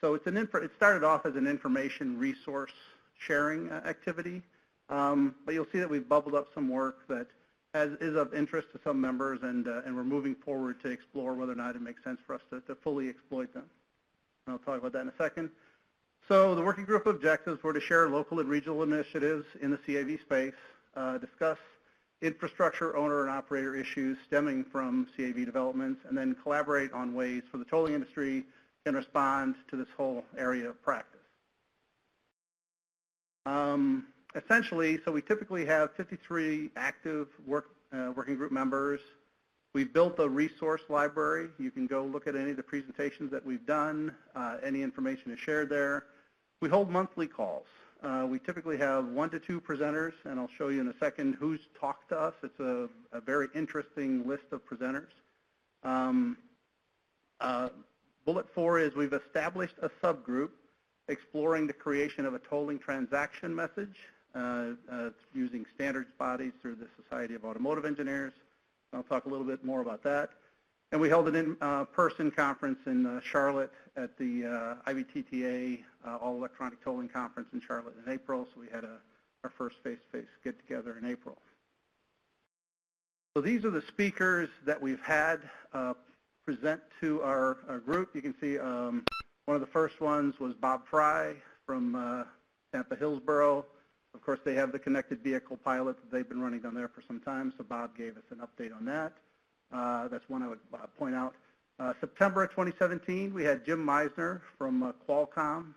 So it's it started off as an information resource sharing activity, but you'll see that we've bubbled up some work that is of interest to some members, and we're moving forward to explore whether or not it makes sense for us to fully exploit them. And I'll talk about that in a second. So the working group objectives were to share local and regional initiatives in the CAV space, discuss infrastructure owner and operator issues stemming from CAV developments, and then collaborate on ways for the tolling industry can respond to this whole area of practice. Essentially, so we typically have 53 active working group members. We've built a resource library. You can go look at any of the presentations that we've done. Any information is shared there. We hold monthly calls. We typically have 1 to 2 presenters, and I'll show you in a second who's talked to us. It's a very interesting list of presenters. Bullet 4 is we've established a subgroup exploring the creation of a tolling transaction message using standards bodies through the Society of Automotive Engineers. I'll talk a little bit more about that. And we held an in-person conference in Charlotte at the IBTTA All Electronic Tolling Conference in Charlotte in April, so we had our first face-to-face get-together in April. So these are the speakers that we've had present to our group. You can see one of the first ones was Bob Fry from Tampa Hillsborough. Of course, they have the connected vehicle pilot that they've been running down there for some time, so Bob gave us an update on that. That's one I would point out. September of 2017, we had Jim Meisner from Qualcomm.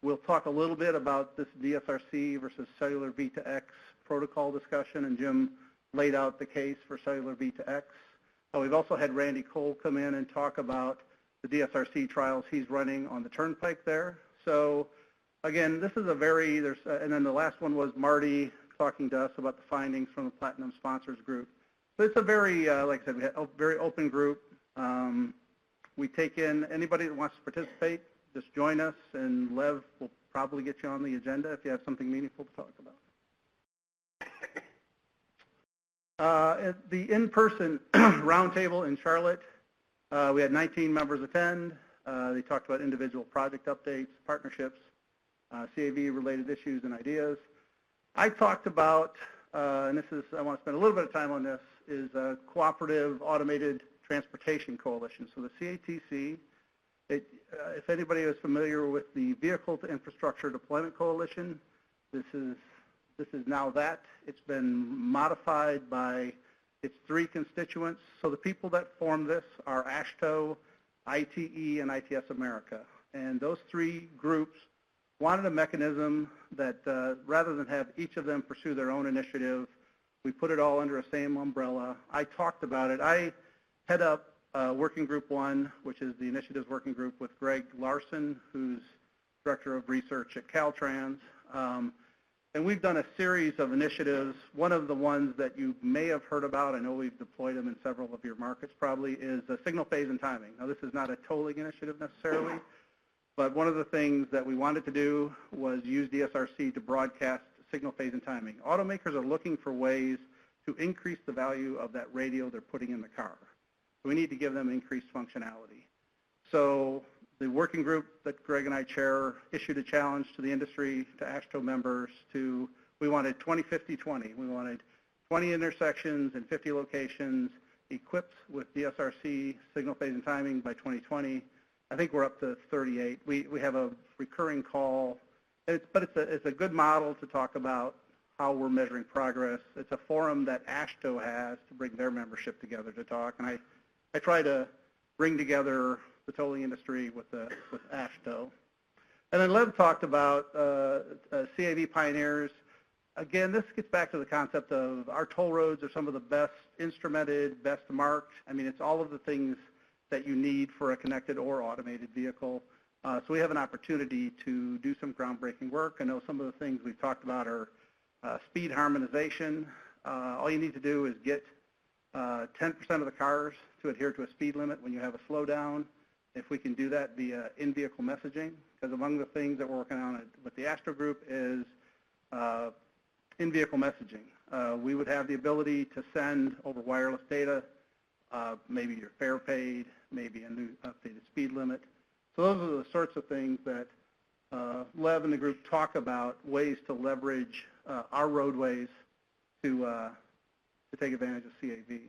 We'll talk a little bit about this DSRC versus cellular V2X protocol discussion, and Jim laid out the case for cellular V2X. We've also had Randy Cole come in and talk about the DSRC trials he's running on the turnpike there. So again, this is a very, and then the last one was Marty talking to us about the findings from the Platinum Sponsors Group. So it's a very, like I said, we have a very open group. We take in anybody that wants to participate, just join us, and Lev will probably get you on the agenda if you have something meaningful to talk about. At the in-person roundtable in Charlotte, we had 19 members attend. They talked about individual project updates, partnerships, CAV-related issues and ideas. I talked about, and this is, I want to spend a little bit of time on this, is a Cooperative Automated Transportation Coalition. So the CATC, if anybody is familiar with the Vehicle to Infrastructure Deployment Coalition, this is now that. It's been modified by its 3 constituents. So the people that form this are AASHTO, ITE, and ITS America. And those 3 groups wanted a mechanism that rather than have each of them pursue their own initiative, we put it all under a same umbrella. I talked about it. I head up Working Group 1, which is the Initiatives Working Group with Greg Larson, who's Director of Research at Caltrans. And we've done a series of initiatives. One of the ones that you may have heard about, I know we've deployed them in several of your markets probably, is signal phase and timing. Now this is not a tolling initiative necessarily, but one of the things that we wanted to do was use DSRC to broadcast signal phase and timing. Automakers are looking for ways to increase the value of that radio they're putting in the car. So we need to give them increased functionality. So the working group that Greg and I chair issued a challenge to the industry, to AASHTO members, we wanted 20-50-20. We wanted 20 intersections and 50 locations equipped with DSRC signal phase and timing by 2020. I think we're up to 38. We have a recurring call, but it's a good model to talk about how we're measuring progress. It's a forum that AASHTO has to bring their membership together to talk, and I try to bring together the tolling industry with AASHTO. And then Lev talked about CAV pioneers. Again, this gets back to the concept of our toll roads are some of the best instrumented, best marked. I mean, it's all of the things that you need for a connected or automated vehicle. So we have an opportunity to do some groundbreaking work. I know some of the things we've talked about are speed harmonization. All you need to do is get 10% of the cars to adhere to a speed limit when you have a slowdown. If we can do that via in-vehicle messaging, because among the things that we're working on with the Astro Group is in-vehicle messaging. We would have the ability to send over wireless data, maybe your fare paid, maybe a new updated speed limit. So those are the sorts of things that Lev and the group talk about, ways to leverage our roadways to take advantage of CAV.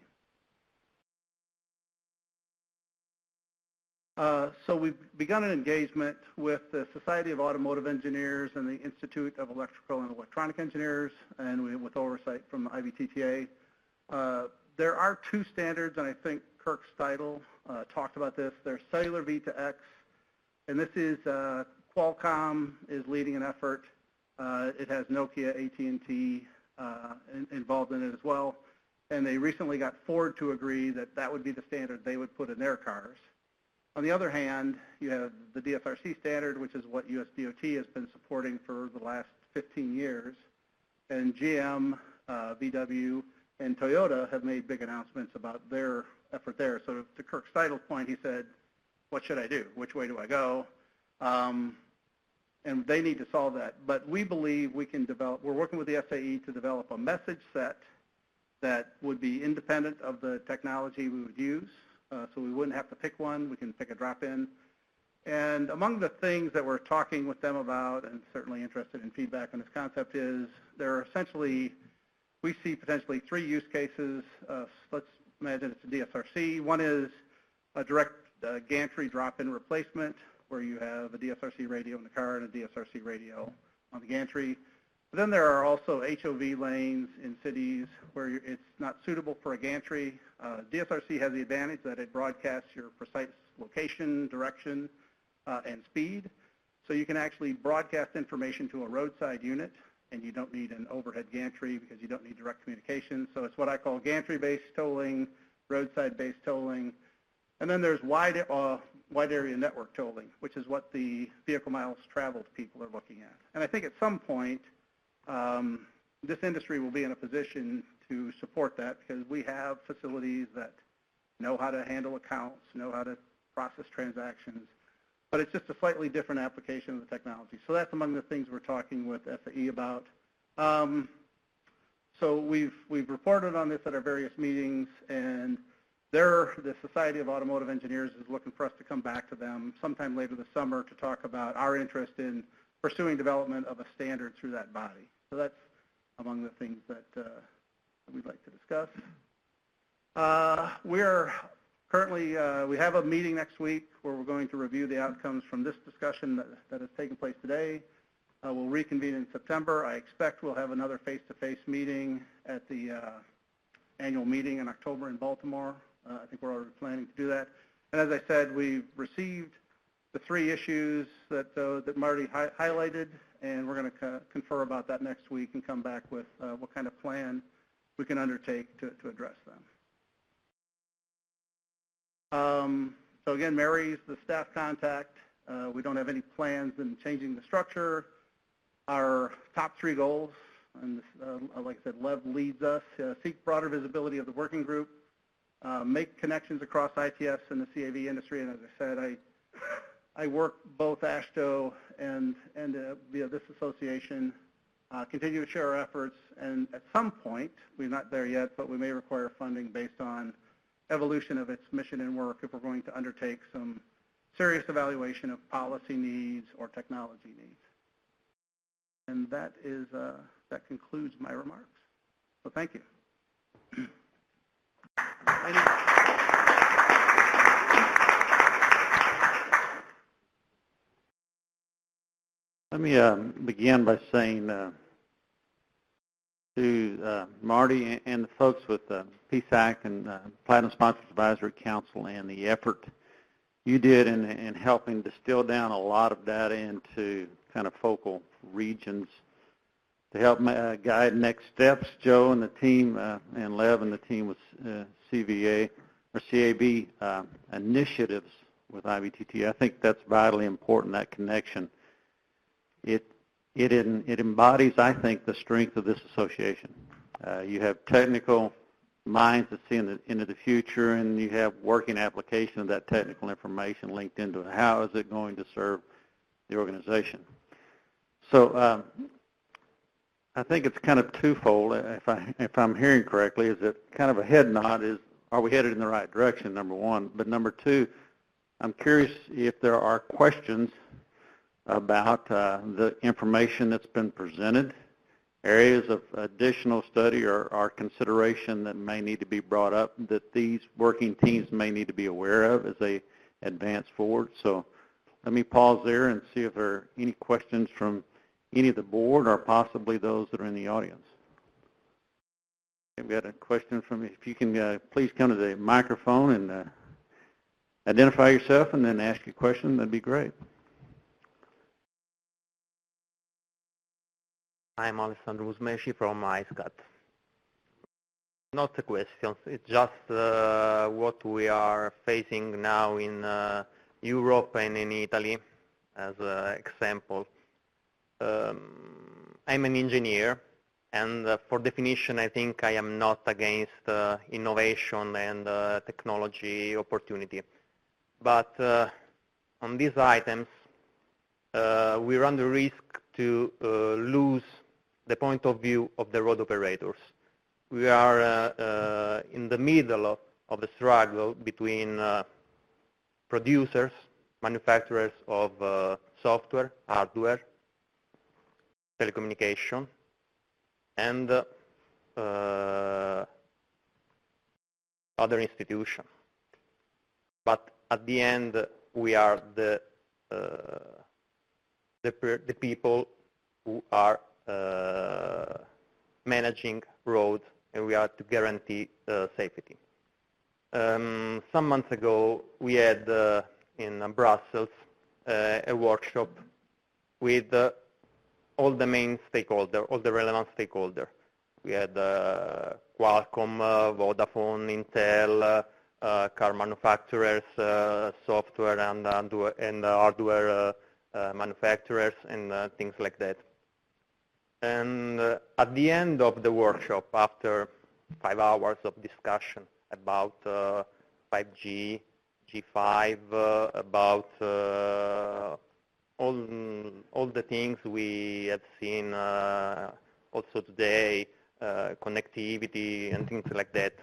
So we've begun an engagement with the Society of Automotive Engineers and the Institute of Electrical and Electronic Engineers, and with oversight from the IBTTA. There are two standards, and I think Kirk Steidl talked about this. There's Cellular V2X, and this is Qualcomm is leading an effort. It has Nokia, AT&T involved in it as well, and they recently got Ford to agree that that would be the standard they would put in their cars. On the other hand, you have the DSRC standard, which is what US DOT has been supporting for the last 15 years, and GM, VW, and Toyota have made big announcements about their effort there. So to Kirk Steidl's point, he said, what should I do? Which way do I go? And they need to solve that. But we believe we can develop, we're working with the SAE to develop a message set that would be independent of the technology we would use. So we wouldn't have to pick one. We can pick a drop-in. And among the things that we're talking with them about, and certainly interested in feedback on this concept, is there are essentially, we see potentially three use cases. Let's imagine it's a DSRC. One is a direct gantry drop-in replacement, where you have a DSRC radio in the car and a DSRC radio on the gantry. But then there are also HOV lanes in cities where it's not suitable for a gantry. DSRC has the advantage that it broadcasts your precise location, direction, and speed. So you can actually broadcast information to a roadside unit, and you don't need an overhead gantry because you don't need direct communication. So it's what I call gantry-based tolling, roadside-based tolling. And then there's wide area network tolling, which is what the vehicle miles traveled people are looking at. And I think at some point, this industry will be in a position to support that because we have facilities that know how to handle accounts, know how to process transactions, but it's just a slightly different application of the technology. So that's among the things we're talking with SAE about. So we've reported on this at our various meetings, and the Society of Automotive Engineers is looking for us to come back to them sometime later this summer to talk about our interest in pursuing development of a standard through that body. So that's among the things that we'd like to discuss. We're currently, we have a meeting next week where we're going to review the outcomes from this discussion that has taken place today. We'll reconvene in September. I expect we'll have another face-to-face meeting at the annual meeting in October in Baltimore. I think we're already planning to do that. And as I said, we've received the three issues that Marty highlighted, and we're going to confer about that next week and come back with what kind of plan we can undertake to address them. So again, Mary's the staff contact. We don't have any plans in changing the structure. Our top three goals, and this, like I said, Lev leads us, seek broader visibility of the working group, make connections across ITS and the CAV industry, and as I said, I work both AASHTO and via this association, continue to share our efforts, and at some point, we're not there yet, but we may require funding based on evolution of its mission and work if we're going to undertake some serious evaluation of policy needs or technology needs. And that concludes my remarks. So thank you. Let me begin by saying to Marty and the folks with PSAC and Platinum Sponsors Advisory Council and the effort you did in helping distill down a lot of data into kind of focal regions to help guide next steps. Joe and the team and Lev and the team with CVA or CAB initiatives with IBTTA. I think that's vitally important, that connection. It embodies, I think, the strength of this association. You have technical minds that see into the future, and you have working application of that technical information linked into it. How is it going to serve the organization? So I think it's kind of twofold. If I'm hearing correctly, is it kind of a head nod? Are we headed in the right direction? Number one, but number two, I'm curious if there are questions about the information that's been presented, areas of additional study or consideration that may need to be brought up that these working teams may need to be aware of as they advance forward. So let me pause there and see if there are any questions from any of the board or possibly those that are in the audience. We've got a question from, if you can please come to the microphone and identify yourself and then ask your question, that'd be great. I'm Alessandro Usmeci from ISCAT. Not a question, it's just what we are facing now in Europe and in Italy as an example. I'm an engineer, and for definition I think I am not against innovation and technology opportunity. But on these items we run the risk to lose the point of view of the road operators. We are in the middle of the struggle between producers, manufacturers of software, hardware, telecommunication, and other institutions. But at the end, we are the people who are managing roads, and we are to guarantee safety. Some months ago, we had in Brussels a workshop with all the main stakeholders, all the relevant stakeholders. We had Qualcomm, Vodafone, Intel, car manufacturers, software and hardware manufacturers, and things like that. And at the end of the workshop, after 5 hours of discussion about 5G, G5, about all the things we have seen also today, connectivity and things like that,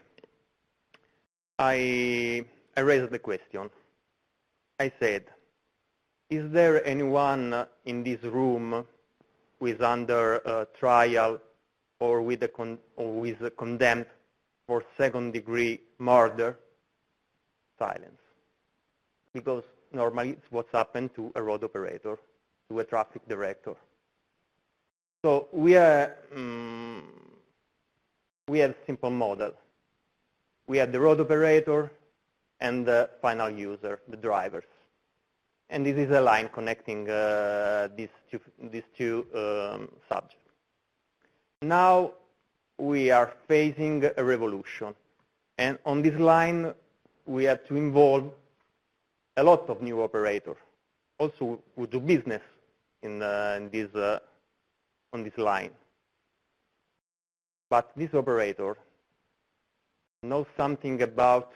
I raised the question. I said, is there anyone in this room who is under trial or with who is condemned for second-degree murder? Silence. Because normally it's what's happened to a road operator, to a traffic director. So we have a simple model. We have the road operator and the final user, the drivers. And this is a line connecting these two subjects. Now we are facing a revolution. And on this line, we have to involve a lot of new operators, also who do business on this line. But this operator knows something about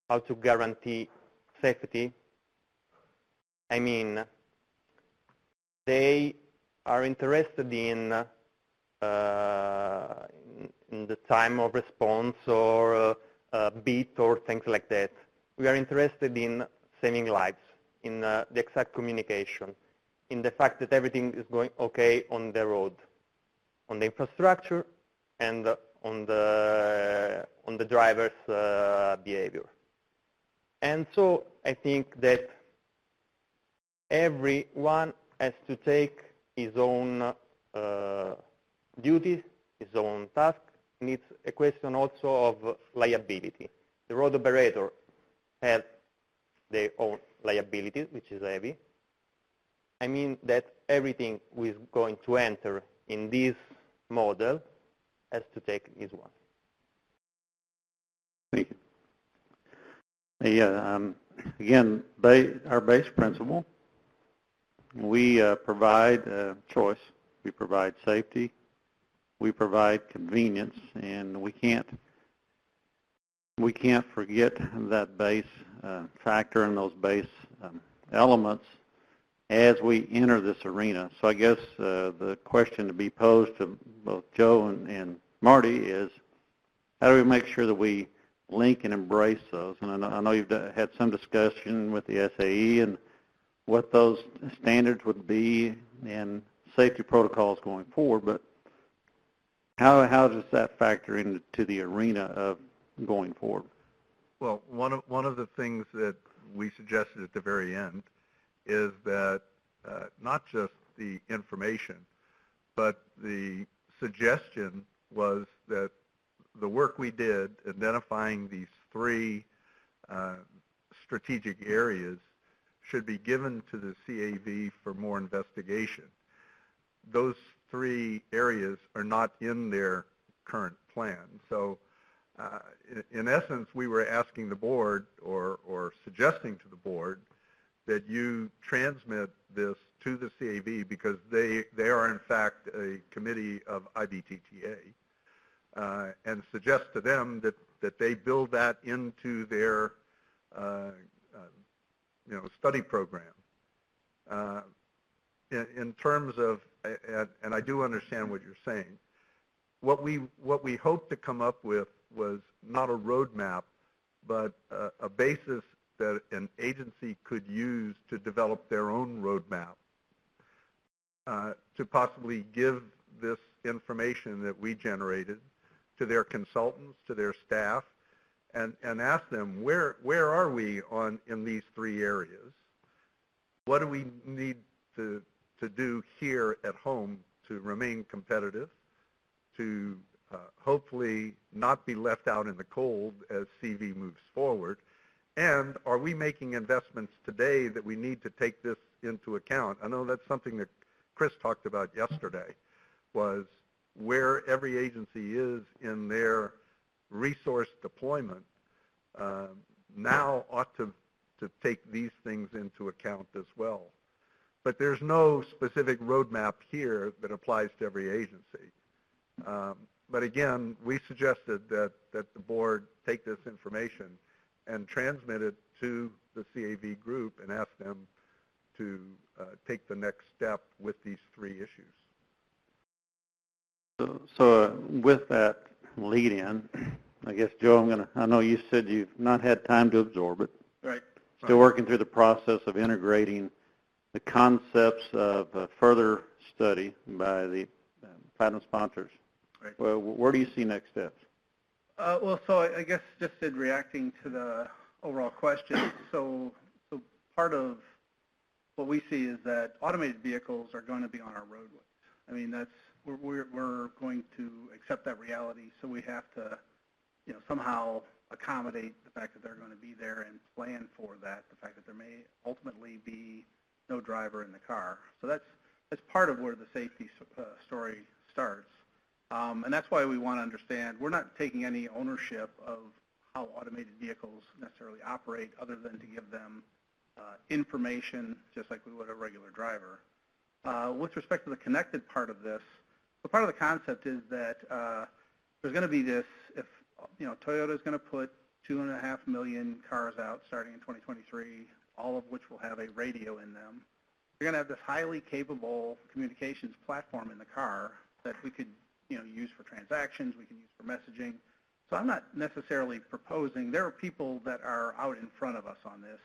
how to guarantee safety. I mean, they are interested in the time of response or beat or things like that. We are interested in saving lives, in the exact communication, in the fact that everything is going okay on the road, on the infrastructure, and on the driver's behavior. And so I think that everyone has to take his own duty, his own task, and it's a question also of liability. The road operator has their own liability, which is heavy. I mean that everything who is going to enter in this model has to take his one. Thank you. Again, our base principle, we provide choice, we provide safety, we provide convenience, and we can't forget that base factor and those base elements as we enter this arena. So I guess the question to be posed to both Joe and Marty is, how do we make sure that we link and embrace those? And I know you've had some discussion with the SAE and what those standards would be and safety protocols going forward, but how does that factor into the arena of going forward? Well, one of the things that we suggested at the very end is that not just the information, but the suggestion was that the work we did identifying these three strategic areas should be given to the CAV for more investigation. Those three areas are not in their current plan. So in essence, we were asking the board or suggesting to the board that you transmit this to the CAV because they are in fact a committee of IBTTA, and suggest to them that they build that into their study program. In terms of, and I do understand what you're saying, what we hoped to come up with was not a roadmap, but a basis that an agency could use to develop their own roadmap, to possibly give this information that we generated to their consultants, to their staff, and ask them, where are we in these three areas? What do we need to do here at home to remain competitive, to hopefully not be left out in the cold as CV moves forward? And are we making investments today that we need to take this into account? I know that's something that Chris talked about yesterday, was where every agency is in their resource deployment now ought to take these things into account as well. But there's no specific roadmap here that applies to every agency. But again, we suggested that the board take this information and transmit it to the CAV group and ask them to take the next step with these three issues. So with that lead in, I guess, Joe, I know you said you've not had time to absorb it. Right. Still working through the process of integrating the concepts of further study by the platinum sponsors. Right. Well, where do you see next steps? So I guess just in reacting to the overall question, so part of what we see is that automated vehicles are going to be on our roadways. I mean, we're going to accept that reality, so we have to, somehow accommodate the fact that they're going to be there and plan for that, the fact that there may ultimately be no driver in the car. So that's part of where the safety story starts. And that's why we want to understand, we're not taking any ownership of how automated vehicles necessarily operate other than to give them information just like we would a regular driver. With respect to the connected part of this, so part of the concept is that there's going to be this, if Toyota is going to put 2.5 million cars out starting in 2023, all of which will have a radio in them. You're going to have this highly capable communications platform in the car that we could use for transactions, we can use for messaging. So I'm not necessarily proposing, there are people that are out in front of us on this.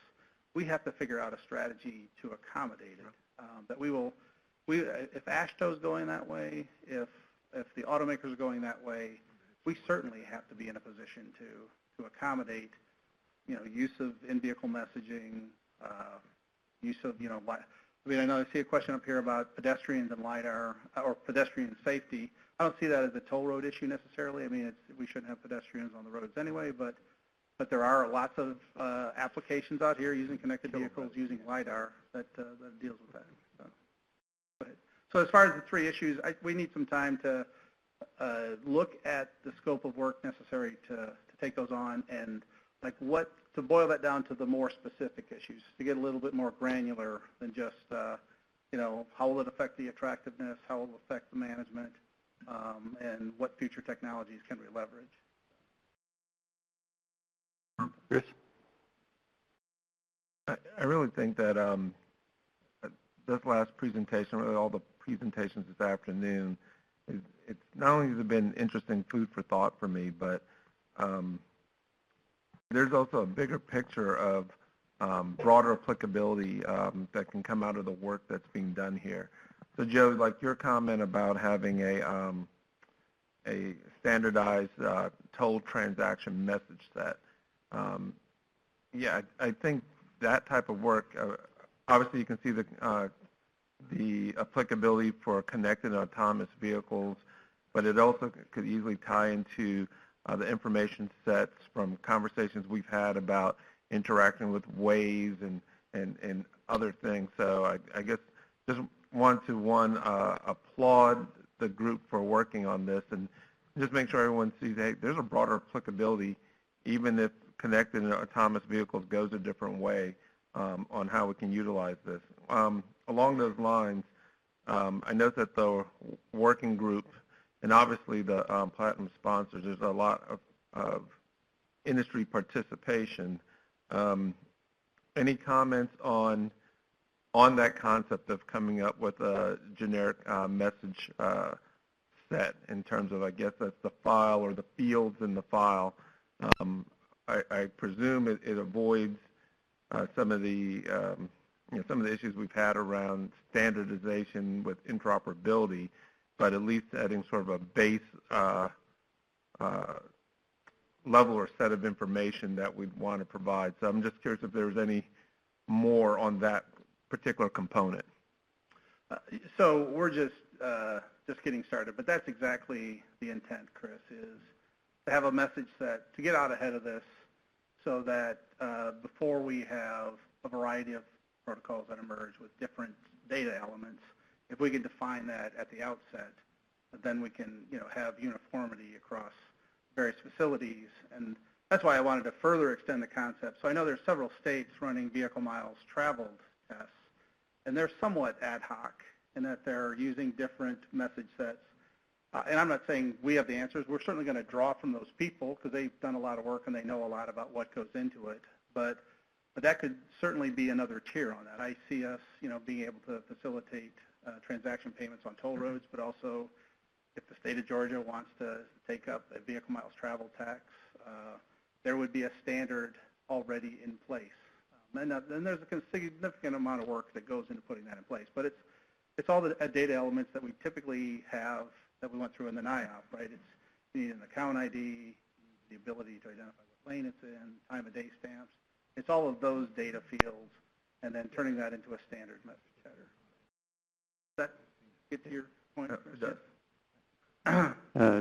We have to figure out a strategy to accommodate it. That if AASHTO is going that way, if the automakers are going that way, we certainly have to be in a position to accommodate, use of in-vehicle messaging, use of, I know I see a question up here about pedestrians and LiDAR, or pedestrian safety. I don't see that as a toll road issue necessarily. I mean, we shouldn't have pedestrians on the roads anyway, but there are lots of applications out here using connected vehicles, using LiDAR that deals with that. So as far as the three issues, we need some time to look at the scope of work necessary to take those on and like what, to boil that down to the more specific issues, to get a little bit more granular than just, you know, how will it affect the attractiveness, how will it affect the management, and what future technologies can we leverage? Chris? I really think that this last presentation, really all the presentations this afternoon, it's not only has it been interesting food for thought for me, but there's also a bigger picture of broader applicability that can come out of the work that's being done here. So Joe, like your comment about having a standardized toll transaction message set, yeah, I think that type of work, obviously you can see the applicability for connected autonomous vehicles, but it also could easily tie into the information sets from conversations we've had about interacting with Waze and other things. So I guess just want to, applaud the group for working on this and just make sure everyone sees, hey, there's a broader applicability, even if connected and autonomous vehicles goes a different way on how we can utilize this. Along those lines, I know that the working group and obviously the platinum sponsors, there's a lot of industry participation. Any comments on that concept of coming up with a generic message set in terms of, I guess that's the file or the fields in the file? I presume it avoids some of the some of the issues we've had around standardization with interoperability, but at least adding sort of a base level or set of information that we'd want to provide. So I'm just curious if there's any more on that particular component. So we're just getting started, but that's exactly the intent, Chris, is to have a message set to get out ahead of this so that before we have a variety of protocols that emerge with different data elements, if we can define that at the outset, then we can, you know, have uniformity across various facilities. And that's why I wanted to further extend the concept. So I know there's several states running vehicle miles traveled tests, and they're somewhat ad hoc in that they're using different message sets. And I'm not saying we have the answers. We're certainly going to draw from those people because they've done a lot of work and they know a lot about what goes into it. But that could certainly be another tier on that. I see us, you know, being able to facilitate transaction payments on toll roads, but also if the state of Georgia wants to take up a vehicle miles travel tax, there would be a standard already in place. And then there's a significant amount of work that goes into putting that in place. But it's all the data elements that we typically have that we went through in the NIOP, right? You need an account ID, the ability to identify what lane it's in, time of day stamps. It's all of those data fields, and then turning that into a standard message header. Does that get to your point?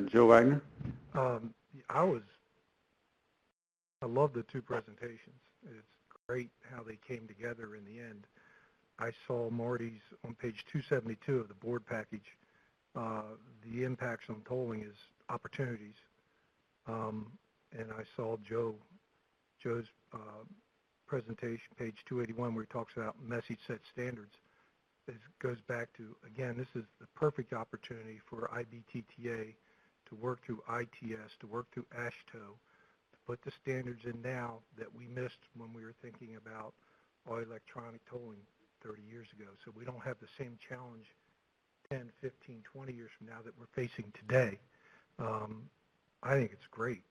Joe Wagner? I love the two presentations. It's great how they came together in the end. I saw Marty's on page 272 of the board package. The impacts on tolling is opportunities. And I saw Joe's presentation, page 281, where he talks about message set standards. It goes back to, again, this is the perfect opportunity for IBTTA to work through ITS, to work through AASHTO, to put the standards in now that we missed when we were thinking about all electronic tolling 30 years ago. So we don't have the same challenge 10, 15, 20 years from now that we're facing today. I think it's great.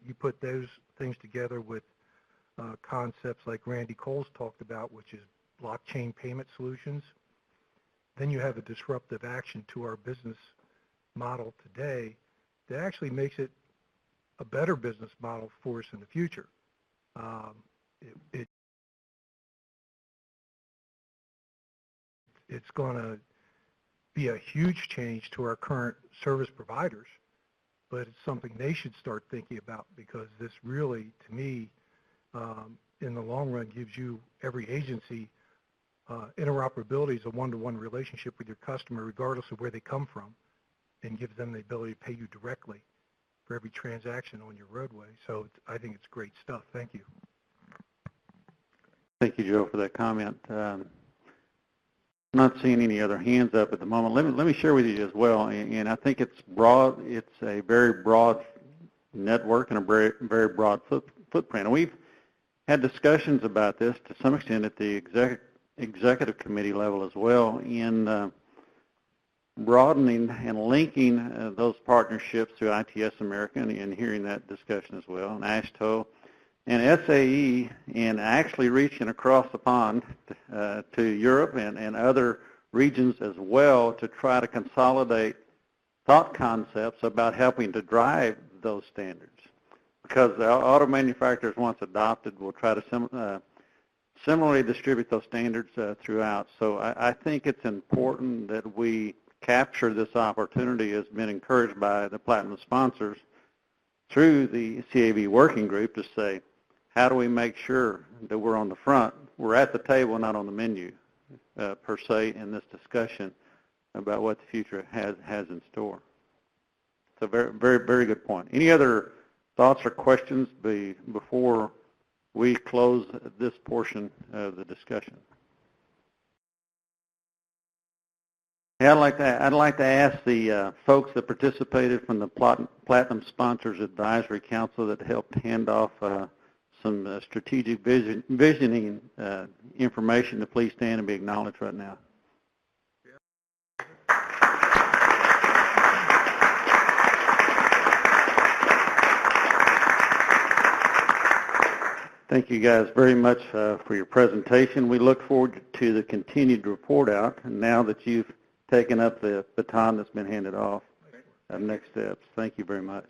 You put those things together with concepts like Randy Cole's talked about, which is blockchain payment solutions. Then you have a disruptive action to our business model today that actually makes it a better business model for us in the future. It's going to be a huge change to our current service providers, but it's something they should start thinking about because this really, to me, in the long run, gives you, every agency, interoperability is a one-to-one relationship with your customer regardless of where they come from and gives them the ability to pay you directly for every transaction on your roadway. So I think it's great stuff. Thank you. Thank you, Joe, for that comment. I'm not seeing any other hands up at the moment. Let me share with you as well, and I think it's broad. It's a very broad network and a very broad footprint. And we've had discussions about this to some extent at the executive committee level as well in broadening and linking those partnerships through ITS America and hearing that discussion as well, and AASHTO and SAE, and actually reaching across the pond to Europe and other regions as well to try to consolidate thought concepts about helping to drive those standards. Because the auto manufacturers, once adopted, will try to similarly distribute those standards throughout. So I think it's important that we capture this opportunity as been encouraged by the Platinum sponsors through the CAV working group to say, how do we make sure that we're on the front, we're at the table, not on the menu, per se, in this discussion about what the future has in store. It's a very good point. Any other thoughts or questions before we close this portion of the discussion? Yeah, I'd like to ask the folks that participated from the Platinum Sponsors Advisory Council that helped hand off some strategic visioning information to please stand and be acknowledged right now. Thank you guys very much for your presentation. We look forward to the continued report out now that you've taken up the baton that's been handed off. Next steps. Thank you very much.